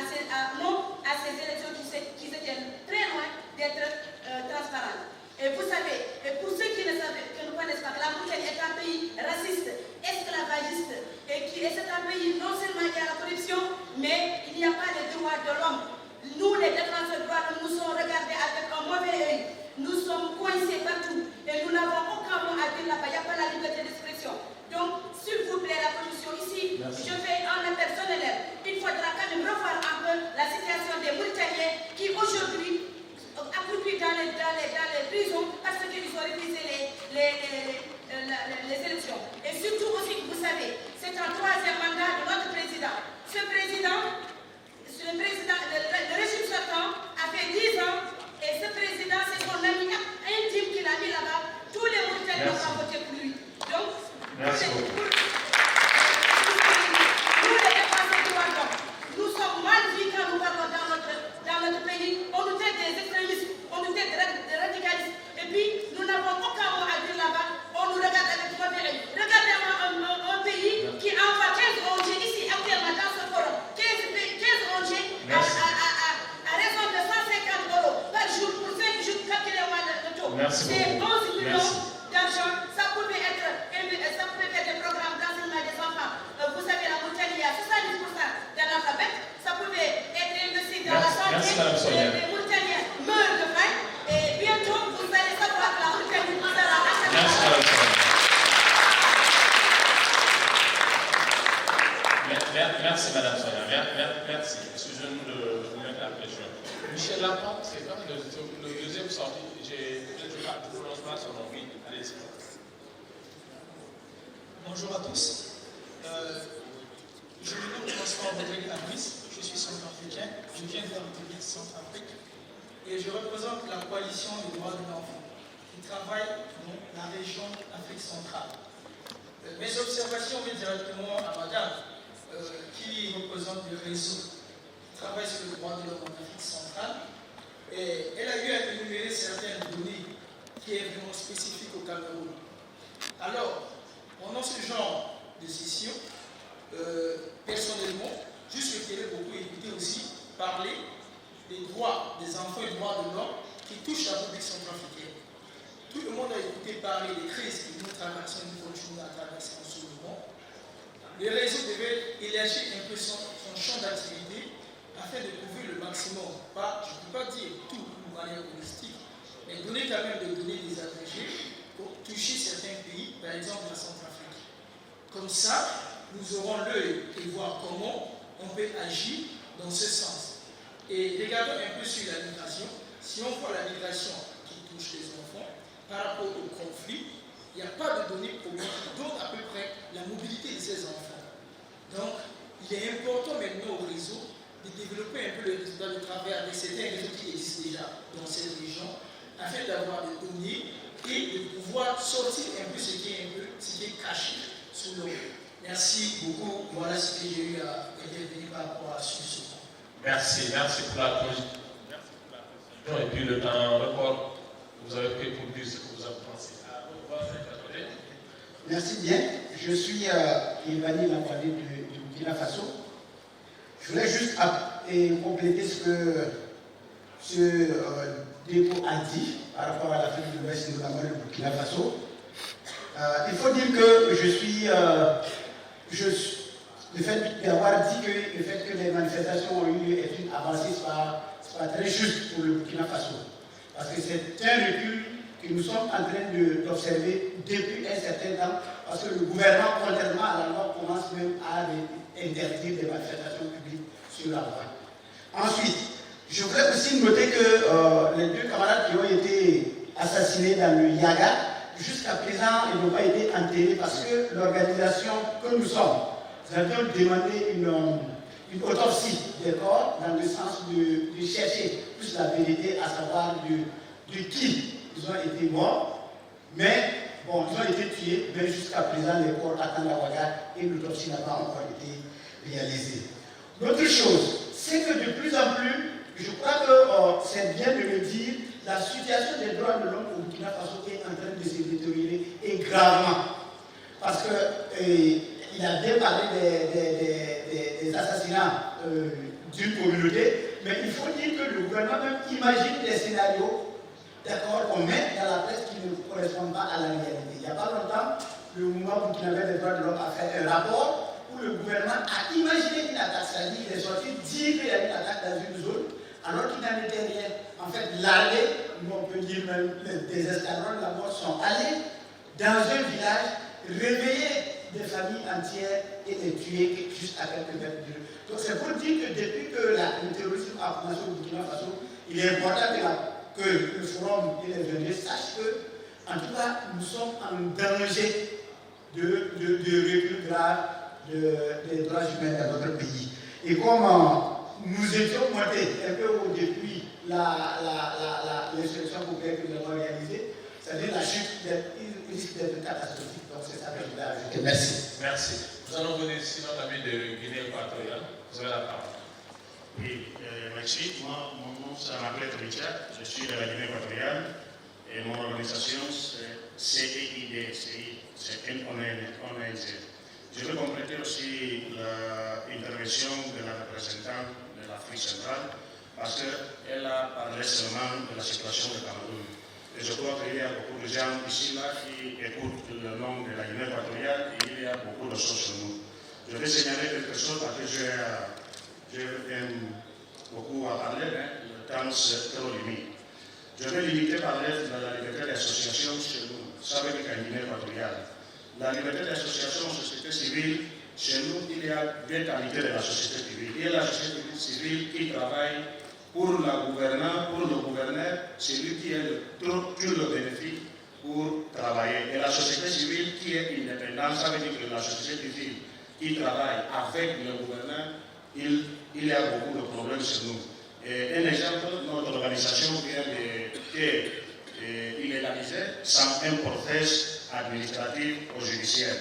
non à ces élections qui étaient très loin d'être transparentes. Et vous savez, et pour ceux qui ne connaissent pas, que la Mauritanie est un pays raciste, esclavagiste, et c'est un pays, non seulement il y a la corruption, mais il n'y a pas les droits de l'homme. Nous, les défenseurs de droits, nous sommes regardés avec un mauvais œil. Nous sommes coincés partout, et nous n'avons aucun mot à dire là-bas. Il n'y a pas la liberté d'expression. Donc, s'il vous plaît, la commission ici, je fais un appel solennel. Il faudra quand même revoir un peu la situation des Mauritaniens qui aujourd'hui accroupis dans les prisons parce qu'ils ont refusé les élections. Et surtout aussi, vous savez, c'est un 3e mandat de notre président. Le régime sortant a fait 10 ans et ce président, c'est son ami intime qu'il a mis là-bas. Tous les Mauritaniens n'ont pas voté pour lui. Donc, merci beaucoup. Nous, les défenseurs du droit de l'homme, nous sommes mal vus quand nous parlons dans notre pays. On nous traite des extrémistes, on nous traite des radicalistes. Et puis, nous n'avons aucun mot à dire là-bas. On nous regarde avec mauvais œil. Regardez un pays qui envoie 15 ONG ici actuellement dans ce forum. 15 ONG à raison de 150 € par jour pour 5 jours, calculez-moi le taux. C'est 11 millions d'argent. Ça pouvait faire des programmes d'enseignement des enfants. Vous savez, la Mauritanie, il y a 70% d'analphabètes. Ça pouvait être investi dans la santé. Les Mauritaniens meurent de faim. Et bientôt, vous allez savoir que la Mauritanie sera Merci Madame Sonia, merci. Excusez-nous de vous mettre la pression. Michel Laporte, c'est quand même le deuxième sorti. Je ne prononce pas son nom. Oui, allez-y. Bonjour à tous. Je me nomme François Rodrigue Abris, je suis centrafricain, je viens de la République Centrafrique et je représente la coalition des droits de l'enfant qui travaille dans la région Afrique centrale. Mes observations viennent directement à madame qui représente le réseau qui travaille sur le droit de l'homme en Afrique centrale. Et elle a eu à énumérer certaines données qui est vraiment spécifique au Cameroun. Alors, pendant ce genre de session, personnellement, je souhaiterais beaucoup écouter aussi parler des droits des enfants et des droits de l'homme qui touchent la République centrafricaine. Tout le monde a écouté parler des crises que nous traversons et nous continuons à traverser en ce moment. Le réseau devait élargir un peu son champ d'activité afin de couvrir le maximum. Je ne peux pas dire tout de manière holistique, mais donner quand même des données désagrégées pour toucher certains pays, par exemple la Centrafrique. Comme ça, nous aurons l'œil et voir comment on peut agir dans ce sens. Et regardons un peu sur la migration. Si on voit la migration qui touche les enfants par rapport au conflit, il n'y a pas de données qui donnent à peu près la mobilité de ces enfants. Donc, il est important maintenant au réseau de développer un peu le résultat de travail avec certains réseaux qui existent déjà dans cette région, afin d'avoir des données et de pouvoir sortir un peu ce qui est caché sous l'eau. Merci beaucoup. Voilà ce que j'ai eu à intervenir par rapport à ce point. Merci pour la présentation. Et puis le temps record, vous avez pris pour dire ce que vous avez pensé. Merci bien. Je suis Ivani Lampadi du Burkina Faso. Je voulais juste compléter ce que ce dépôt a dit par rapport à l'Afrique de l'Ouest, notamment le Burkina Faso. Il faut dire que le fait d'avoir dit que le fait que les manifestations ont eu lieu est une avancée, ce n'est pas très juste pour le Burkina Faso. Parce que c'est un recul que nous sommes en train d'observer depuis un certain temps, parce que le gouvernement, contrairement à la loi, commence même à interdire des manifestations publiques sur la voie. Ensuite, je voudrais aussi noter que les deux camarades qui ont été assassinés dans le Yaga, jusqu'à présent, ils n'ont pas été enterrés parce que l'organisation que nous sommes, nous avions demandé une autopsie des corps dans le sens de chercher plus la vérité, à savoir de qui ils ont été morts, mais bon, ils ont été tués, mais jusqu'à présent, les corps attendent la Ouaga et l'autopsie n'a pas encore été réalisée. L'autre chose, c'est que de plus en plus, je crois que c'est bien de le dire, la situation des droits de l'homme au Burkina Faso est en train de se détériorer et gravement. Parce qu'il a bien parlé des assassinats d'une communauté, mais il faut dire que le gouvernement même imagine des scénarios, d'accord, qu'on met dans la presse qui ne correspondent pas à la réalité. Il n'y a pas longtemps, le mouvement burkinabé des droits de l'homme a fait un rapport où le gouvernement a imaginé une attaque, c'est-à-dire qu'il est sorti dire qu'il y a une attaque dans une zone, alors qu'il n'en était rien. En fait, l'armée, on peut dire même des escadrons de la mort, sont allés dans un village, réveiller des familles entières et les tuer juste à quelques mètres d'eux. Donc c'est pour dire que depuis que le terrorisme a commencé au Burkina Faso, il est important que le forum et les ONG sachent que, en tout cas, nous sommes en danger de recul grave des droits humains dans notre pays. Et comme nous étions montés un peu depuis l'insurrection populaire que nous avons réalisée, c'est-à-dire la chute risque d'être catastrophique. Donc c'est ça que je voulais ajouter. Merci. Merci. Nous allons venir ici notre ami de Guinée équatoriale. Vous avez la parole. Oui, merci. Moi, mon nom, c'est Margaret Richard. Je suis de la Guinée équatoriale et mon organisation, c'est CNDH, c'est une ONG. Je veux compléter aussi l'intervention de la représentante de l'Afrique centrale parce qu'elle a parlé seulement de la situation du Cameroun. Et je crois qu'il y a beaucoup de gens ici là qui écoutent le nom de la Guinée équatoriale et il y a beaucoup de choses sur nous. Je vais signaler quelque chose parce que j'aime beaucoup à parler, mais le temps c'est trop limite. Je vais limiter parler de la liberté d'association chez nous. Ça veut dire qu'en Guinée équatoriale, la liberté d'association en société civile, chez nous, il y a deux qualités de la société civile. Il y a la société civile qui travaille pour le gouverneur, c'est lui qui a tout le bénéfice pour travailler. Et la société civile qui est indépendante, ça veut dire que la société civile qui travaille avec le gouverneur, il y a beaucoup de problèmes chez nous. Et un exemple, notre organisation vient d'être illégalisée sans un process administratif ou judiciaire.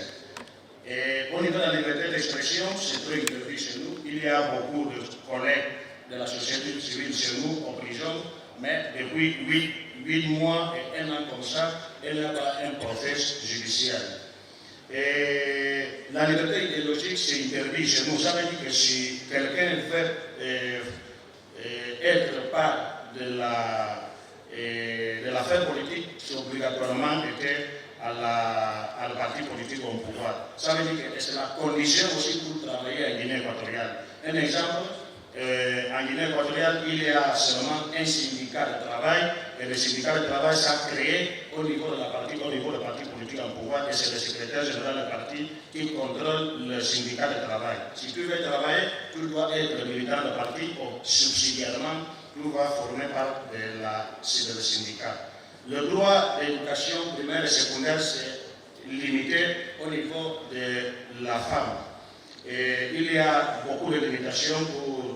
Et au niveau de la liberté d'expression, c'est très interdit chez nous. Il y a beaucoup de collègues de la société civile chez nous en prison, mais depuis 8 mois et 1 an comme ça, il n'y a pas un process judiciaire. Et la liberté idéologique, c'est interdit chez nous. Ça veut dire que si quelqu'un veut être part de l'affaire politique, c'est obligatoirement d'être à la partie politique au pouvoir. Ça veut dire que c'est la condition aussi pour travailler en Guinée équatoriale. Un exemple, En Guinée équatoriale, il y a seulement un syndicat de travail, et le syndicat de travail s'est créé au niveau de la partie, au niveau du parti politique en pouvoir, et c'est le secrétaire général du parti qui contrôle le syndicat de travail. Si tu veux travailler, tu dois être militant du parti, ou subsidiairement, tu vas former par le syndicat. Le droit d'éducation primaire et secondaire, c'est limité au niveau de la femme. Et il y a beaucoup de limitations pour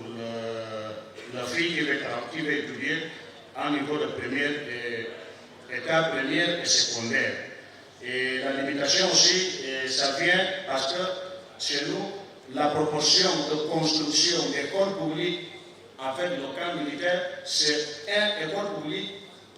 la fille qui veut étudier au niveau de première état première et secondaire. Et la limitation aussi, ça vient parce que chez nous, la proportion de construction d'écoles publiques avec le camp militaire, c'est une école publique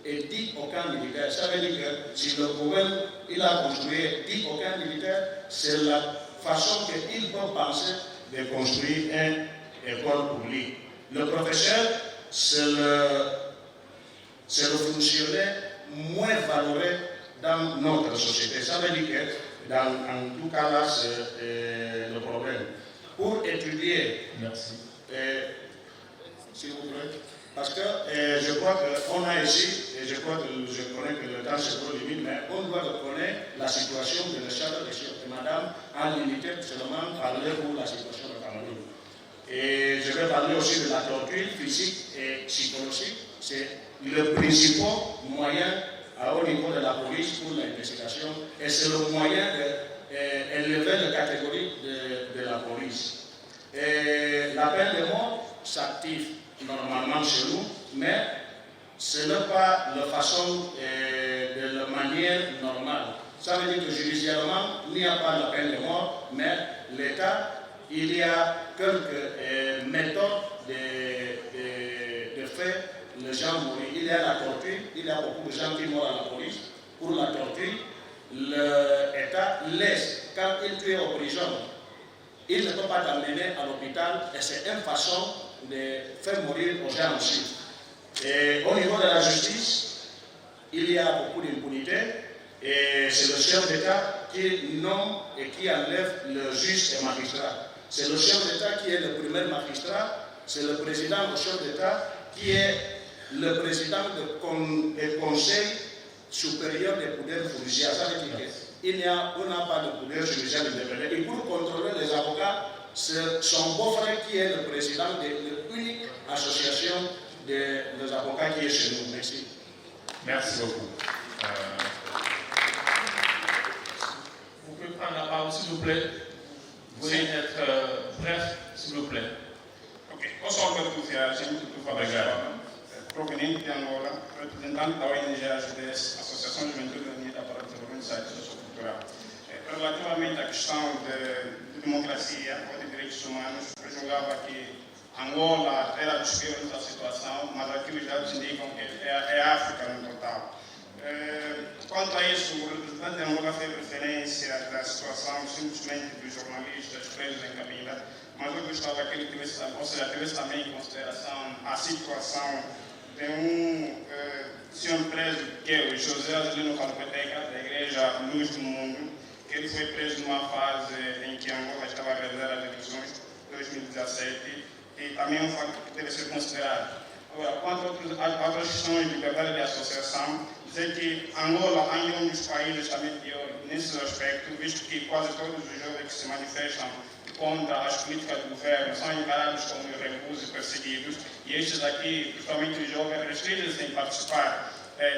et 10 au camp militaire. Ça veut dire que si le gouvernement il a construit 10 au camp militaire, c'est la façon qu'il peut penser de construire une école publique. Le professeur, c'est le fonctionnaire moins valoré dans notre société. Ça veut dire que, en tout cas là, c'est le problème. Pour étudier, merci. S'il vous plaît. Parce que je crois qu'on a ici, et je crois que je connais que le temps c'est trop limite, mais on doit reconnaître la situation de la charte de chef. Madame a limité seulement parler pour la situation de Cameroun. Et je vais parler aussi de la torture physique et psychologique. C'est le principal moyen au niveau de la police pour l'investigation et c'est le moyen d'élever la catégorie de la police. Et la peine de mort s'active normalement chez nous, mais ce n'est pas la façon de la manière normale. Ça veut dire que judiciairement, il n'y a pas la peine de mort, mais l'État, il y a quelques méthodes de faire les gens mourir. Il y a la torture, il y a beaucoup de gens qui meurent à la police. Pour la torture, l'État laisse, quand il tue en prison, il ne peut pas t'amener à l'hôpital et c'est une façon de faire mourir aux gens aussi. Et au niveau de la justice, il y a beaucoup d'impunité et c'est le chef d'État qui nomme et qui enlève le juge et magistrat. C'est le chef d'État qui est le premier magistrat, c'est le président du chef d'État qui est le président du Conseil supérieur des pouvoirs judiciaires. Ça veut dire qu'on n'a pas de pouvoir judiciaire indépendant. Et pour contrôler les avocats, c'est son beau-frère qui est le président de l'unique association des avocats qui est chez nous. Merci. Merci beaucoup. Vous pouvez prendre la parole, s'il vous plaît. Vous voulez être bref, s'il vous plaît. Ok. Bonsoir à tous, proveniente de Angola, representante da ONG ACDHRS, Associação de Juventude Unida para o Desenvolvimento Sociocultural. Relativamente à questão de democracia ou de direitos humanos, eu julgava que Angola era dos piores da situação, mas aqui os dados indicam que é a África no total. Quanto a isso, o representante de Angola fez referência da situação simplesmente dos jornalistas presos em Cabinda, mas eu gostava que ele tivesse também em consideração a situação de senhor preso, que é o José Adelino Calpeteca, da Igreja Luz do Mundo, que ele foi preso numa fase em que Angola estava a realizar as eleições, 2017, e também é um facto que deve ser considerado. Agora, quanto a outras questões de liberdade de associação, dizer que Angola ainda é um dos países também pior nesse aspecto, visto que quase todos os jovens que se manifestam contra as políticas do governo são encarados como reclusos e perseguidos, e estes aqui, principalmente os jovens, restringem-se em participar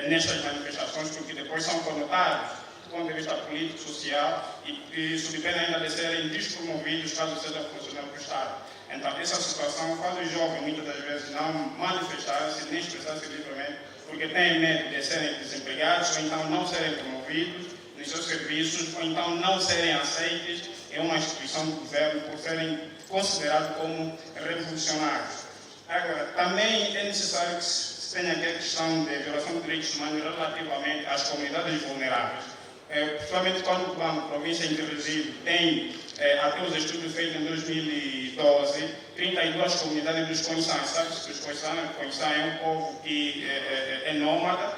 nestas manifestações, porque depois são conotados do ponto de vista político, social, e sob pena ainda de serem despromovidos caso sejam funcionários do Estado. Então, essa situação faz os jovens, muitas das vezes, não manifestarem-se nem expressar-se livremente, porque têm medo de serem desempregados, ou então não serem promovidos nos seus serviços, ou então não serem aceitos em uma instituição do governo por serem considerados como revolucionários. Agora, também é necessário que se tenha aqui a questão de violação de direitos humanos relativamente às comunidades vulneráveis. Principalmente quando o plano província em que reside tem, até os estudos feitos em 2012, 32 comunidades dos Conhãs. Sabe-se que os Conhãs é um povo que é nômade,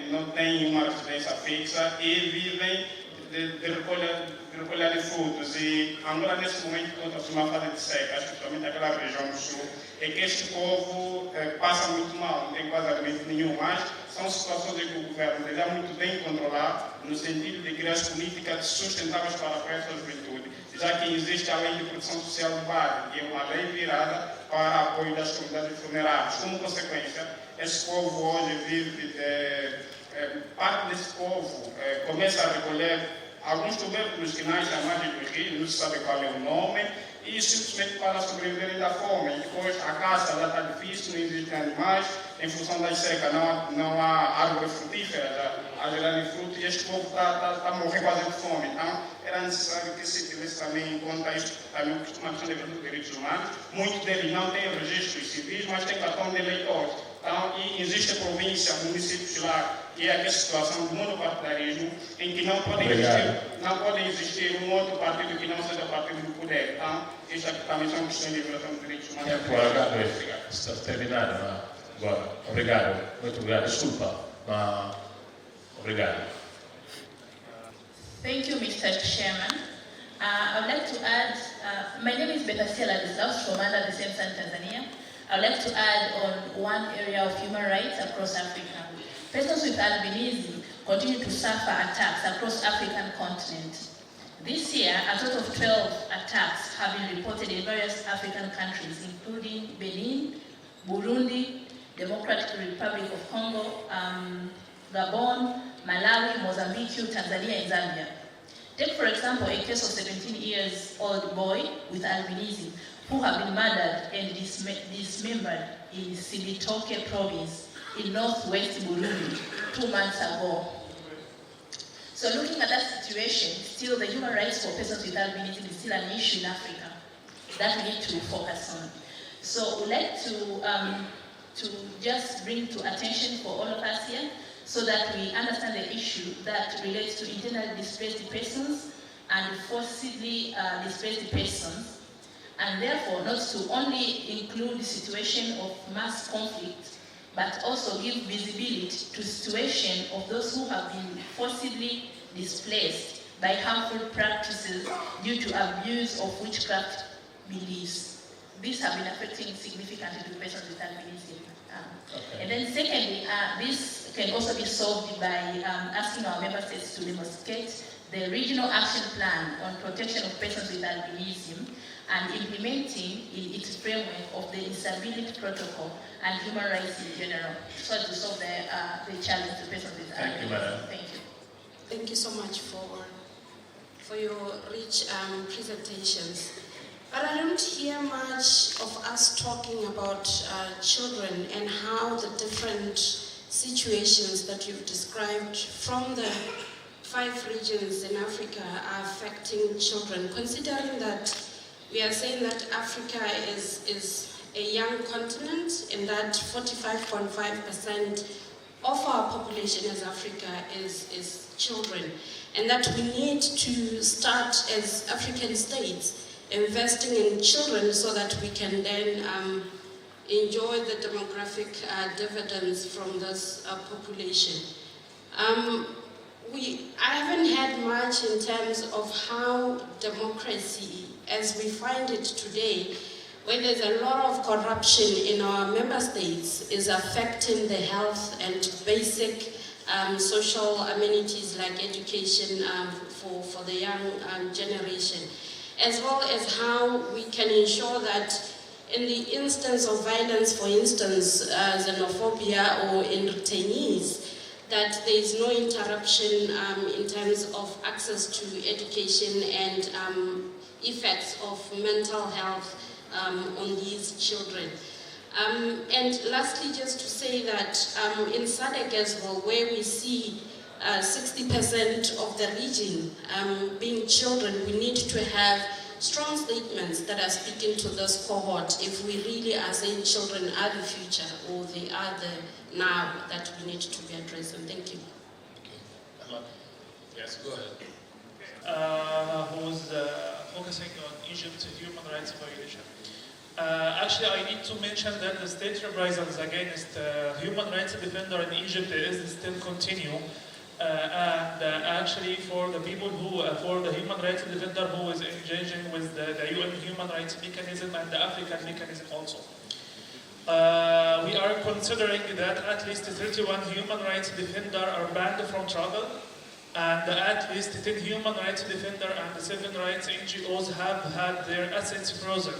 não tem uma residência fixa e vivem recolher frutos. E Angola, nesse momento, encontra-se numa fase de seca, especialmente aquela região do sul, é que este povo passa muito mal, não tem quase alimento nenhum, mas são situações em que o governo deverá muito bem controlar, no sentido de criar políticas sustentáveis para essa juventude, já que existe a lei de proteção social de base, que é uma lei virada para apoio das comunidades vulneráveis. Como consequência, esse povo hoje vive, parte desse povo começa a recolher alguns tubérculos que nascem à margem do rio, não se sabe qual é o nome, e simplesmente para sobreviverem da fome. E depois a caça lá está difícil, não existem animais, em função da seca não há árvores frutíferas a gerarem frutos, e este povo está a morrer quase de fome. Então era necessário que se tivesse também em conta isto, também uma questão de direitos humanos. Muitos deles não têm registros civis, mas têm cartão de eleitor. Então, e existe província, municípios lá, que é a situação do monopartidarismo, em que não pode existir um outro partido que não seja partido do poder. Então, isto aqui também são questões de violação de direitos humanos. Obrigado. Está terminado agora. Obrigado. Muito obrigado. Desculpa. Obrigado. Thank you, Mr. Chairman. I would like to add, my name is Betasiela Dislaus from under the same sun, Tanzania. I would like to add on one area of human rights across Africa. Persons with albinism continue to suffer attacks across the African continent. This year, a total of 12 attacks have been reported in various African countries, including Benin, Burundi, Democratic Republic of Congo, Gabon, Malawi, Mozambique, Tanzania, and Zambia. Take, for example, a case of 17-year-old boy with albinism who have been murdered and dismembered in Cibitoke province in northwest Burundi 2 months ago. So looking at that situation, still the human rights for persons with albinism is still an issue in Africa that we need to focus on. So we'd like to just bring to attention for all of us here so that we understand the issue that relates to internally displaced persons and forcibly displaced persons, and therefore not to only include the situation of mass conflict, but also give visibility to the situation of those who have been forcibly displaced by harmful practices due to abuse of witchcraft beliefs. These have been affecting significantly the persons with albinism. And then secondly, this can also be solved by asking our member states to demonstrate the regional action plan on protection of persons with albinism and implementing in its framework of the disability protocol and human rights in general, so to solve the challenge to persons with albinism. Thank you, Madam. Thank you. Thank you so much for your rich presentations. But I don't hear much of us talking about children and how the different situations that you've described from the 5 regions in Africa are affecting children, considering that we are saying that Africa is a young continent and that 45.5% of our population as Africa is children, and that we need to start as African states investing in children so that we can then enjoy the demographic dividends from this population. I haven't had much in terms of how democracy, as we find it today, when there's a lot of corruption in our member states, is affecting the health and basic social amenities like education for the young generation, as well as how we can ensure that in the instance of violence, for instance, xenophobia or in detainees, that there is no interruption in terms of access to education and effects of mental health on these children. And lastly, just to say that in SADC as well, where we see 60% of the region being children, we need to have strong statements that are speaking to this cohort if we really are saying children are the future or they are the now that we need to be addressing. Thank you. Yes, go ahead. Who was focusing on Egypt's human rights violation. Actually, I need to mention that the state reprisals against human rights defender in Egypt is still continue. actually for the people who, for the human rights defender who is engaging with the UN human rights mechanism and the African mechanism also. We are considering that at least 31 human rights defenders are banned from travel, and at least 10 human rights defenders and 7 rights NGOs have had their assets frozen.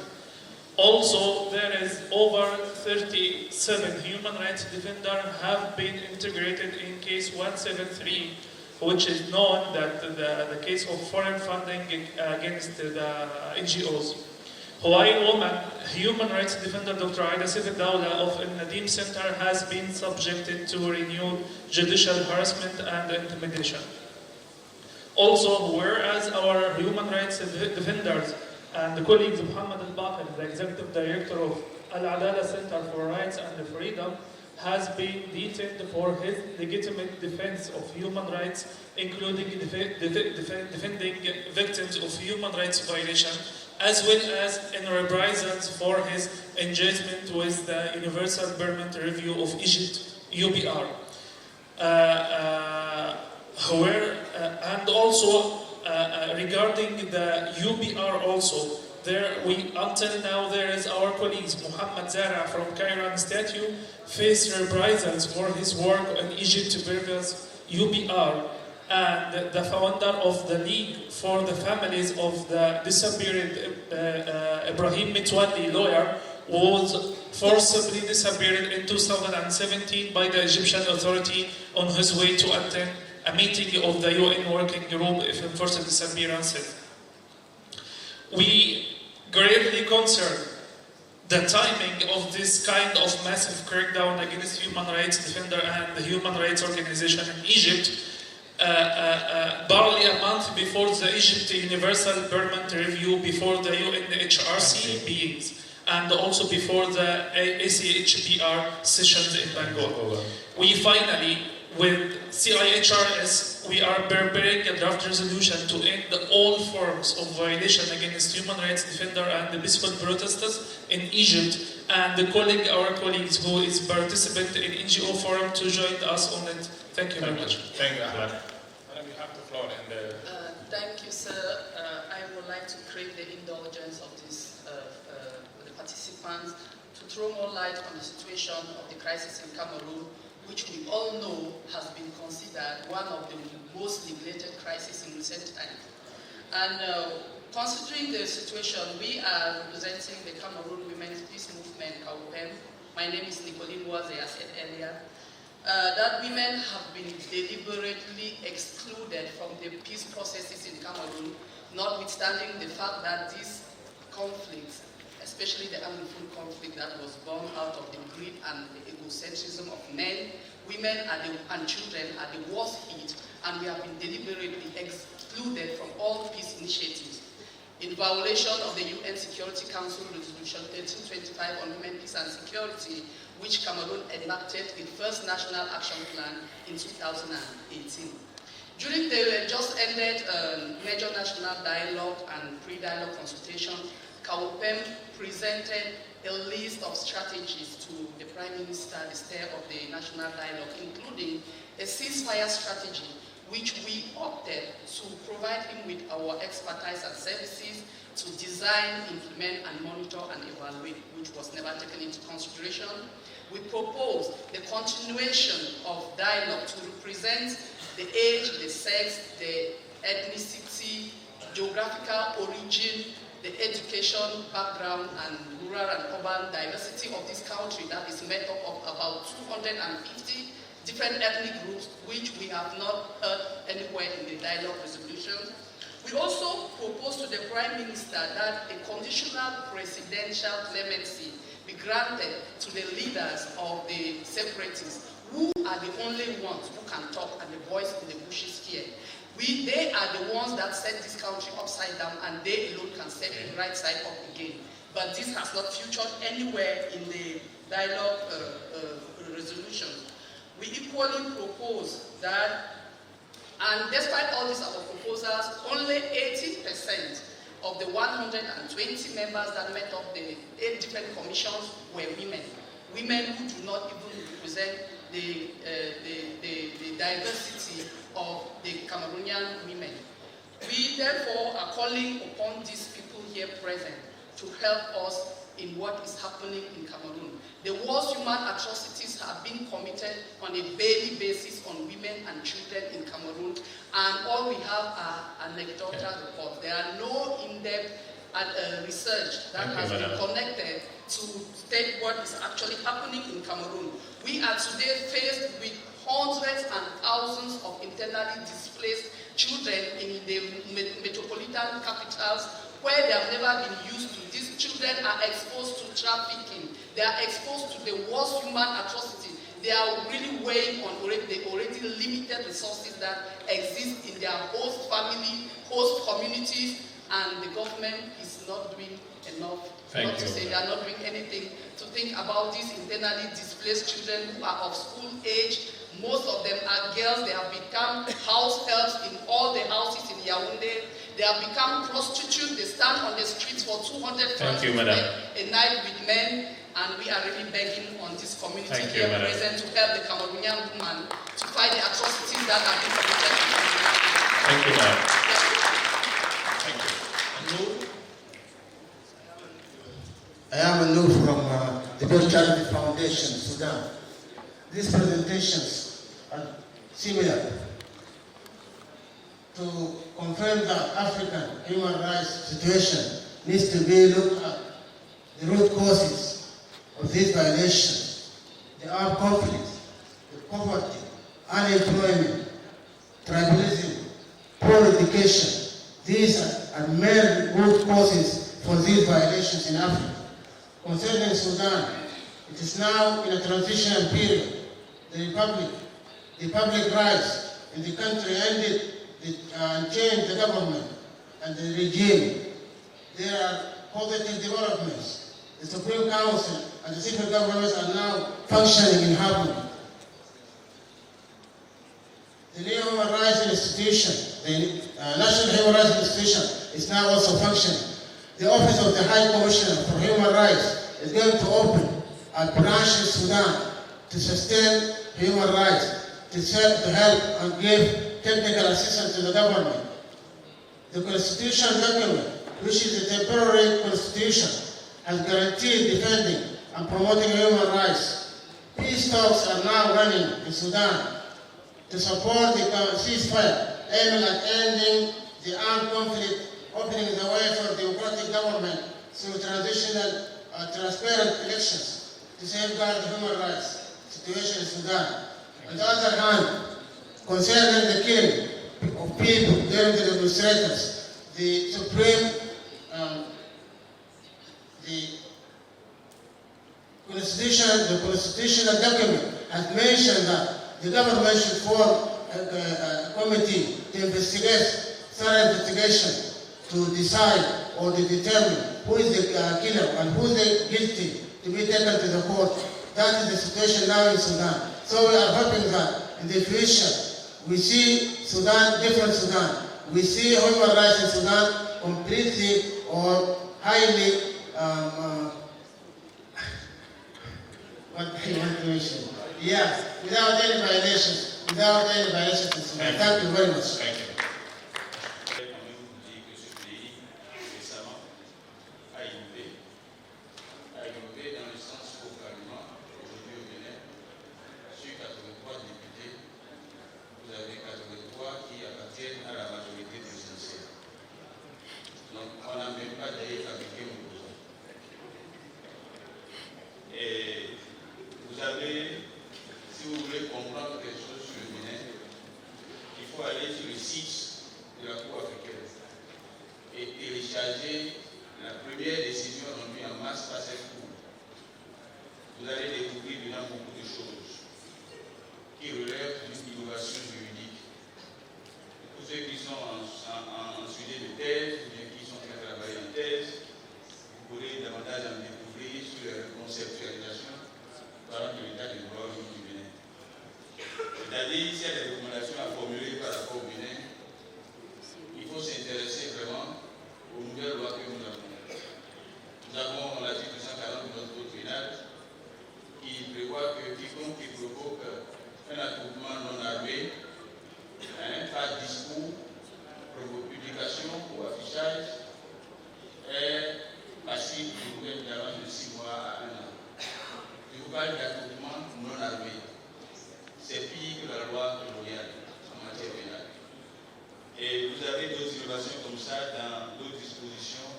Also, there is over 37 human rights defenders have been integrated in case 173, which is known that the case of foreign funding against the NGOs. Hawaii woman, human rights defender Dr. Aida Sifidawla of Nadim Center has been subjected to renewed judicial harassment and intimidation. Also, whereas our human rights defenders and the colleagues of Muhammad Al-Baqir, the executive director of Al-Adala Center for Rights and Freedom, has been detained for his legitimate defense of human rights, including defending victims of human rights violation, as well as in reprisals for his engagement with the Universal Permanent Review of Egypt, UPR. And also regarding the UPR also, until now there is our colleagues, Muhammad Zara from Kairan Statue, face reprisals for his work on Egypt versus UPR, and the founder of the League for the Families of the Disappeared Ibrahim Mitwalli lawyer was forcibly disappeared in 2017 by the Egyptian authority on his way to attend a meeting of the UN Working Group of Enforced Disappearances. We gravely concerned the timing of this kind of massive crackdown against human rights defender and the human rights organization in Egypt, barely a month before the Egypt Universal Permanent Review, before the UNHRC beings, and also before the ACHPR sessions in Bengal. We finally, with CIHRS, we are preparing a draft resolution to end all forms of violation against human rights defenders and the peaceful protesters in Egypt, and calling our colleagues who is participant in NGO forum to join us on it. Thank you very much. Thank you, Ahmad. Madam, you have the floor. Thank you, sir. I would like to crave the indulgence of the participants to throw more light on the situation of the crisis in Cameroon, which we all know has been considered one of the most neglected crises in recent times. And considering the situation, we are representing the Cameroon Women's Peace Movement, CAWPEM. My name is Nicoline Waze, I said earlier. That women have been deliberately excluded from the peace processes in Cameroon, notwithstanding the fact that these conflicts, especially the Anglophone conflict that was born out of the greed and the egocentrism of men, women and children are the worst hit, and we have been deliberately excluded from all peace initiatives. In violation of the UN Security Council Resolution 1325 on Women, Peace and Security, which Cameroon enacted its first National Action Plan in 2018. During the just ended major national dialogue and pre-dialogue consultation, CAWPEM presented a list of strategies to the Prime Minister, the chair of the national dialogue, including a ceasefire strategy, which we opted to provide him with our expertise and services to design, implement, and monitor and evaluate, which was never taken into consideration. We proposed the continuation of dialogue to represent the age, the sex, the ethnicity, geographical origin, the education background, and rural and urban diversity of this country that is made up of about 250 different ethnic groups, which we have not heard anywhere in the dialogue resolution. We also proposed to the Prime Minister that a conditional presidential clemency be granted to the leaders of the separatists, who are the only ones who can talk and the voice in the bushes here. They are the ones that set this country upside down, and they alone can set the right side up again. But this has not featured anywhere in the dialogue resolution. We equally propose that, and despite all these our proposals, only 80% of the 120 members that met up the 8 different commissions were women. women who do not even represent the diversity of the Cameroonian women. We therefore are calling upon these people here present to help us in what is happening in Cameroon. The worst human atrocities have been committed on a daily basis on women and children in Cameroon, and all we have are anecdotal reports. There are no in-depth research that has been connected to state what is actually happening in Cameroon. We are today faced with hundreds and thousands of internally displaced children in the metropolitan capitals where they have never been used to. These children are exposed to trafficking. They are exposed to the worst human atrocity. They are really weighing on the already limited resources that exist in their host family, host communities, and the government is not doing enough. Not to say they are not doing anything to think about these internally displaced children who are of school age. Most of them are girls. They have become house helps in all the houses in Yaoundé. They have become prostitutes. They stand on the streets for 200 francs a night with men. And we are really begging on this community here present to help the Cameroonian woman to fight the atrocities that have been committed. Thank you, madam. Thank you. I am Anu from the World Charity Foundation, Sudan. These presentations are similar to confirm that African human rights situation needs to be looked at the root causes of these violations. The armed conflict, the poverty, unemployment, tribalism, poor education. These are main root causes for these violations in Africa. Concerning Sudan, it is now in a transitional period. The public rights in the country ended and changed the government and the regime. There are positive developments. The Supreme Council and the civil governments are now functioning in harmony. The new human rights institution, the National Human Rights Institution, is now also functioning. The Office of the High Commissioner for Human Rights is going to open a branch in Sudan to sustain human rights, to help and give technical assistance to the government. The constitutional document, which is a temporary constitution, has guaranteed defending and promoting human rights. Peace talks are now running in Sudan to support the ceasefire, aiming at ending the armed conflict, opening the way for democratic government through transitional, transparent elections to safeguard human rights situation in Sudan. On the other hand, concerning the killing of people during the demonstrators, the constitutional document has mentioned that the government should form a committee to investigate thorough investigation to decide or to determine who is the killer and who is the guilty to be taken to the court. That is the situation now in Sudan. So we are hoping that in the future we see Sudan, different Sudan. We see human rights in Sudan completely or highly, without any violations in Sudan. Thank you very much. Thank you. Si vous voulez comprendre quelque chose sur le Bénin, il faut aller sur le site de la Cour africaine et télécharger la première décision rendue en mars par cette Cour. Vous allez découvrir dedans beaucoup de choses qui relèvent d'une innovation juridique. Pour ceux qui sont en sujet de thèse ou bien qui sont en train de travailler en thèse, vous pourrez davantage en découvrir sur la conceptualisation par l'état de droit du Bénin. C'est-à-dire, s'il y a des recommandations à formuler par rapport au Bénin, il faut s'intéresser vraiment aux nouvelles lois que nous avons. Nous avons l'article 240 de notre code pénal qui un attroupement non armé, par discours, publication ou affichage, est passible d'une peine d'avance de 6 mois à 1 an. Je vous parle d'attroupement non armé. C'est pire que la loi coloniale en matière pénale. Et vous avez d'autres innovations comme ça dans d'autres dispositions,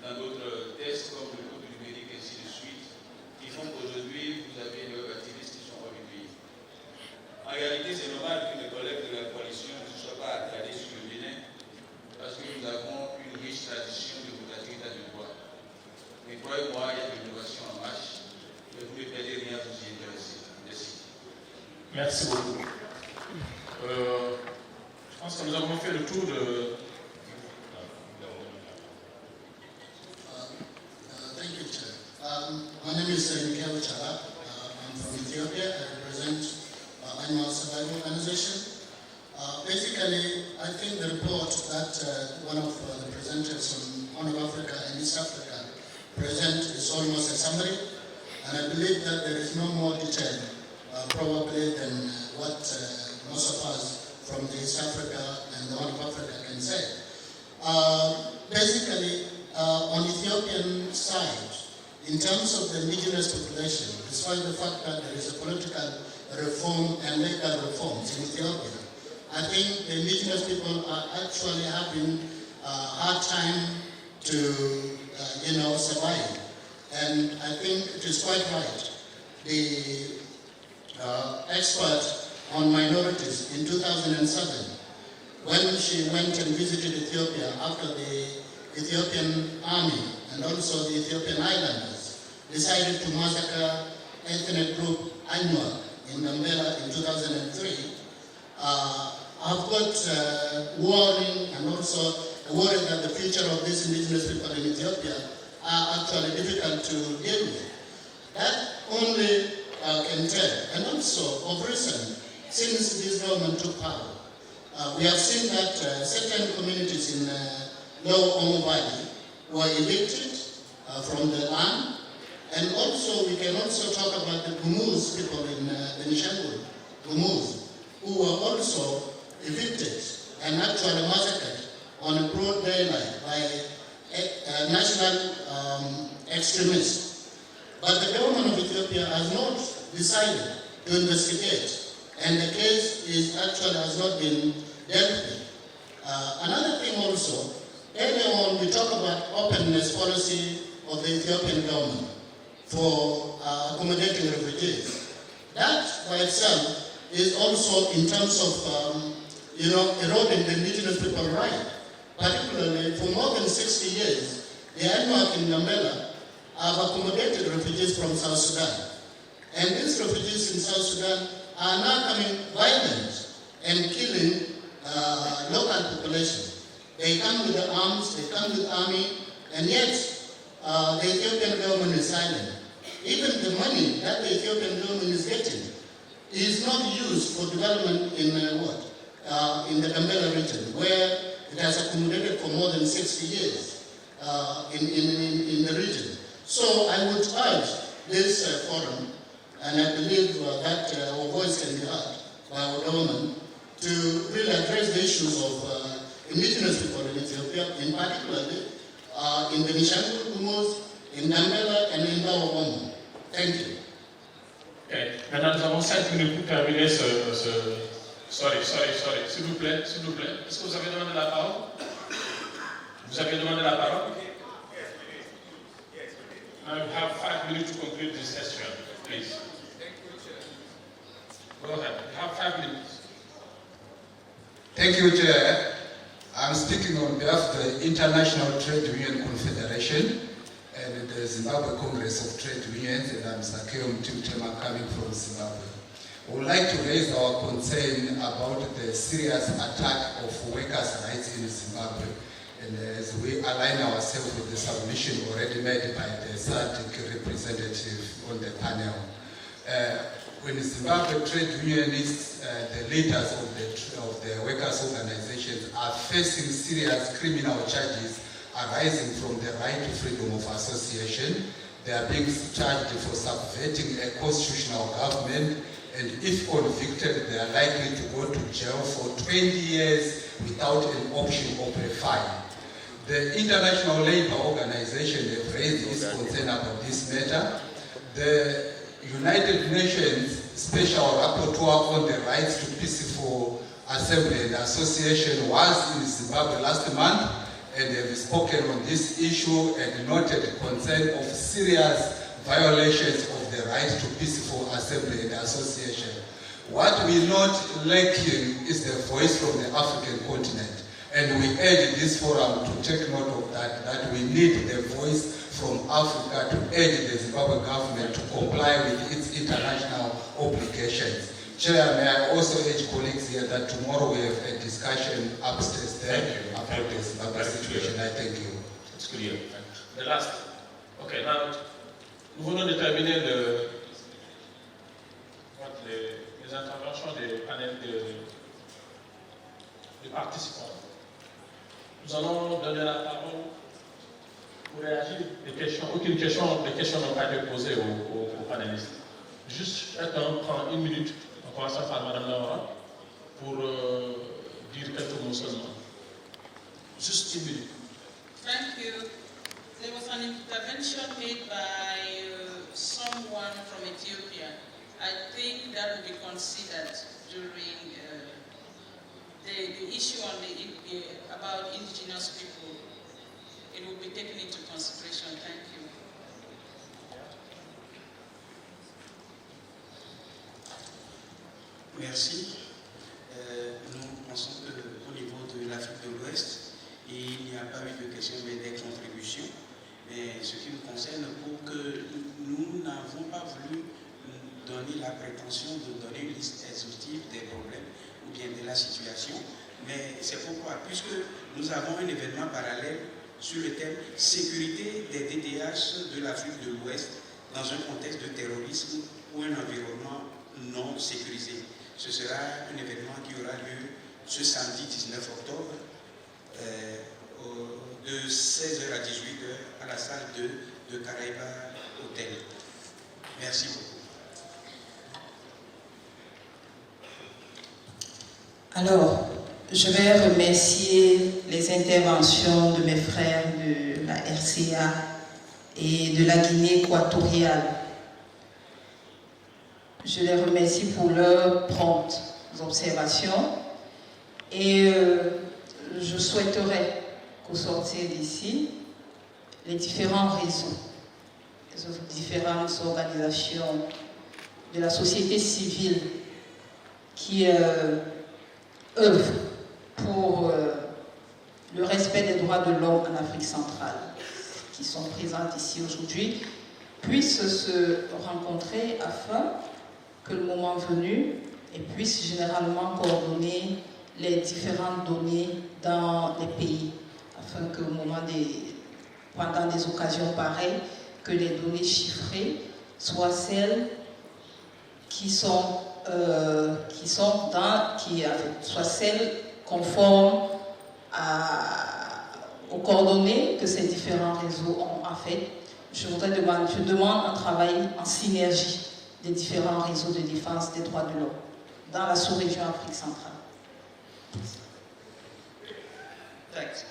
dans d'autres tests comme le code numérique et ainsi de suite, qui font qu'aujourd'hui vous avez des activistes qui sont hors du pays. En réalité, c'est normal que les collègues de la coalition ne se soient pas attardés sur le Bénin, parce que nous avons une riche tradition de démocratique état de droit. Mais croyez-moi, il y a de l'innovation en marche, et vous ne perdez rien à vous y intéresser. Merci. Merci beaucoup. Je pense que nous avons fait le tour de... Thank you, Chair. My name is NGOs. I'm from Ethiopia. I represent Animal Survival Organization. Basically, I think the report that one of the presenters from Horn of Africa and East Africa present is almost a summary, and I believe that there is no more detail probably than what most of us from the East Africa and the Horn of Africa can say. Basically, on Ethiopian side, in terms of the indigenous population, despite the fact that there is a political reform and legal reforms in Ethiopia, I think the indigenous people are actually having a hard time to, survive. And I think it is quite right. The expert on minorities in 2007, when she went and visited Ethiopia after the Ethiopian army and also the Ethiopian islanders decided to massacre ethnic group Anyuak in Gambela in 2003, I've got warning and also a worry that the future of these indigenous people in Ethiopia are actually difficult to deal with. That only can tell. And also, of recent, since this government took power, we have seen that certain communities in Low Omo Valley were evicted from the land. And also, we can also talk about the Gumuz people in Benishangul, Gumuz, who were also evicted and actually massacred on a broad daylight by national extremists. But the government of Ethiopia has not decided to investigate, and the case has not been dealt with. Another thing also, earlier on we talk about openness policy of the Ethiopian government for accommodating refugees. That by itself is also in terms of eroding the indigenous people's right. Particularly for more than 60 years, the Anyuak in Gambela have accommodated refugees from South Sudan. And these refugees in South Sudan are now coming violent and killing local population. They come with the arms, they come with army, and yet the Ethiopian government is silent. Even the money that the Ethiopian government is getting is not used for development in in the Gambela region, where it has accommodated for more than 60 years in the region. So I would urge this forum, and I believe that our voice can be heard by our government, to really address the issues of indigenous people in Ethiopia, in particularly in the Benishangul Gumuz, in Gambela, and in Lower Omo. Thank you. Okay. Maintenant, nous avons 5 minutes pour terminer Sorry. S'il vous plaît. Est-ce que vous avez demandé la parole? Vous avez demandé la parole? Now you have 5 minutes to conclude this session, please. Go ahead. You have 5 minutes. Thank you, Chair. I'm speaking on behalf of the International Trade Union Confederation and the Zimbabwe Congress of Trade Unions, and I'm Zakeo Mtimtema coming from Zimbabwe. We would like to raise our concern about the serious attack of workers' rights in Zimbabwe, and as we align ourselves with the submission already made by the SADC representative on the panel. When Zimbabwe trade unionists, the leaders of the workers' organizations are facing serious criminal charges arising from the right to freedom of association, they are being charged for subverting a constitutional government and if convicted, they are likely to go to jail for 20 years without an option of a fine. The International Labour Organization have raised its concern about this matter. The United Nations Special Rapporteur on the Rights to Peaceful Assembly and Association was in Zimbabwe last month and have spoken on this issue and noted concern of serious violations of the right to peaceful assembly and association. What we not lacking is the voice from the African continent. And we urge this forum to take note of that we need the voice from Africa to urge the Zimbabwe government to comply with its international obligations. Chair, may I also urge colleagues here that tomorrow we have a discussion upstairs there about the Zimbabwe situation. I thank you. It's clear. The last. Okay, now, nous venons de terminer les interventions des panels de participants. Nous allons donner la parole pour réagir des questions. Aucune question, les questions n'ont pas été posées aux panélistes. Juste chacun prend une minute, en commençant par Mme Laura, pour dire quelques mots seulement. Juste une minute. Thank you. There was an intervention made by someone from Ethiopia. I think that will be considered during the issue on about indigenous people. It will be taken into consideration. Thank you. Merci. Nous pensons qu'au niveau de l'Afrique de l'Ouest, il n'y a pas eu de questions mais des contributions. Mais ce qui nous concerne, pour que nous n'avons pas voulu donner la prétention de donner une liste exhaustive des problèmes ou bien de la situation. Mais c'est pourquoi, puisque nous avons un événement parallèle sur le thème sécurité des DDH de l'Afrique de l'Ouest dans un contexte de terrorisme ou un environnement non sécurisé. Ce sera un événement qui aura lieu ce samedi 19 octobre de 16h à 18h à la salle 2 de Caraïba Hôtel. Merci beaucoup. Alors, je vais remercier les interventions de mes frères de la RCA et de la Guinée équatoriale. Je les remercie pour leurs promptes observations et je souhaiterais qu'au sortir d'ici, les différents réseaux, les différentes organisations de la société civile qui œuvrent pour le respect des droits de l'homme en Afrique centrale, qui sont présentes ici aujourd'hui, puissent se rencontrer afin que le moment venu, et puissent généralement coordonner les différentes données dans les pays, afin que pendant des occasions pareilles, que les données chiffrées soient celles qui sont celles conformes aux coordonnées que ces différents réseaux ont en fait. Je demande un travail en synergie des différents réseaux de défense des droits de l'homme dans la sous-région Afrique centrale. Thanks.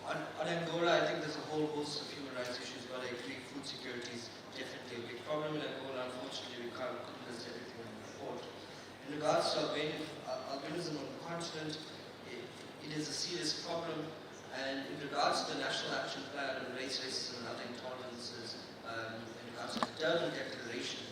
On Angola, I think there's a whole host of human rights issues, but I agree food security is definitely a big problem in Angola. Unfortunately, we can't list everything in the report. In regards to albinism on the continent, it is a serious problem. And in regards to the National Action Plan on Race, Racism and Other Intolerances, in regards to the Durban Declaration,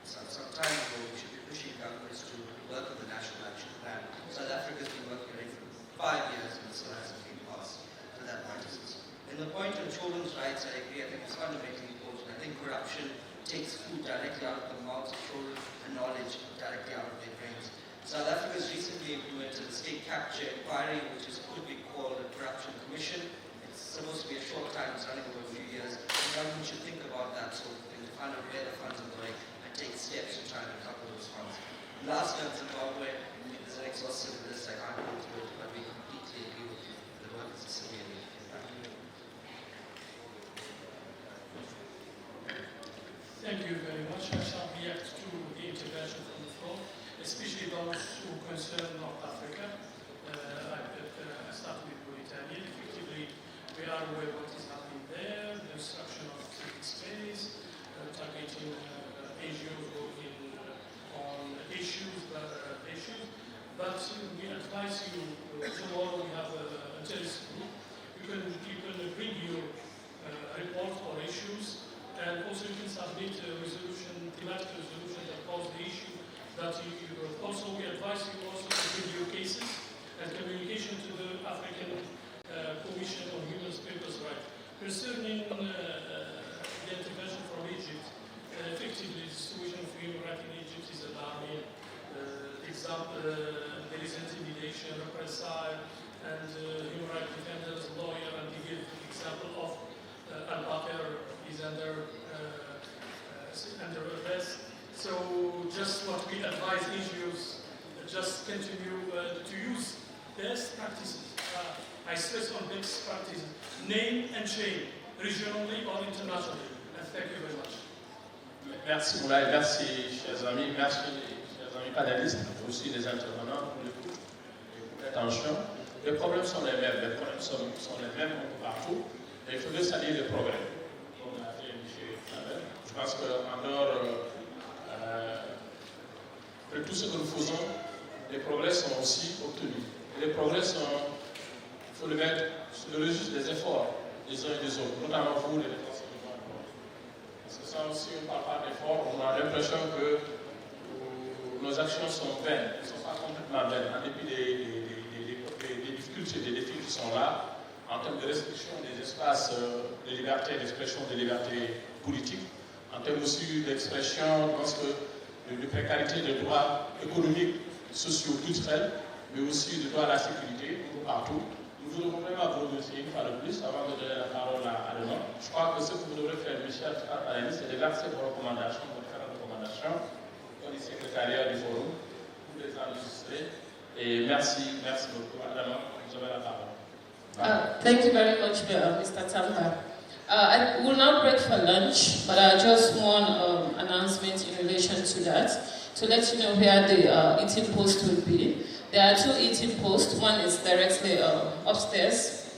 some time ago we should be pushing governments to work on the National Action Plan. South Africa has been working on it for 5 years and still hasn't been passed. And that matters. And the point on children's rights, I agree, I think it's fundamentally important. I think corruption takes food directly out of the mouths of children and knowledge directly out of their brains. South Africa has recently implemented a state capture inquiry, which could be called a corruption commission. It's supposed to be a short time, it's running over a few years. The government should think about that sort of thing, to find out where the funds are going and take steps to try and recover those funds. Lastly, on Zimbabwe, there's an exhaustive list, I can't go through it, but we completely agree with you. The work is severely impacted. Thank you very much. I shall react to the intervention intervention from the floor, especially those who concern North Africa. I start with Mauritania. Effectively, we are aware of what is happening there, the destruction of civic space, targeting NGOs working on issues. But we advise you, tomorrow we have a terrorist group. You can bring your report or issues, and also you can submit a resolution, thematic resolution that calls the issue that you also, we advise you also to bring your cases and communication to the African Commission on Human Rights. Concerning the intervention from Egypt, effectively the situation of human rights in Egypt is alarming. There is intimidation, reprisal, and human rights defenders, lawyer, and they give the example of Al-Bakr is under arrest. So just what we advise NGOs, just continue to use best practices. I stress on best practices, name and shame, regionally or internationally. And thank you very much. Merci Moulay, merci chers amis, merci chers amis panélistes, aussi les intervenants pour l'écoute et pour l'attention. Les problèmes sont les mêmes, les problèmes sont les mêmes partout, et il faudrait saluer les progrès, comme l'a dit M. Abel. Je pense qu'en dehors de tout ce que nous faisons, les progrès sont aussi obtenus. Et les progrès sont, il faut le mettre sur le registre des efforts des uns et des autres, notamment vous, les défenseurs des droits de l'homme. Parce que ça aussi, on ne parle pas d'efforts, on a l'impression que nos actions sont vaines, elles ne sont pas complètement vaines, en dépit des difficultés, des défis qui sont là, en termes de restriction des espaces de liberté d'expression, de liberté politique, en termes aussi d'expression, je pense que de précarité des droits économiques, sociaux, culturels, mais aussi de droits à la sécurité, partout. Nous voulons vraiment vous remercier une fois de plus avant de donner la parole à Renan. Je crois que ce que vous devrez faire, Michel, c'est de verser vos recommandations, vos différentes recommandations au secrétariat du forum, pour les enregistrer. Et merci beaucoup. Madame, vous avez la parole. Thank you very much, Mr. Tamba. I will now break for lunch, but I just want announcement in relation to that, to let you know where the eating post will be. There are two eating posts. One is directly upstairs,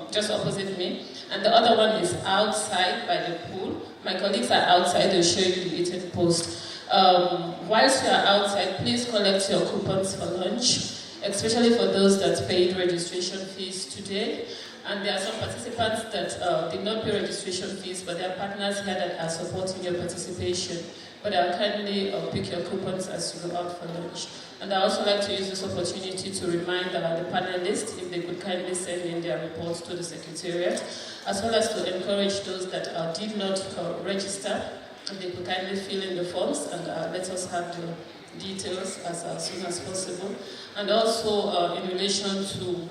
just opposite me, and the other one is outside by the pool. My colleagues are outside, they'll show you the eating post. Whilst you are outside, please collect your coupons for lunch, especially for those that paid registration fees today. And there are some participants that did not pay registration fees, but there are partners here that are supporting your participation. But I'll kindly pick your coupons as you go out for lunch. And I also like to use this opportunity to remind the panelists if they could kindly send in their reports to the Secretariat, as well as to encourage those that did not register, if they could kindly fill in the forms and let us have the details as soon as possible. And also in relation to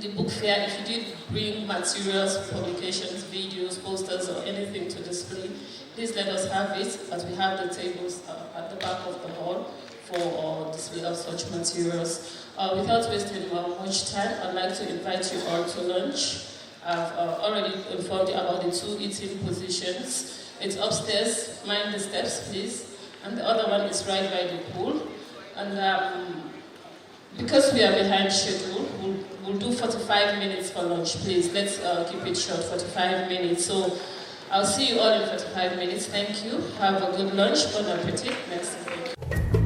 the book fair, if you did bring materials, publications, videos, posters, or anything to display, please let us have it, as we have the tables at the back of the hall for display of such materials. Without wasting much time, I'd like to invite you all to lunch. I've already informed you about the two eating positions. It's upstairs, mind the steps, please. And the other one is right by the pool. And because we are behind schedule, we'll do 45 minutes for lunch, please. Let's keep it short, 45 minutes. So I'll see you all in 45 minutes. Thank you. Have a good lunch. Bon appetit. Merci.